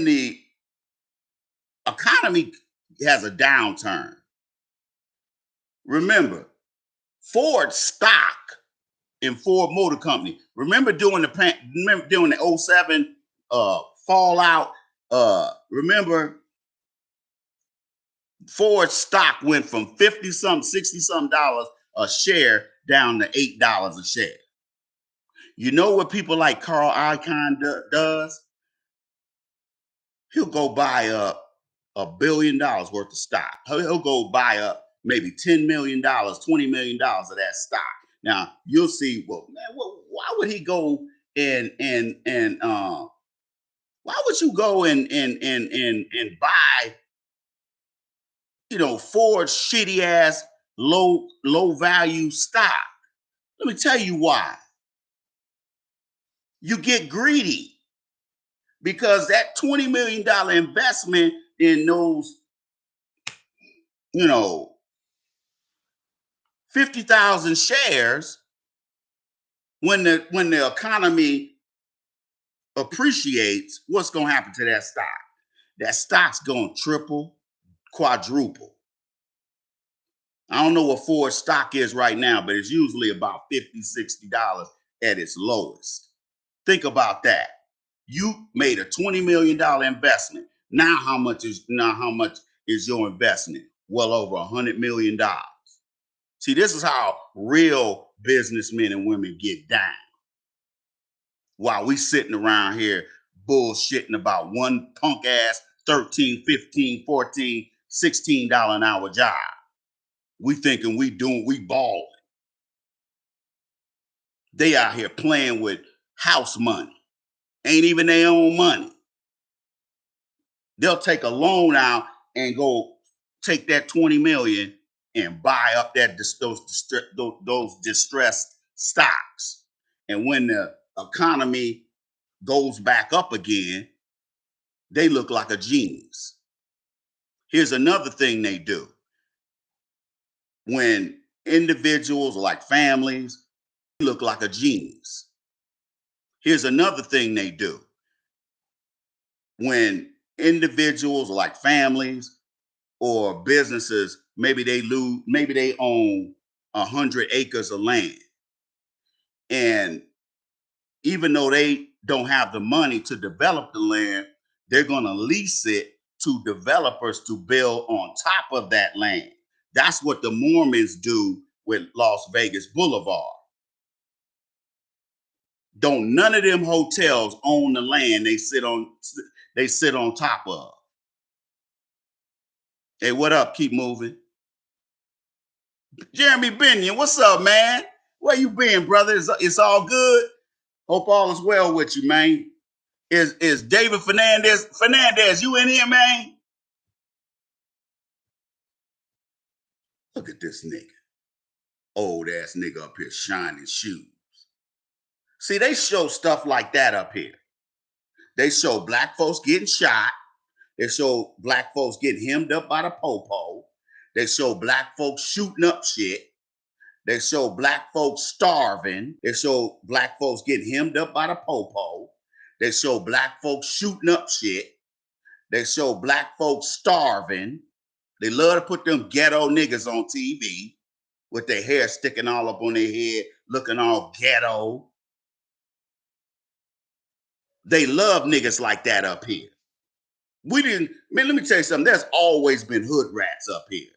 the economy has a downturn, remember Ford stock in Ford Motor Company. Remember during the 07 fallout. Remember Ford stock went from 50 something, 60 something dollars a share down to $8 a share. You know what people like Carl Icahn does? He'll go buy up $1 billion worth of stock. He'll go buy up maybe $10 million, $20 million of that stock. Now you'll see. Well, man, why would he go and why would you go and buy Ford's shitty ass low value stock? Let me tell you why. You get greedy because that $20 million investment in those 50,000 shares, when the economy appreciates, what's going to happen to that stock? That stock's going to triple, quadruple. I don't know what Ford stock is right now, but it's usually about $50, $60 at its lowest. Think about that. You made a $20 million investment. Now how much is your investment? Well over $100 million. See, this is how real businessmen and women get down. While we sitting around here bullshitting about one punk ass $13, $15, $14, $16 an hour job. We thinking we balling. They out here playing with house money. Ain't even their own money. They'll take a loan out and go take that 20 million and buy up those distressed stocks. And when the economy goes back up again, they look like a genius. Here's another thing they do. When individuals like families, they look like a genius. Here's another thing they do. When individuals like families or businesses, maybe they own 100 acres of land. And even though they don't have the money to develop the land, they're going to lease it to developers to build on top of that land. That's what the Mormons do with Las Vegas Boulevard. Don't none of them hotels own the land they sit on top of. Hey, what up? Keep moving. Jeremy Binion, what's up, man? Where you been, brother? It's all good. Hope all is well with you, man. Is David Fernandez? Fernandez, you in here, man? Look at this nigga. Old ass nigga up here shining shoes. See, they show stuff like that up here. They show black folks getting shot. They show black folks getting hemmed up by the popo. They show black folks shooting up shit. They show black folks starving. They show black folks getting hemmed up by the popo. They show black folks shooting up shit. They show black folks starving. They love to put them ghetto niggas on TV with their hair sticking all up on their head, looking all ghetto. They love niggas like that up here. We didn't, man, let me tell you something. There's always been hood rats up here.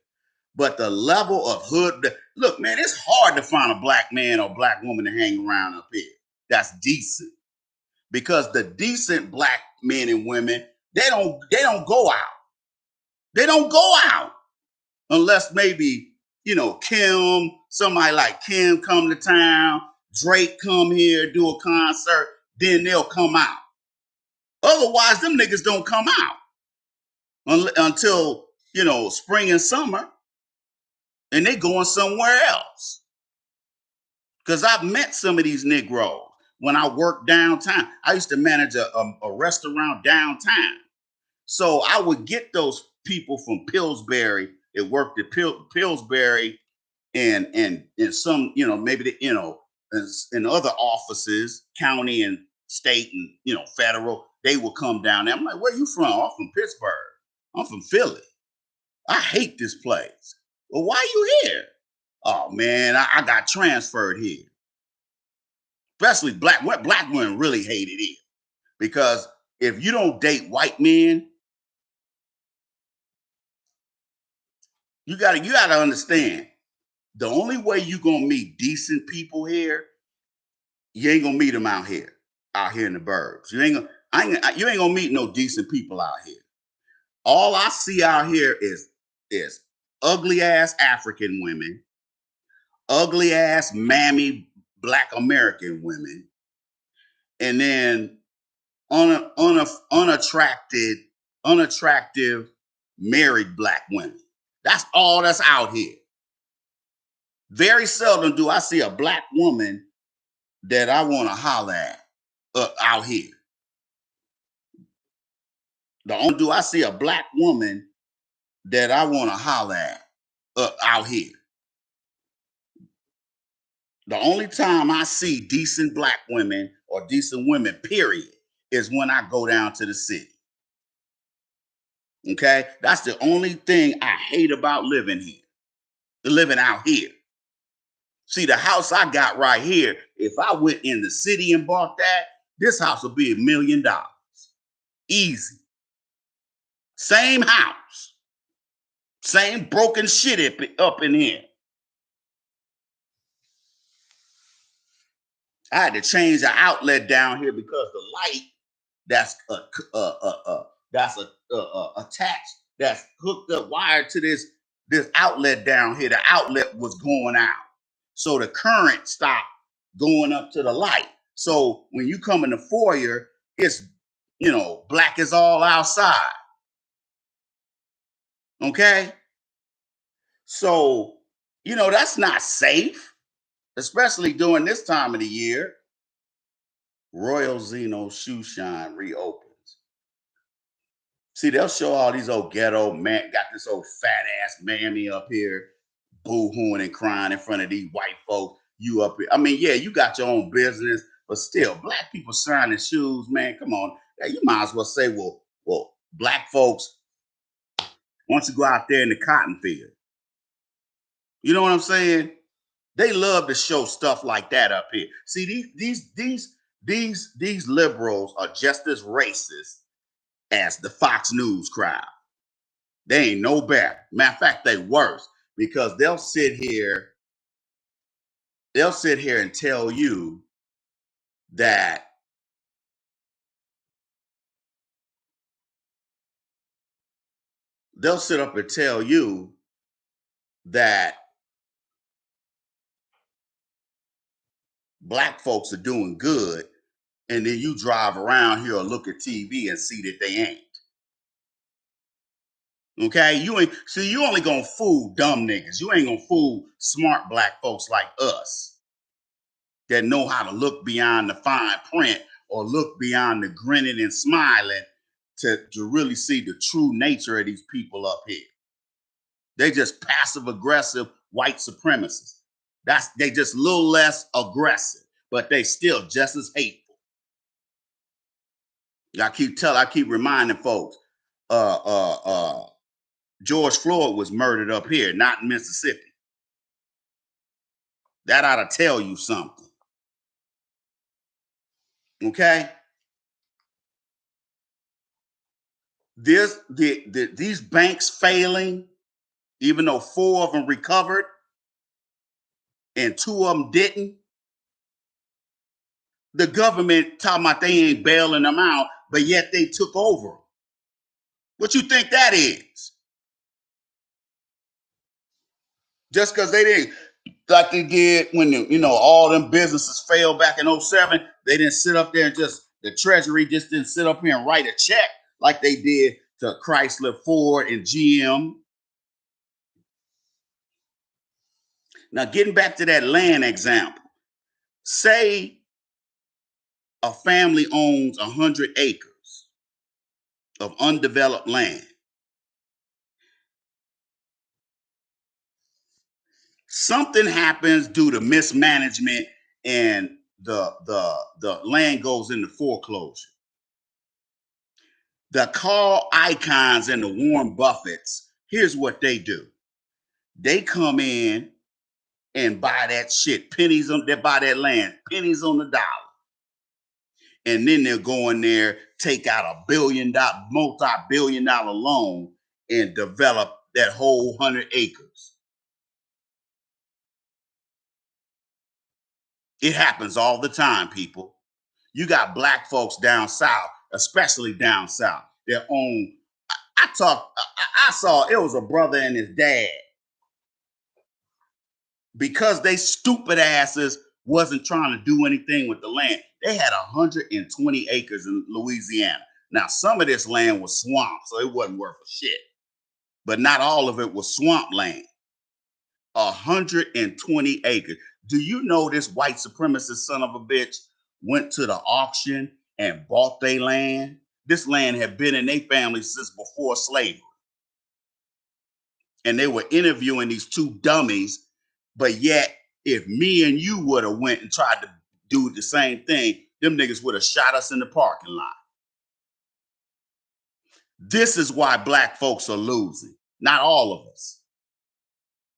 But the level of hood, look, man, it's hard to find a black man or black woman to hang around up here that's decent. Because the decent black men and women, they don't go out. They don't go out unless maybe, you know, Kim, somebody like Kim come to town, Drake come here, do a concert, then they'll come out. Otherwise, them niggas don't come out until, you know, spring and summer, and they going somewhere else. Because I've met some of these Negroes when I worked downtown. I used to manage a restaurant downtown. So I would get those people from Pillsbury that worked at Pillsbury and some, you know, maybe the, you know, in other offices, county and state and, you know, federal, they would come down there. I'm like, where you from? I'm from Pittsburgh. I'm from Philly. I hate this place. Well, why you here? Oh man, I got transferred here. Especially black women really hate it here. Because if you don't date white men, you gotta understand, the only way you gonna meet decent people here, you ain't gonna meet them out here in the burbs. You ain't gonna meet no decent people out here. All I see out here is ugly ass African women, ugly ass mammy black American women, and then unattractive married black women. That's all that's out here. Very seldom do I see a black woman that I want to holler at out here. The only do I see a black woman that I want to holler at out here. The only time I see decent black women or decent women, period, is when I go down to the city. Okay? That's the only thing I hate about living here, living out here. See, the house I got right here, if I went in the city and bought that, this house would be $1 million. Easy. Same house. Same broken shit up in here. I had to change the outlet down here because the light that's attached, that's hooked up, wired to this outlet down here. The outlet was going out, so the current stopped going up to the light. So when you come in the foyer, it's, you know, black is all outside. Okay, so you know that's not safe, especially during this time of the year. Royal Zeno Shoe Shine reopens. See, they'll show all these old ghetto man, got this old fat ass mammy up here, boo-hooing and crying in front of these white folks. You up here. I mean, yeah, you got your own business, but still, black people shining shoes, man. Come on. Yeah, you might as well say, well, black folks, once you go out there in the cotton field. You know what I'm saying? They love to show stuff like that up here. See, these liberals are just as racist as the Fox News crowd. They ain't no better. Matter of fact, they worse, because they'll sit here and tell you that they'll sit up and tell you that black folks are doing good, and then you drive around here or look at TV and see that they ain't. Okay, you only gonna fool dumb niggas. You ain't gonna fool smart black folks like us that know how to look beyond the fine print or look beyond the grinning and smiling to really see the true nature of these people up here. They just passive aggressive white supremacists. They just a little less aggressive, but they still just as hateful. I keep reminding folks, uh, uh, uh, George Floyd was murdered up here, not in Mississippi. That ought to tell you something. Okay? These banks failing, even though 4 of them recovered and 2 of them didn't, the government talking about they ain't bailing them out, but yet they took over. What you think that is? Just because they didn't, like they did when all them businesses failed back in 07, they didn't sit up there and the Treasury just didn't sit up here and write a check like they did to Chrysler, Ford, and GM. Now, getting back to that land example, say a family owns 100 acres of undeveloped land. Something happens due to mismanagement and the land goes into foreclosure. The Carl Icahns and the Warren Buffetts, here's what they do. They come in and buy that shit, they buy that land, pennies on the dollar. And then they'll go in there, take out a multi-billion-dollar loan and develop that whole 100 acres. It happens all the time, people. You got black folks down south, especially down south. Their own. I saw it was a brother and his dad. Because they stupid asses wasn't trying to do anything with the land. They had 120 acres in Louisiana. Now, some of this land was swamp, so it wasn't worth a shit. But not all of it was swamp land. 120 acres. Do you know this white supremacist son of a bitch went to the auction and bought their land? This land had been in their family since before slavery. And they were interviewing these 2 dummies, but yet if me and you would have went and tried to do the same thing, them niggas would have shot us in the parking lot. This is why black folks are losing. Not all of us.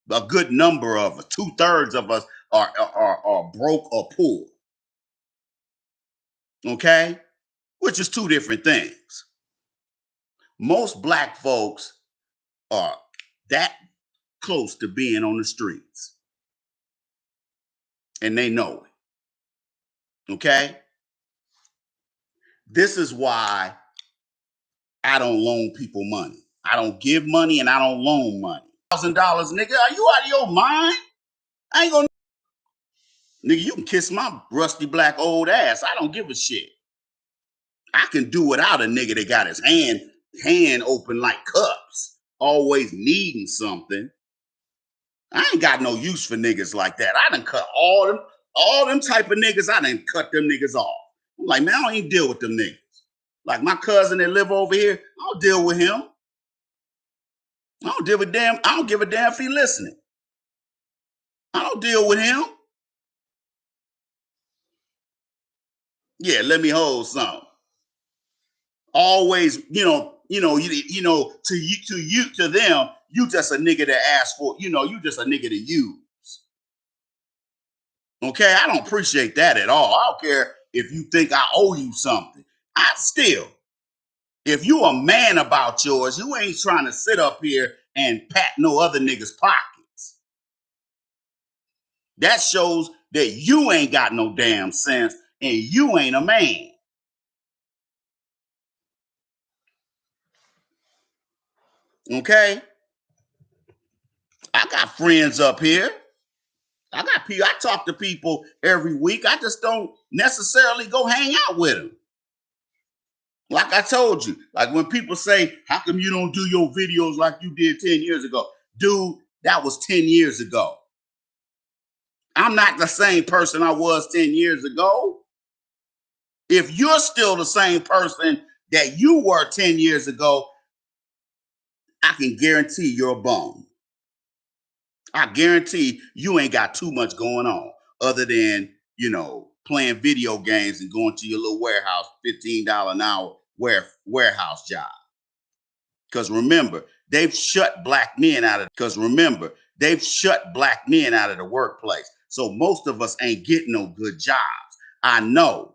A good number of us, 2/3 of us are broke or poor. Okay? Which is 2 different things. Most black folks are that close to being on the streets. And they know it. Okay? This is why I don't loan people money. I don't give money and I don't loan money. $1,000, nigga, are you out of your mind? I ain't gonna. Nigga, you can kiss my rusty black old ass. I don't give a shit. I can do without a nigga that got his hand open like cups, always needing something. I ain't got no use for niggas like that. I done cut all them type of niggas. I done cut them niggas off. I'm like, man, I don't even deal with them niggas. Like my cousin that live over here, I don't deal with him. I don't give a damn if he listening. I don't deal with him. Yeah, let me hold some. Always, to them, you just a nigga to ask for, you just a nigga to use. Okay, I don't appreciate that at all. I don't care if you think I owe you something. If you a man about yours, you ain't trying to sit up here and pat no other nigga's pockets. That shows that you ain't got no damn sense and you ain't a man. Okay? I got friends up here. I talk to people every week. I just don't necessarily go hang out with them. Like I told you, like when people say, how come you don't do your videos like you did 10 years ago? Dude, that was 10 years ago. I'm not the same person I was 10 years ago. If you're still the same person that you were 10 years ago, I can guarantee you're a bum. I guarantee you ain't got too much going on other than, playing video games and going to your little warehouse, $15 an hour warehouse job. Because remember, they've shut black men out of the workplace. So most of us ain't getting no good jobs. I know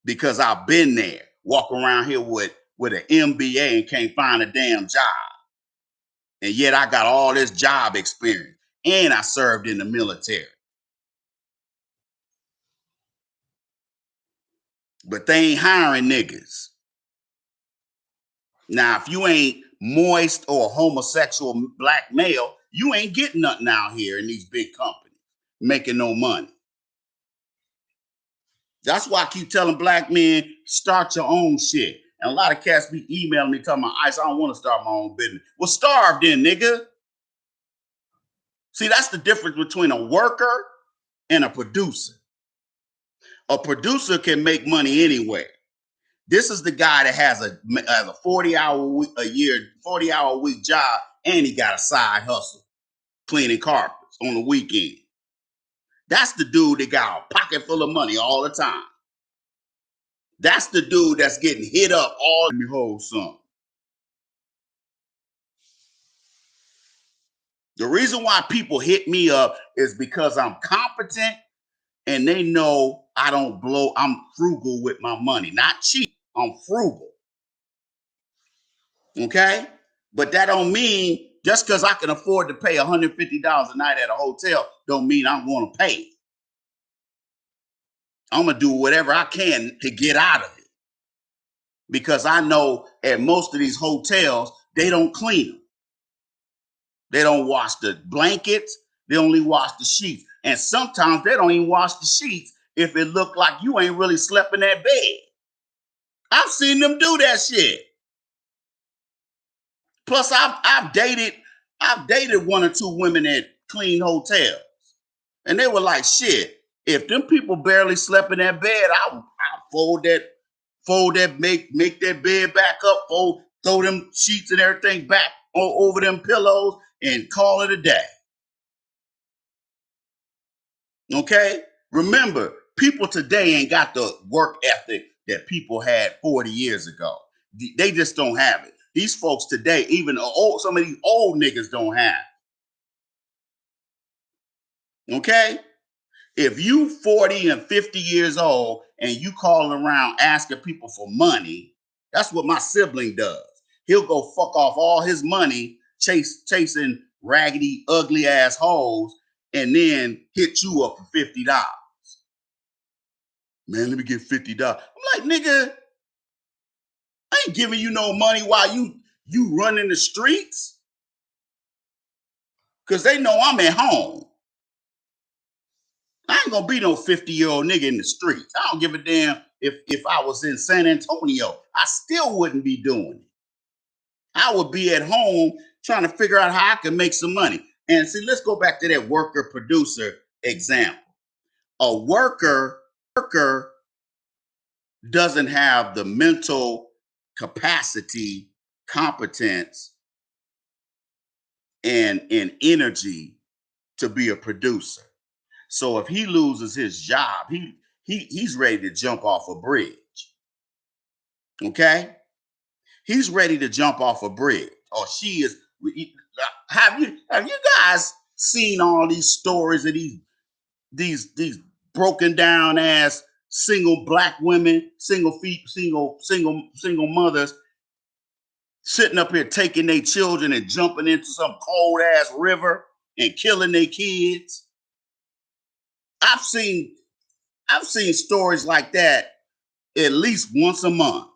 because I've been there, walk around here with an MBA and can't find a damn job. And yet I got all this job experience and I served in the military. But they ain't hiring niggas. Now, if you ain't moist or homosexual black male, you ain't getting nothing out here in these big companies making no money. That's why I keep telling black men, start your own shit. And a lot of cats be emailing me talking about, Ice, I don't want to start my own business. Well, starve then, nigga. See, that's the difference between a worker and a producer. A producer can make money anywhere. This is the guy that has a 40-hour week job, and he got a side hustle, cleaning carpets on the weekend. That's the dude that got a pocket full of money all the time. That's the dude that's getting hit up all the whole summer. The reason why people hit me up is because I'm competent and they know I don't blow. I'm frugal with my money, not cheap. I'm frugal. Okay? But that don't mean just because I can afford to pay $150 a night at a hotel don't mean I'm going to pay. I'm going to do whatever I can to get out of it. Because I know at most of these hotels, they don't clean them. They don't wash the blankets. They only wash the sheets. And sometimes they don't even wash the sheets if it look like you ain't really slept in that bed. I've seen them do that shit. Plus, I've dated one or two women at clean hotels. And they were like, shit, if them people barely slept in that bed, I'll fold that, make that bed back up, throw them sheets and everything back over them pillows and call it a day. Okay? Remember, people today ain't got the work ethic that people had 40 years ago. They just don't have it. These folks today, even some of these old niggas don't have it. Okay? If you 40 and 50 years old and you calling around asking people for money, that's what my sibling does. He'll go fuck off all his money chasing raggedy, ugly ass hoes and then hit you up for $50. Man, let me get $50. I'm like, nigga, I ain't giving you no money while you running the streets. Because they know I'm at home. I ain't gonna be no 50-year-old nigga in the streets. I don't give a damn if I was in San Antonio. I still wouldn't be doing it. I would be at home trying to figure out how I can make some money. And see, let's go back to that worker-producer example. A worker doesn't have the mental capacity, competence, and energy to be a producer. So if he loses his job, he's ready to jump off a bridge. Okay? He's ready to jump off a bridge. Or she is. Have you guys seen all these stories of these broken down ass single black women, single mothers sitting up here taking their children and jumping into some cold ass river and killing their kids? I've seen stories like that at least once a month.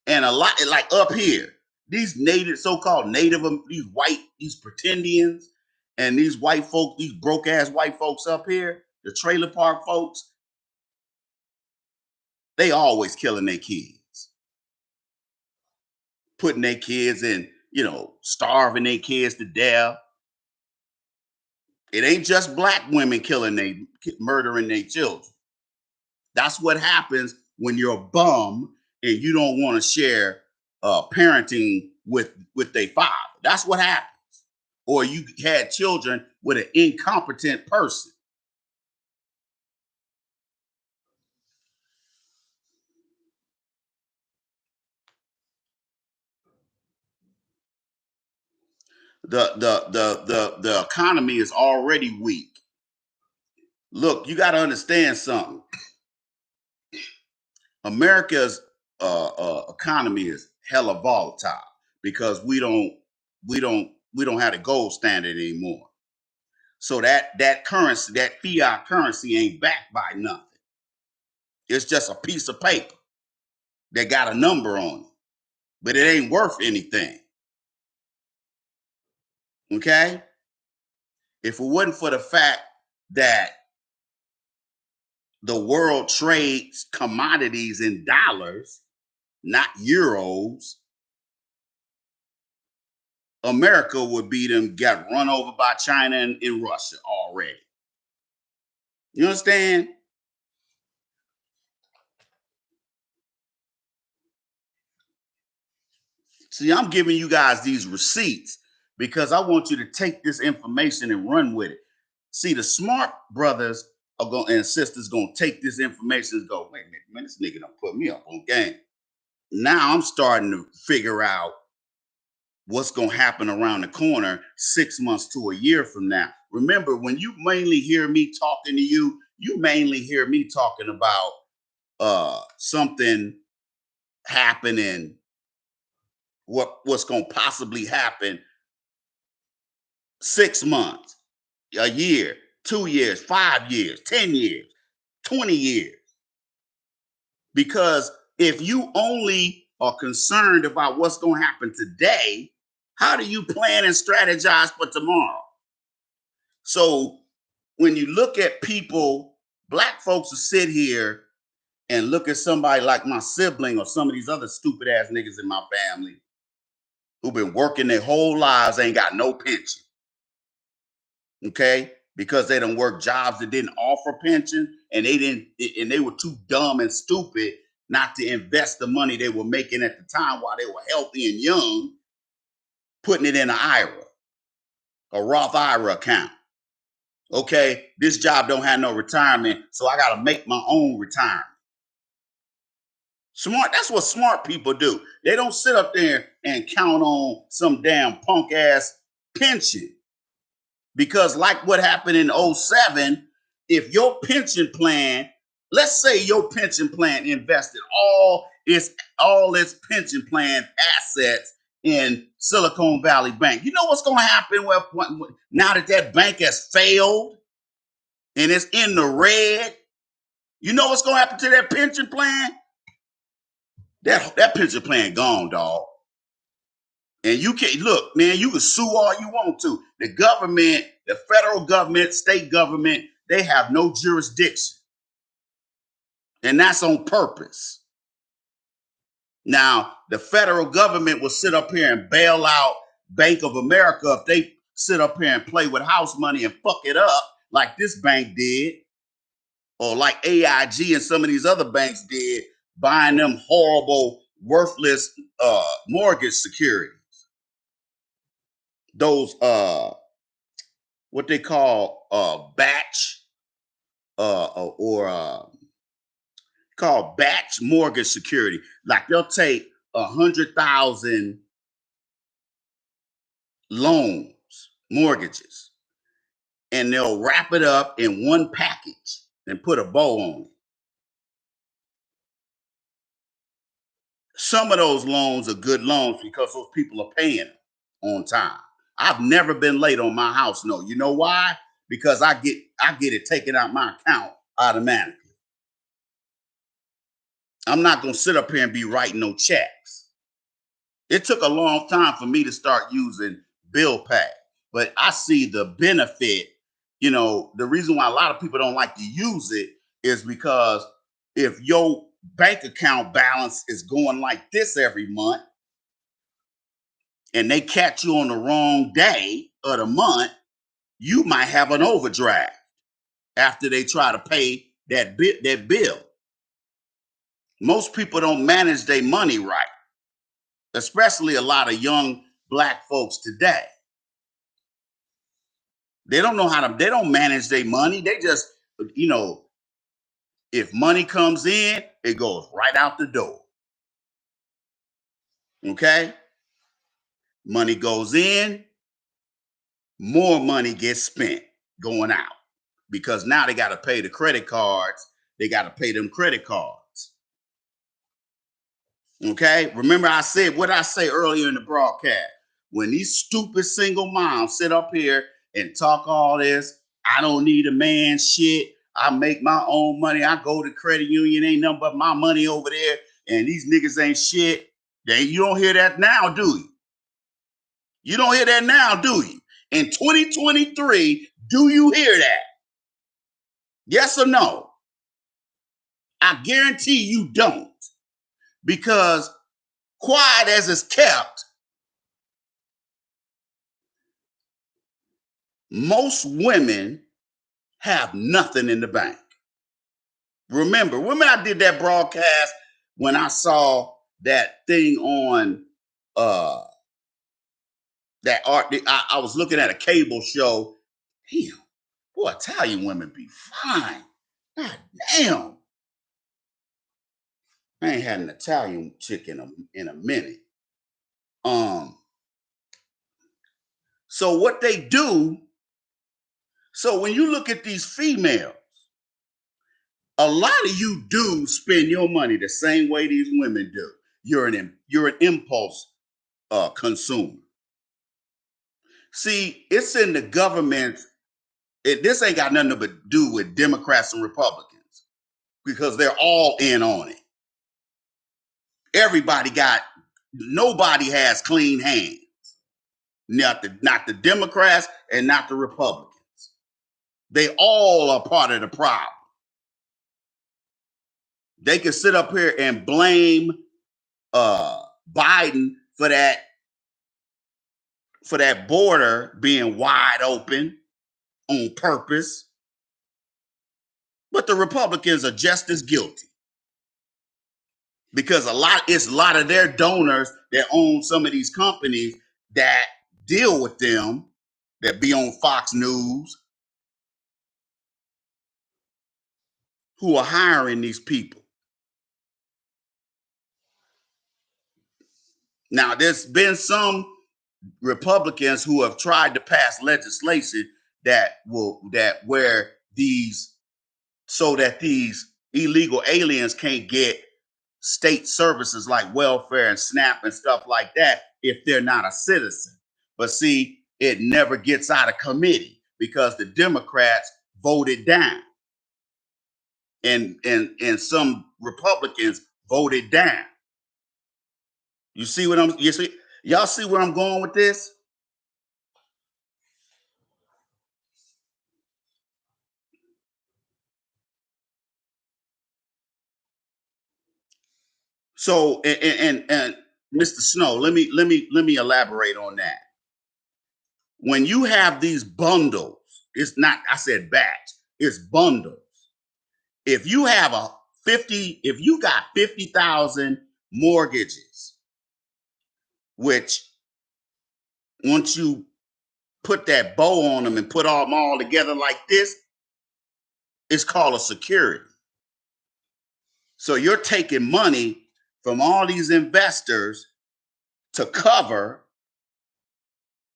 And a lot, like up here, these so-called native, these pretendians and these white folk, these broke ass white folks up here, the trailer park folks, they always killing their kids. Putting their kids in, starving their kids to death. It ain't just black women murdering their children. That's what happens when you're a bum and you don't want to share parenting with their father. That's what happens. or you had children with an incompetent person. The economy is already weak. Look, you got to understand something. America's economy is hella volatile because we don't have the gold standard anymore. So that currency, that fiat currency, ain't backed by nothing. It's just a piece of paper that got a number on it, but it ain't worth anything. Okay? If it wasn't for the fact that the world trades commodities in dollars, not euros, America would be them got run over by China and Russia already. You understand? See, I'm giving you guys these receipts because I want you to take this information and run with it. See, the smart brothers are going and sisters gonna take this information and go, wait a minute, man, this nigga done put me up on game. Now I'm starting to figure out what's gonna happen around the corner 6 months to a year from now. Remember, when you mainly hear me talking to you, you mainly hear me talking about something happening, what's gonna possibly happen 6 months, a year, 2 years, 5 years, 10 years, 20 years. Because if you only are concerned about what's going to happen today, how do you plan and strategize for tomorrow? So when you look at people, black folks will sit here and look at somebody like my sibling or some of these other stupid ass niggas in my family who've been working their whole lives, ain't got no pension. Okay? Because they done work jobs that didn't offer pension, and they were too dumb and stupid not to invest the money they were making at the time while they were healthy and young, putting it in an IRA, a Roth IRA account. Okay, this job don't have no retirement, so I got to make my own retirement. Smart, that's what smart people do. They don't sit up there and count on some damn punk ass pension. Because like what happened in 07, if your pension plan, let's say your pension plan invested all its pension plan assets in Silicon Valley Bank. You know what's going to happen now that bank has failed and it's in the red? You know what's going to happen to that pension plan? That pension plan gone, dog. And you can look, man, you can sue all you want to. The government, the federal government, state government, they have no jurisdiction. And that's on purpose. Now, the federal government will sit up here and bail out Bank of America if they sit up here and play with house money and fuck it up like this bank did, or like AIG and some of these other banks did, buying them horrible, worthless mortgage securities. Those what they call batch or called batch mortgage security. Like they'll take 100,000 loans, mortgages, and they'll wrap it up in one package and put a bow on it. Some of those loans are good loans because those people are paying on time. I've never been late on my house note. You know why? Because I get it taken out my account automatically. I'm not gonna sit up here and be writing no checks. It took a long time for me to start using bill pay, but I see the benefit. You know, the reason why a lot of people don't like to use it is because if your bank account balance is going like this every month and they catch you on the wrong day of the month, you might have an overdraft after they try to pay that bill. Most people don't manage their money right, especially a lot of young black folks today. They don't know how to, they don't manage their money. They just, you know, if money comes in, it goes right out the door. Okay? Money goes in, more money gets spent going out because now they got to pay the credit cards. They got to pay them credit cards. Okay? Remember I said what I say earlier in the broadcast. When these stupid single moms sit up here and talk all this, I don't need a man shit. I make my own money. I go to credit union, ain't nothing but my money over there, and these niggas ain't shit. You don't hear that now, do you? You don't hear that now, do you? In 2023, do you hear that? Yes or no? I guarantee you don't. Because quiet as it's kept, most women have nothing in the bank. Remember I did that broadcast when I saw that thing on that art. I was looking at a cable show. Damn, boy, Italian women be fine. God damn. I ain't had an Italian chick in a minute. So what they do, so when you look at these females, a lot of you do spend your money the same way these women do. You're an impulse consumer. See, it's in the government. This ain't got nothing to do with Democrats and Republicans because they're all in on it. Nobody has clean hands. Not the Democrats and not the Republicans. They all are part of the problem. They can sit up here and blame Biden for that border being wide open on purpose. But the Republicans are just as guilty. Because it's a lot of their donors that own some of these companies that deal with them, that be on Fox News, who are hiring these people. Now, there's been some Republicans who have tried to pass legislation that these illegal aliens can't get state services like welfare and SNAP and stuff like that if they're not a citizen. But see, it never gets out of committee because the Democrats voted down. And some Republicans voted down. Y'all see where I'm going with this? So and Mr. Snow, let me elaborate on that. When you have these bundles, it's not, I said batch, it's bundles. If you got 50,000 mortgages, which once you put that bow on them and put them all together like this, it's called a security. So you're taking money from all these investors to cover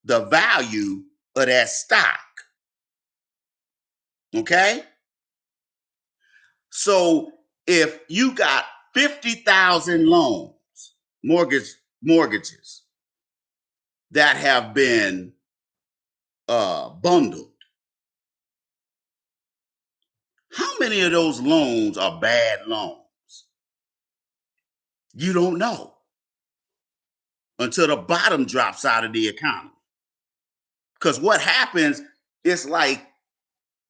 the value of that stock. Okay? So if you got 50,000 loans, mortgages that have been bundled, how many of those loans are bad loans? You don't know until the bottom drops out of the economy. Because what happens, it's like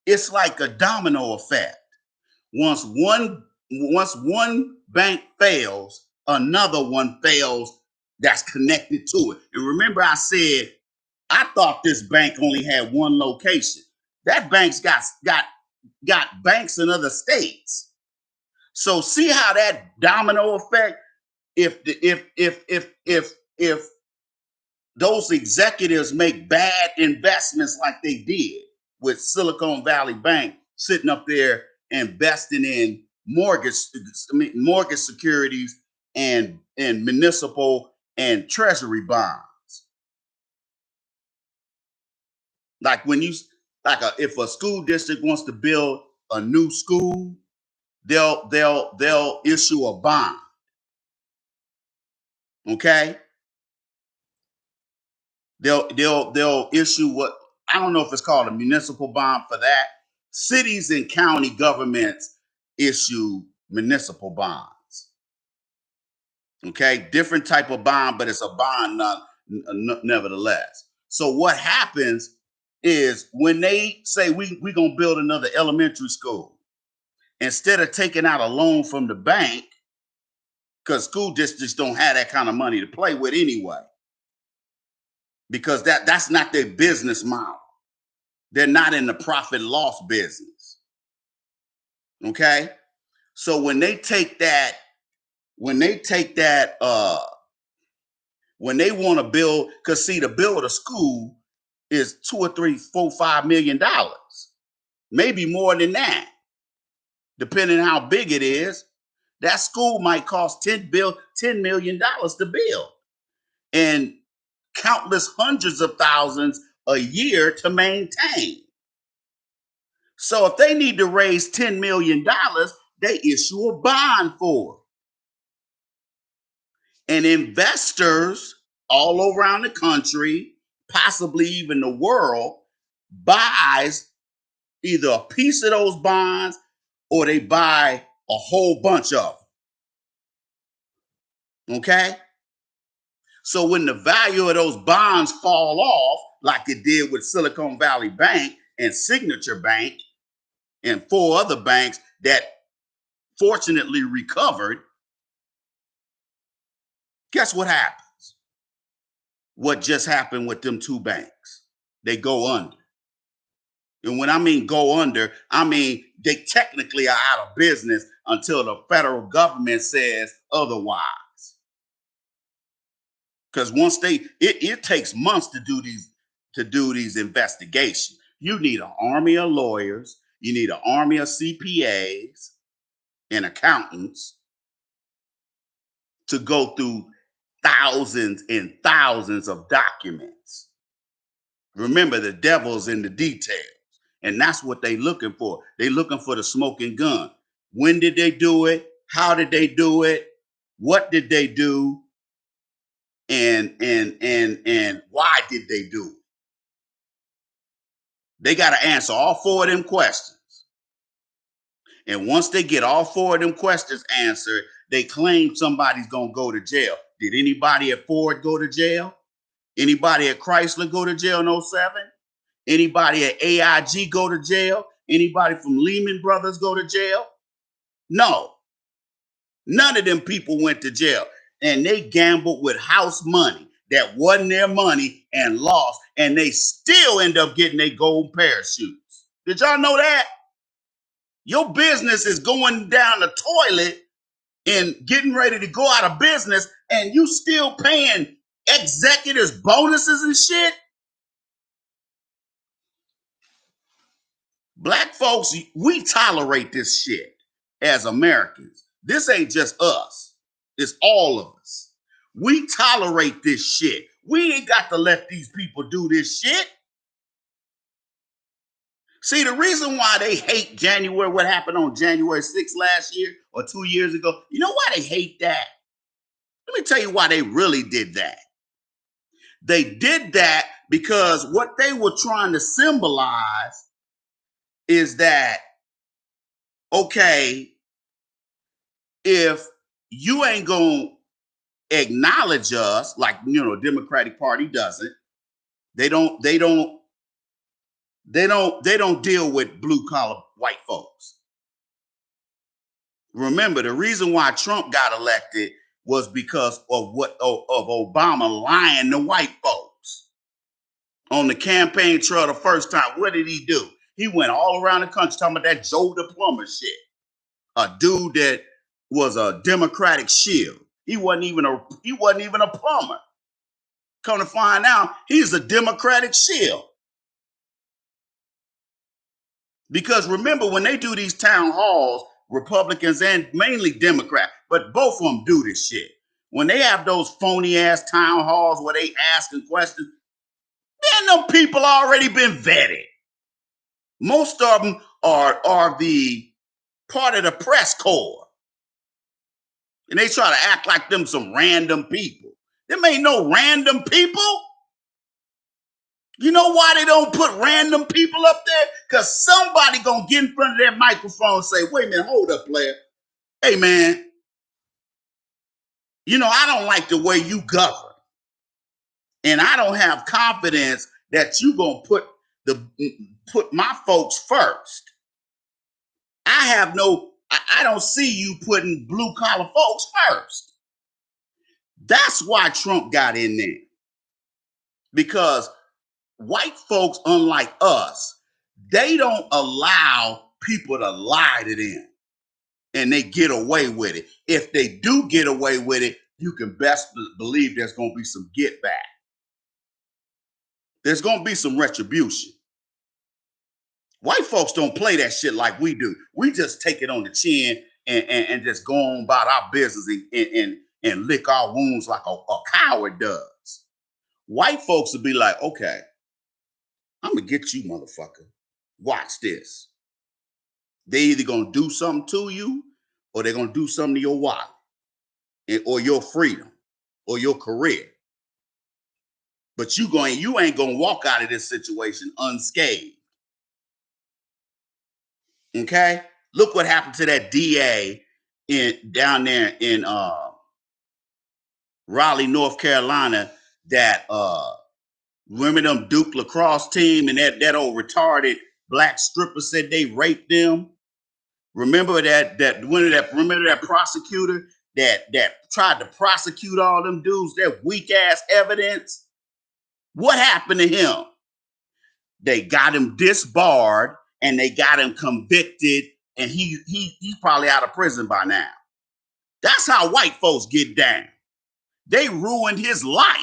a domino effect. Once one bank fails, another one fails that's connected to it. And remember I said, I thought this bank only had one location. That bank's got banks in other states. So see how that domino effect, if those executives make bad investments like they did, with Silicon Valley Bank sitting up there investing in mortgage securities and municipal and treasury bonds. Like when you if a school district wants to build a new school, they'll issue a bond. Okay, they'll issue what, I don't know if it's called a municipal bond for that. Cities and county governments issue municipal bonds. Okay, different type of bond, but it's a bond nevertheless. So what happens is when they say we gonna build another elementary school, instead of taking out a loan from the bank, because school districts don't have that kind of money to play with anyway, because that's not their business model. They're not in the profit loss business. Okay, so when they take that, when they want to build, because see, to build a school is $2 or $3, $4, $5 million, maybe more than that, depending on how big it is. That school might cost $10 million to build, and countless hundreds of thousands a year to maintain. So if they need to raise $10 million, they issue a bond for it. And investors all around the country, possibly even the world, buys either a piece of those bonds or they buy a whole bunch of them. Okay? So when the value of those bonds fall off, like it did with Silicon Valley Bank and Signature Bank and 4 other banks that fortunately recovered, guess what happens? What just happened with them 2 banks? They go under. And when I mean go under, I mean they technically are out of business until the federal government says otherwise. Because once it takes months to do these investigations. You need an army of lawyers, you need an army of CPAs and accountants to go through thousands and thousands of documents. Remember, the devil's in the details, and that's what they're looking for. They're looking for the smoking gun. When did they do it? How did they do it? What did they do? And why did they do it? They got to answer all 4 of them questions. And once they get all 4 of them questions answered, they claim somebody's going to go to jail. Did anybody at Ford go to jail? Anybody at Chrysler go to jail in 07? Anybody at AIG go to jail? Anybody from Lehman Brothers go to jail? No. None of them people went to jail. And they gambled with house money that wasn't their money and lost. And they still end up getting their gold parachutes. Did y'all know that? Your business is going down the toilet and getting ready to go out of business, and you still paying executives bonuses and shit. Black folks, we tolerate this shit as Americans. This ain't just us. It's all of us. We tolerate this shit. We ain't got to let these people do this shit. See, the reason why they hate January, what happened on January 6th last year or 2 years ago, you know why they hate that? Let me tell you why they really did that. They did that because what they were trying to symbolize is that, okay, if you ain't gonna acknowledge us, like, you know, Democratic Party doesn't, they don't deal with blue collar white folks. Remember, the reason why Trump got elected was because of Obama lying to white folks on the campaign trail the first time. What did he do? He went all around the country talking about that Joe the plumber shit, a dude that was a Democratic shield. He wasn't even a plumber. Come to find out, he's a Democratic shield. Because remember, when they do these town halls, Republicans and mainly Democrats, but both of them do this shit. When they have those phony ass town halls where they asking questions, then them people already been vetted. Most of them are the part of the press corps. And they try to act like them some random people. Them ain't no random people. You know why they don't put random people up there? Because somebody gonna get in front of that microphone and say, wait a minute, hold up, player. Hey, man, you know, I don't like the way you govern. And I don't have confidence that you gonna put my folks first. I don't see you putting blue collar folks first. That's why Trump got in there. Because white folks, unlike us, they don't allow people to lie to them and they get away with it. If they do get away with it, you can best believe there's going to be some get back. There's going to be some retribution. White folks don't play that shit like we do. We just take it on the chin and just go on about our business and lick our wounds like a coward does. White folks will be like, okay, I'm going to get you, motherfucker. Watch this. They either going to do something to you or they're going to do something to your wallet or your freedom or your career. But you ain't going to walk out of this situation unscathed. Okay? Look what happened to that DA down there in Raleigh, North Carolina, that remember them Duke lacrosse team and that old retarded black stripper said they raped them. Remember that prosecutor that tried to prosecute all them dudes, that weak ass evidence. What happened to him? They got him disbarred and they got him convicted, and he's probably out of prison by now. That's how white folks get down. They ruined his life.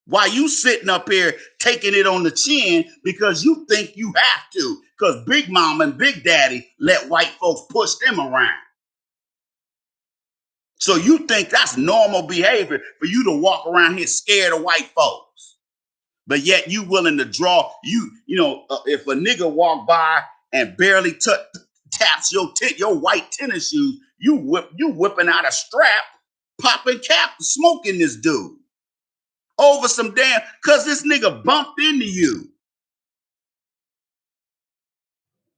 While you sitting up here taking it on the chin because you think you have to, because Big Mama and Big Daddy let white folks push them around. So you think that's normal behavior for you to walk around here scared of white folks. But yet you willing to draw, if a nigga walk by and barely taps your white tennis shoes, you whipping out a strap, popping cap, smoking this dude. Over some damn, because this nigga bumped into you.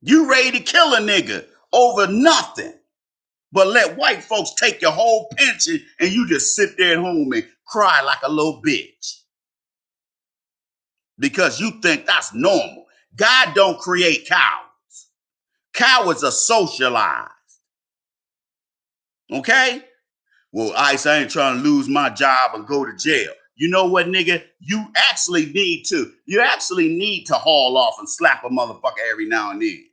You ready to kill a nigga over nothing. But let white folks take your whole pension and you just sit there at home and cry like a little bitch. Because you think that's normal. God don't create cowards. Cowards are socialized. Okay? Well, Ice, I ain't trying to lose my job and go to jail. You know what, nigga? You actually need to haul off and slap a motherfucker every now and then.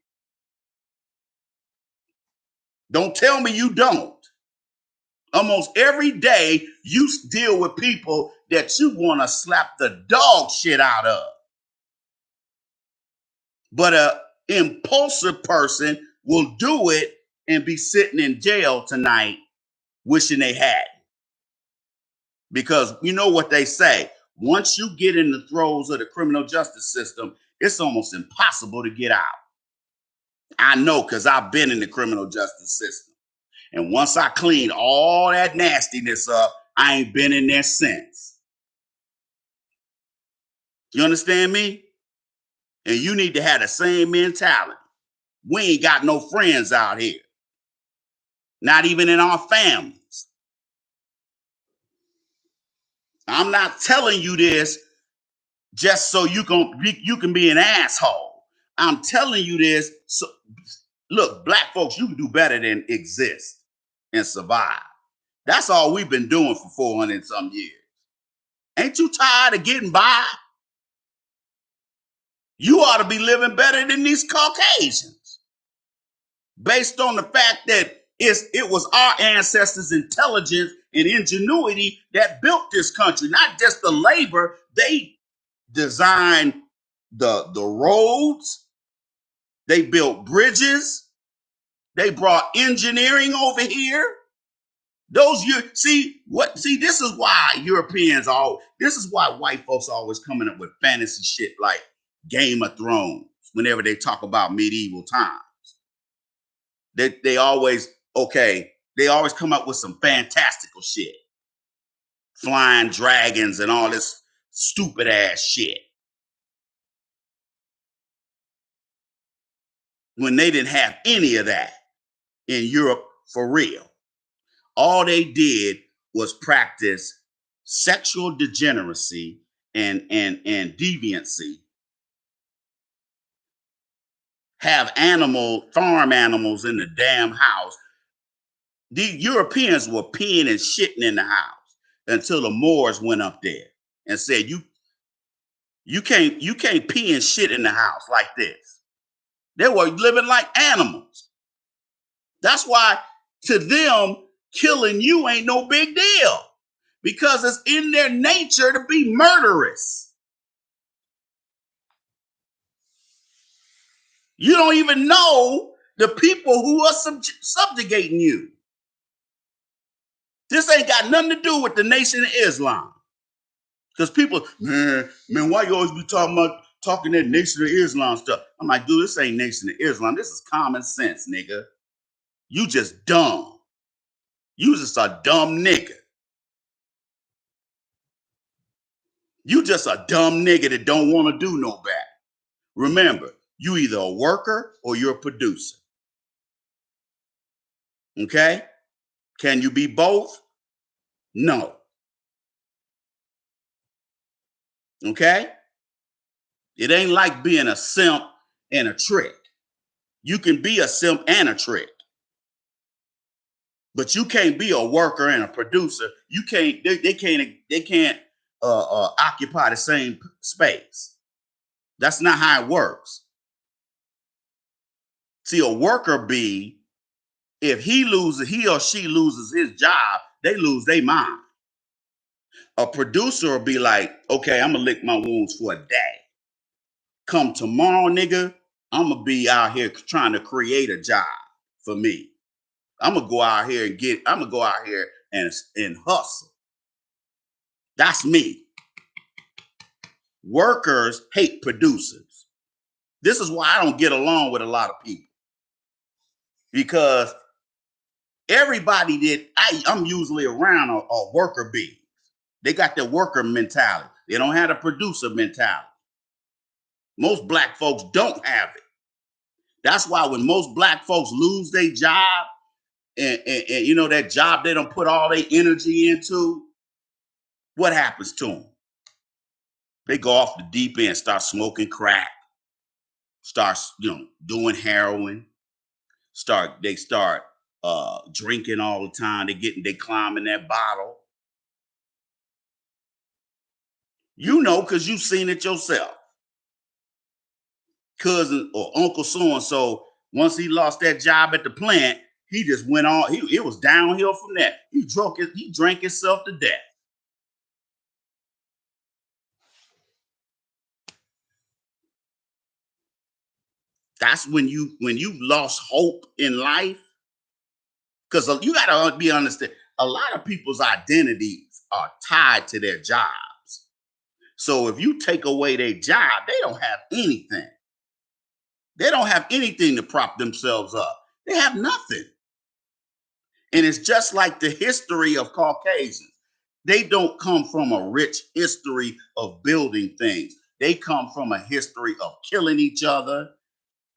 Don't tell me you don't. Almost every day, you deal with people that you want to slap the dog shit out of. But an impulsive person will do it and be sitting in jail tonight wishing they had. Because you know what they say, once you get in the throes of the criminal justice system, it's almost impossible to get out. I know, because I've been in the criminal justice system. And once I cleaned all that nastiness up, I ain't been in there since. You understand me? And you need to have the same mentality. We ain't got no friends out here. Not even in our families. I'm not telling you this just so you can be an asshole. I'm telling you this. So, look, black folks, you can do better than exist and survive. That's all we've been doing for 400 and some years. Ain't you tired of getting by? You ought to be living better than these Caucasians. Based on the fact that it was our ancestors' intelligence and ingenuity that built this country, not just the labor. They designed the roads, They built bridges. They brought engineering over here. Those you see what see this is why Europeans all this is why white folks are always coming up with fantasy shit like Game of Thrones whenever they talk about medieval times. They always they always come up with some fantastical shit. Flying dragons and all this stupid ass shit. When they didn't have any of that in Europe for real. All they did was practice sexual degeneracy and deviancy, have farm animals in the damn house. The Europeans were peeing and shitting in the house until the Moors went up there and said, you can't pee and shit in the house like this. They were living like animals. That's why to them, killing you ain't no big deal because it's in their nature to be murderous. You don't even know the people who are subjugating you. This ain't got nothing to do with the Nation of Islam. Because people, man, why you always be talking that Nation of Islam stuff? I'm like, dude, this ain't Nation of Islam. This is common sense, nigga. You just dumb. You just a dumb nigga. You just a dumb nigga that don't want to do no better. Remember, you either a worker or you're a producer. Okay? Can you be both? No. Okay? It ain't like being a simp and a trick. You can be a simp and a trick. But you can't be a worker and a producer. You can't, they can't occupy the same space. That's not how it works. See, a worker bee, if he or she loses his job, they lose their mind. A producer will be like, okay, I'm gonna lick my wounds for a day. Come tomorrow, nigga, I'm gonna be out here trying to create a job for me. I'm gonna go out here and hustle. That's me. Workers hate producers. This is why I don't get along with a lot of people. Because I'm usually around a worker bee. They got the worker mentality. They don't have the producer mentality. Most black folks don't have it. That's why when most black folks lose their job and you know that job they don't put all their energy into, what happens to them? They go off the deep end, start smoking crack, start doing heroin, they start drinking all the time. They climbing that bottle. You know, because you've seen it yourself. Cousin or uncle so-and-so, once he lost that job at the plant, he just went on. It was downhill from that. He drank himself to death. That's when you lost hope in life. Because you gotta be understand, a lot of people's identities are tied to their jobs. So if you take away their job, they don't have anything. They don't have anything to prop themselves up. They have nothing. And it's just like the history of Caucasians. They don't come from a rich history of building things. They come from a history of killing each other,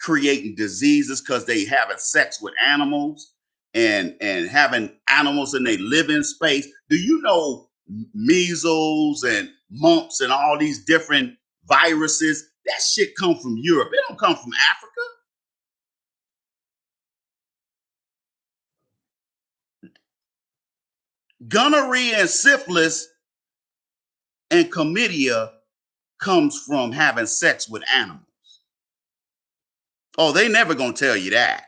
creating diseases because they having sex with animals and having animals in their living space. Do you know measles and mumps and all these different viruses? That shit come from Europe. It don't come from Africa. Gonorrhea and syphilis and chlamydia comes from having sex with animals. Oh, they never gonna tell you that.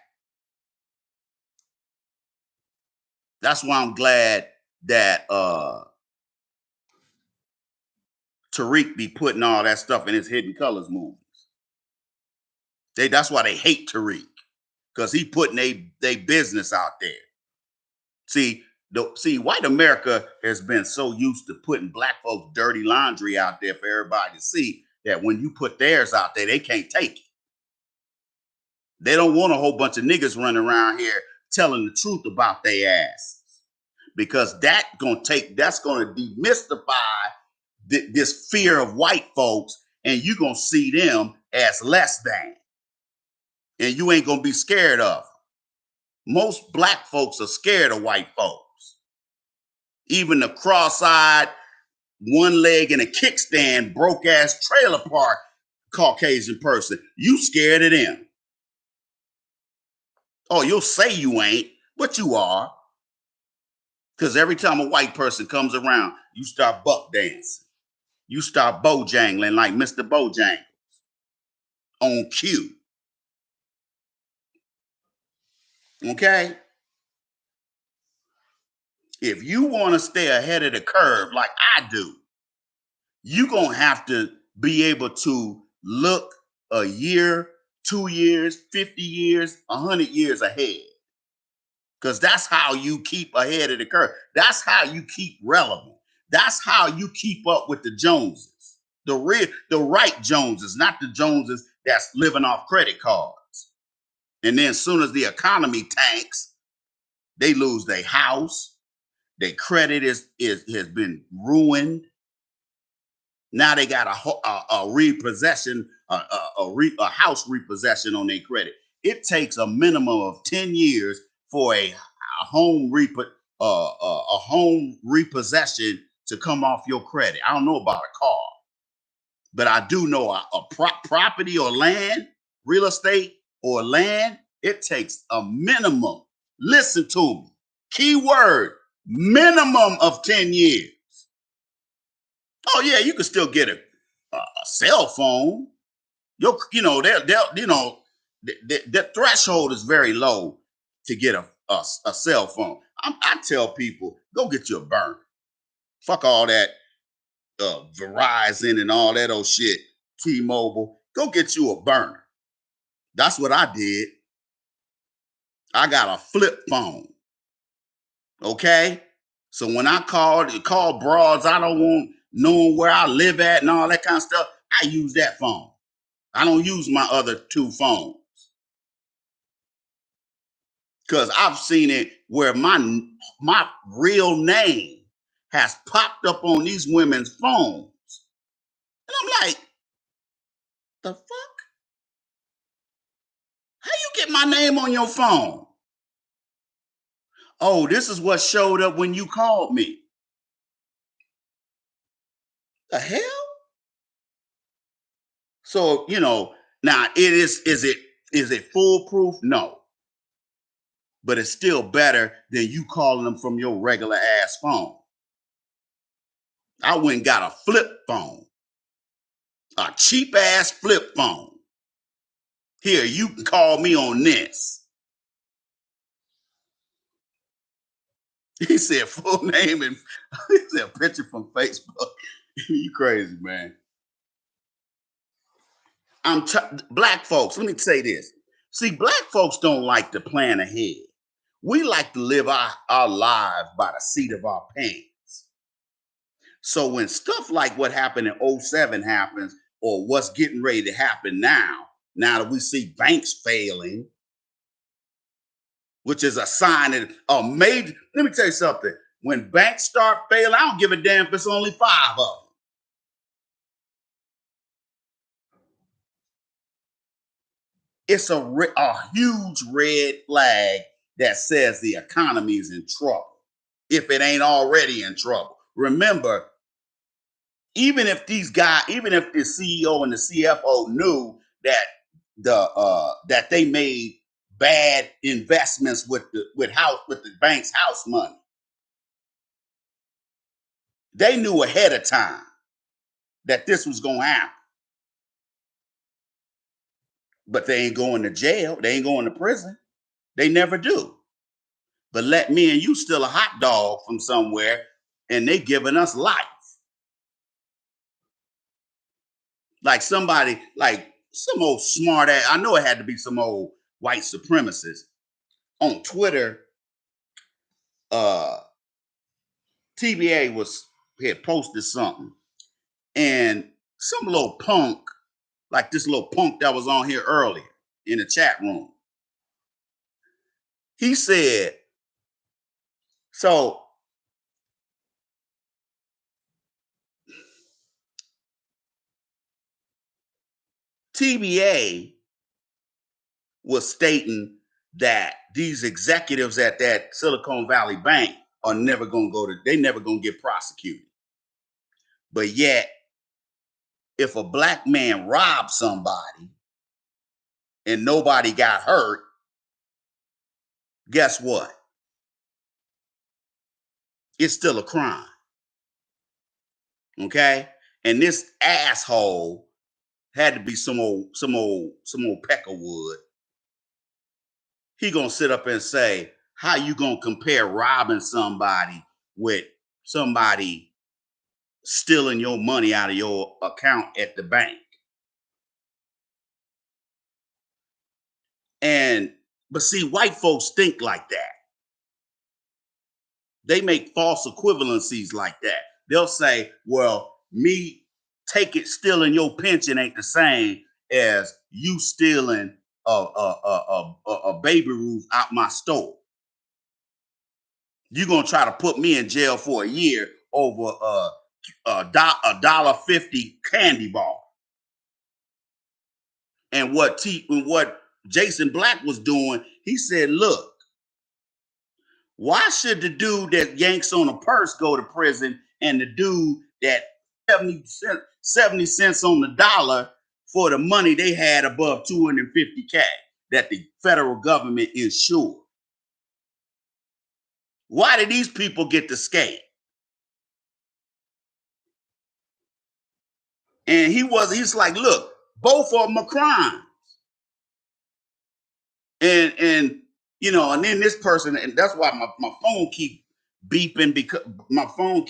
That's why I'm glad that Tariq be putting all that stuff in his Hidden Colors movies. That's why they hate Tariq, because he putting they business out there. See, white America has been so used to putting black folks' dirty laundry out there for everybody to see that when you put theirs out there, they can't take it. They don't want a whole bunch of niggas running around here telling the truth about their ass, because that's gonna demystify this fear of white folks, and you're gonna see them as less than, and you ain't gonna be scared of them. Most black folks are scared of white folks. Even the cross-eyed, one leg in a kickstand, broke ass trailer park Caucasian person, you scared of them. Oh, you'll say you ain't, but you are. Because every time a white person comes around, you start buck dancing. You start bojangling like Mr. Bojangles on cue. Okay? If you want to stay ahead of the curve like I do, you're going to have to be able to look a year, 2 years, 50 years, 100 years ahead. Because that's how you keep ahead of the curve. That's how you keep relevant. That's how you keep up with the Joneses. The right Joneses, not the Joneses that's living off credit cards. And then as soon as the economy tanks, they lose their house. Their credit has been ruined. Now they got a repossession, a house repossession on their credit. It takes a minimum of 10 years for a home repossession to come off your credit. I don't know about a car, but I do know a property or land, real estate or land. It takes a minimum. Listen to me. Keyword: minimum of 10 years. Oh yeah, you can still get a cell phone. The threshold is very low to get a cell phone. I tell people, go get you a burner. Fuck all that Verizon and all that old shit, T-Mobile. Go get you a burner. That's what I did. I got a flip phone. Okay? So when I call broads, I don't want knowing where I live at and all that kind of stuff, I use that phone. I don't use my other two phones. Because I've seen it where my real name has popped up on these women's phones. And I'm like, the fuck? How you get my name on your phone? Oh, this is what showed up when you called me. The hell? So, now is it foolproof? No. But it's still better than you calling them from your regular ass phone. I went and got a flip phone. A cheap ass flip phone. Here, you can call me on this. He said full name and he said a picture from Facebook. You crazy, man. Black folks, let me say this. See, black folks don't like to plan ahead. We like to live our lives by the seat of our pants. So when stuff like what happened in 07 happens, or what's getting ready to happen now that we see banks failing, which is a sign that a major, let me tell you something. When banks start failing, I don't give a damn if it's only 5 of them. It's a huge red flag that says the economy is in trouble, if it ain't already in trouble. Remember, even if the CEO and the CFO knew that that they made bad investments with the bank's house money, they knew ahead of time that this was going to happen. But they ain't going to jail. They ain't going to prison. They never do. But let me and you steal a hot dog from somewhere, and they giving us life. Like some old smart ass. I know it had to be some old white supremacist on Twitter. TBA had posted something, and some little punk, like this little punk that was on here earlier in the chat room. He said, so TBA was stating that these executives at that Silicon Valley bank are never going to they never going to get prosecuted. But yet, if a black man robbed somebody and nobody got hurt, guess what? It's still a crime. Okay? And this asshole had to be some old Peckerwood. He gonna sit up and say, how you gonna compare robbing somebody with somebody stealing your money out of your account at the bank? But see, white folks think like that. They make false equivalencies like that. They'll say, well, me stealing your pension ain't the same as you stealing a baby Ruth out my store. You're gonna try to put me in jail for a year over a $1.50 candy bar. And what Jason Black was doing, he said, look, why should the dude that yanks on a purse go to prison and the dude that 70 cents on the dollar for the money they had above 250K that the federal government insured? Why did these people get to skate? And he's like, look, both of them are crimes. And you know, and then this person, and that's why my phone keep beeping, because my phone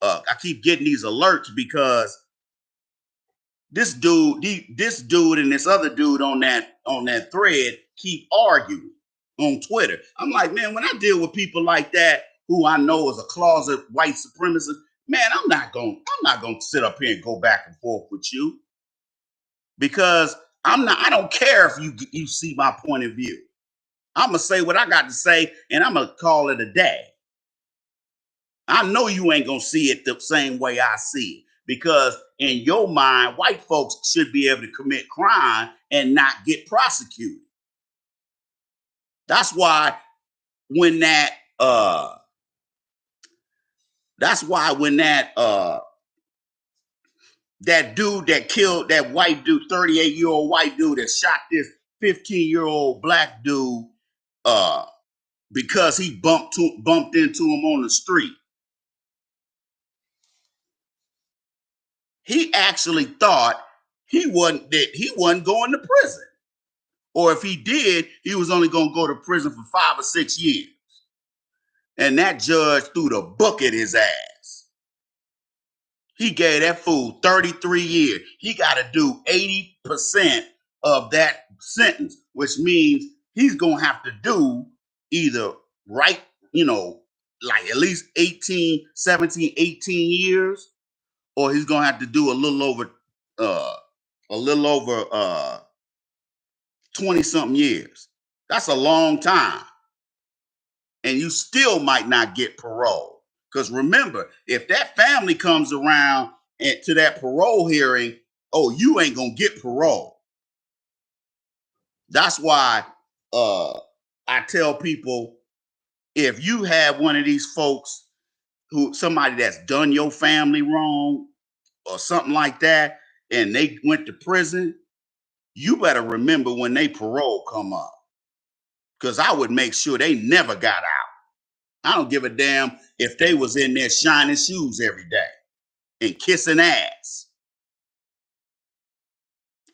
I keep getting these alerts because this dude and this other dude on that thread keep arguing on Twitter. I'm like, man, when I deal with people like that who I know is a closet white supremacist, man, I'm not gonna sit up here and go back and forth with you, because I don't care if you see my point of view. I'm gonna say what I got to say, and I'm gonna call it a day. I know you ain't gonna see it the same way I see it, because in your mind, white folks should be able to commit crime and not get prosecuted. That's why when that that dude that killed that white dude, 38-year-old white dude that shot this 15-year-old black dude because he bumped into him on the street. He actually thought he wasn't going to prison. Or if he did, he was only going to go to prison for 5 or 6 years. And that judge threw the book at his ass. He gave that fool 33 years. He got to do 80% of that sentence, which means he's going to have to do either like at least 17, 18 years, or he's going to have to do a little over 20 something years. That's a long time. And you still might not get parole. Because remember, if that family comes around to that parole hearing, oh, you ain't going to get parole. That's why I tell people, if you have one of these folks somebody that's done your family wrong or something like that, and they went to prison, you better remember when they parole come up. Because I would make sure they never got out. I don't give a damn if they was in there shining shoes every day and kissing ass.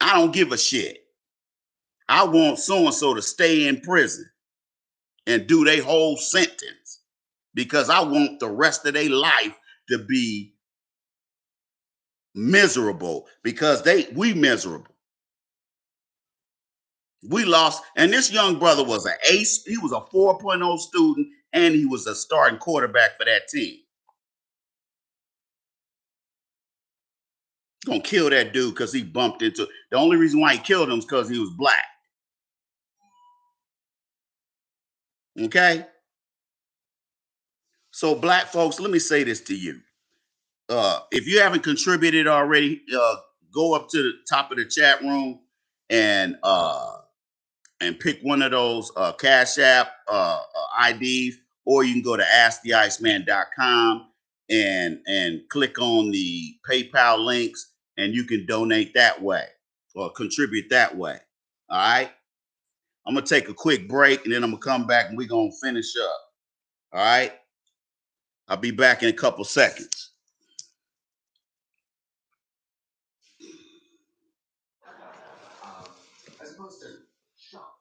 I don't give a shit. I want so-and-so to stay in prison and do their whole sentence, because I want the rest of their life to be miserable, because we miserable. We lost, and this young brother was an ace. He was a 4.0 student, and he was a starting quarterback for that team. Gonna kill that dude because he bumped into. The only reason why he killed him is because he was black. Okay, so black folks, let me say this to you. If you haven't contributed already, go up to the top of the chat room and pick one of those Cash App IDs, or you can go to asktheiceman.com and click on the PayPal links, and you can donate that way or contribute that way. All right. I'm gonna take a quick break, and then I'm gonna come back and we're gonna finish up. All right. I'll be back in a couple seconds. As opposed to shop.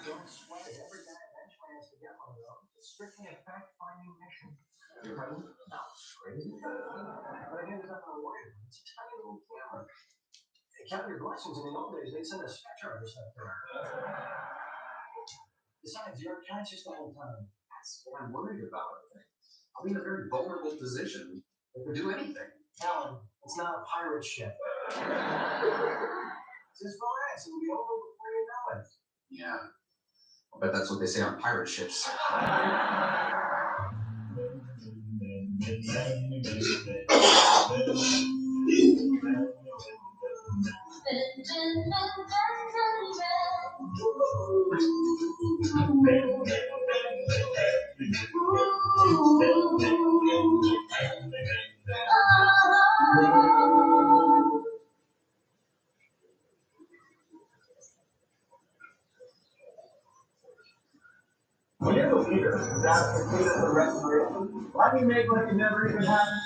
Don't sweat it. Every guy eventually has to get one of those. It's strictly a fact-finding mission. You're pregnant? No, it's crazy. But again, it's not going to worry. It's a tiny little camera. They count your blessings. In the old days, they'd send a spectre or something. Besides, you're unconscious the whole time. That's what I'm worried about. I'll be in a very vulnerable position. They could do anything. Alan, it's not a pirate ship. Just relax. It'll be over before you know it. Yeah. I bet that's what they say on pirate ships. When you're the leader, that's the key to the restoration. Why do you make like it never even happened?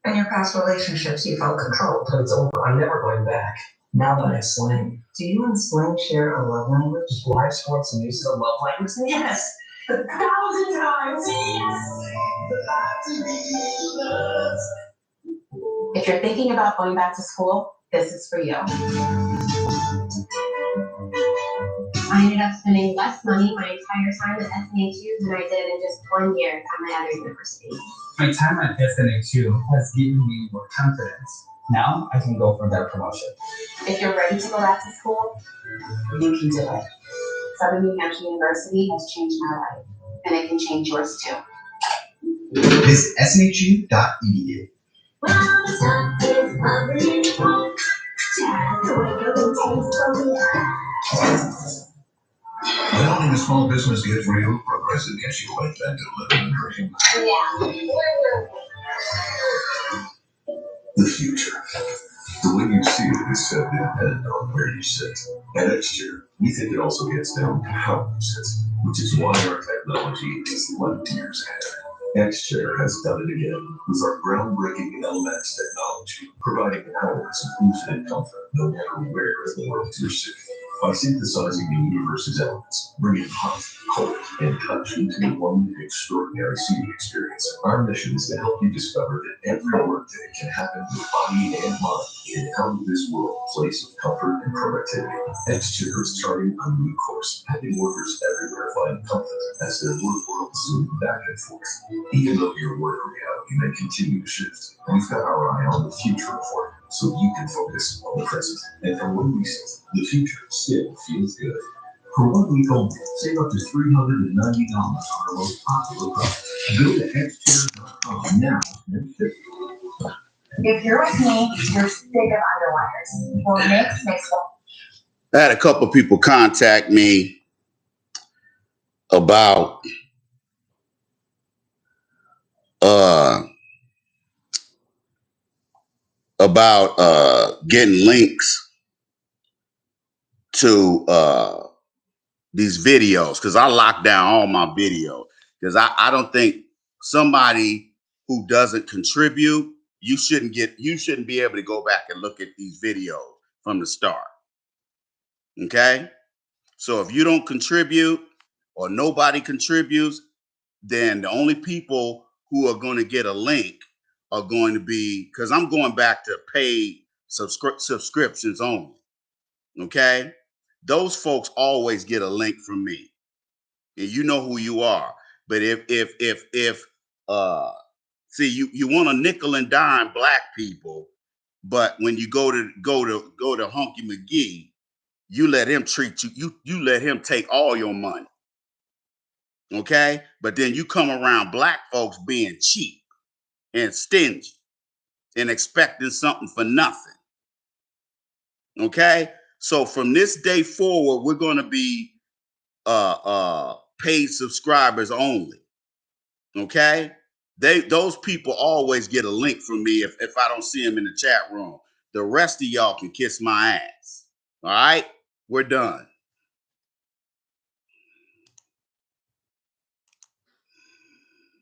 In your past relationships, you felt controlled. But it's over. I'm never going back. Now that I slang. Do you and slang share a love language? Live sports and music a love language? Yes! 1,000 times! Yes! If you're thinking about going back to school, this is for you. I ended up spending less money my entire time at SNHU than I did in just 1 year at my other university. My time at SNHU has given me more confidence. Now I can go for that promotion. If you're ready to go back to school, you can do it. Southern New Hampshire University has changed my life, and it can change yours too. Visit snhu.edu. When owning a small business gets real, Progressive gets you like that to live in a dream. Yeah. The future. The way you see it is set to depend on where you sit. At X-Chair, we think it also gets down to how you sit, which is why our technology is light years ahead. X-Chair has done it again with our groundbreaking LMAX technology, providing hours of infinite comfort no matter where in the world you're sitting. By synthesizing the universe's elements, bringing hot, cold, and touch into one extraordinary seating experience, our mission is to help you discover that every workday can happen with body and mind in an out-of-this-world place of comfort and productivity. X-Chair is charting a new course, helping workers everywhere find comfort as their work worlds zoom back and forth. Even though your work reality may continue to shift, we've got our eye on the future of work, so you can focus on the present. And from where we sit, the future still feels good. For 1 week only, save up to $390 on our most popular product. Go to xchair.com now and ship. If you're with me, you're sick of underwires. Well, Nick's makes one. I had a couple people contact me about getting links to these videos, because I locked down all my videos, because I don't think somebody who doesn't contribute, you shouldn't be able to go back and look at these videos from the start. Okay, so if you don't contribute or nobody contributes, then the only people who are going to get a link are going to be, because I'm going back to paid subscriptions only. Okay, those folks always get a link from me, and you know who you are. But if see, you want to nickel and dime black people, but when you go to Hunky McGee, you let him treat you let him take all your money. Okay, but then you come around black folks being cheap and stingy and expecting something for nothing. Okay, so from this day forward, we're going to be paid subscribers only. Okay, those people always get a link from me if I don't see them in the chat room. The rest of y'all can kiss my ass. All right, we're done.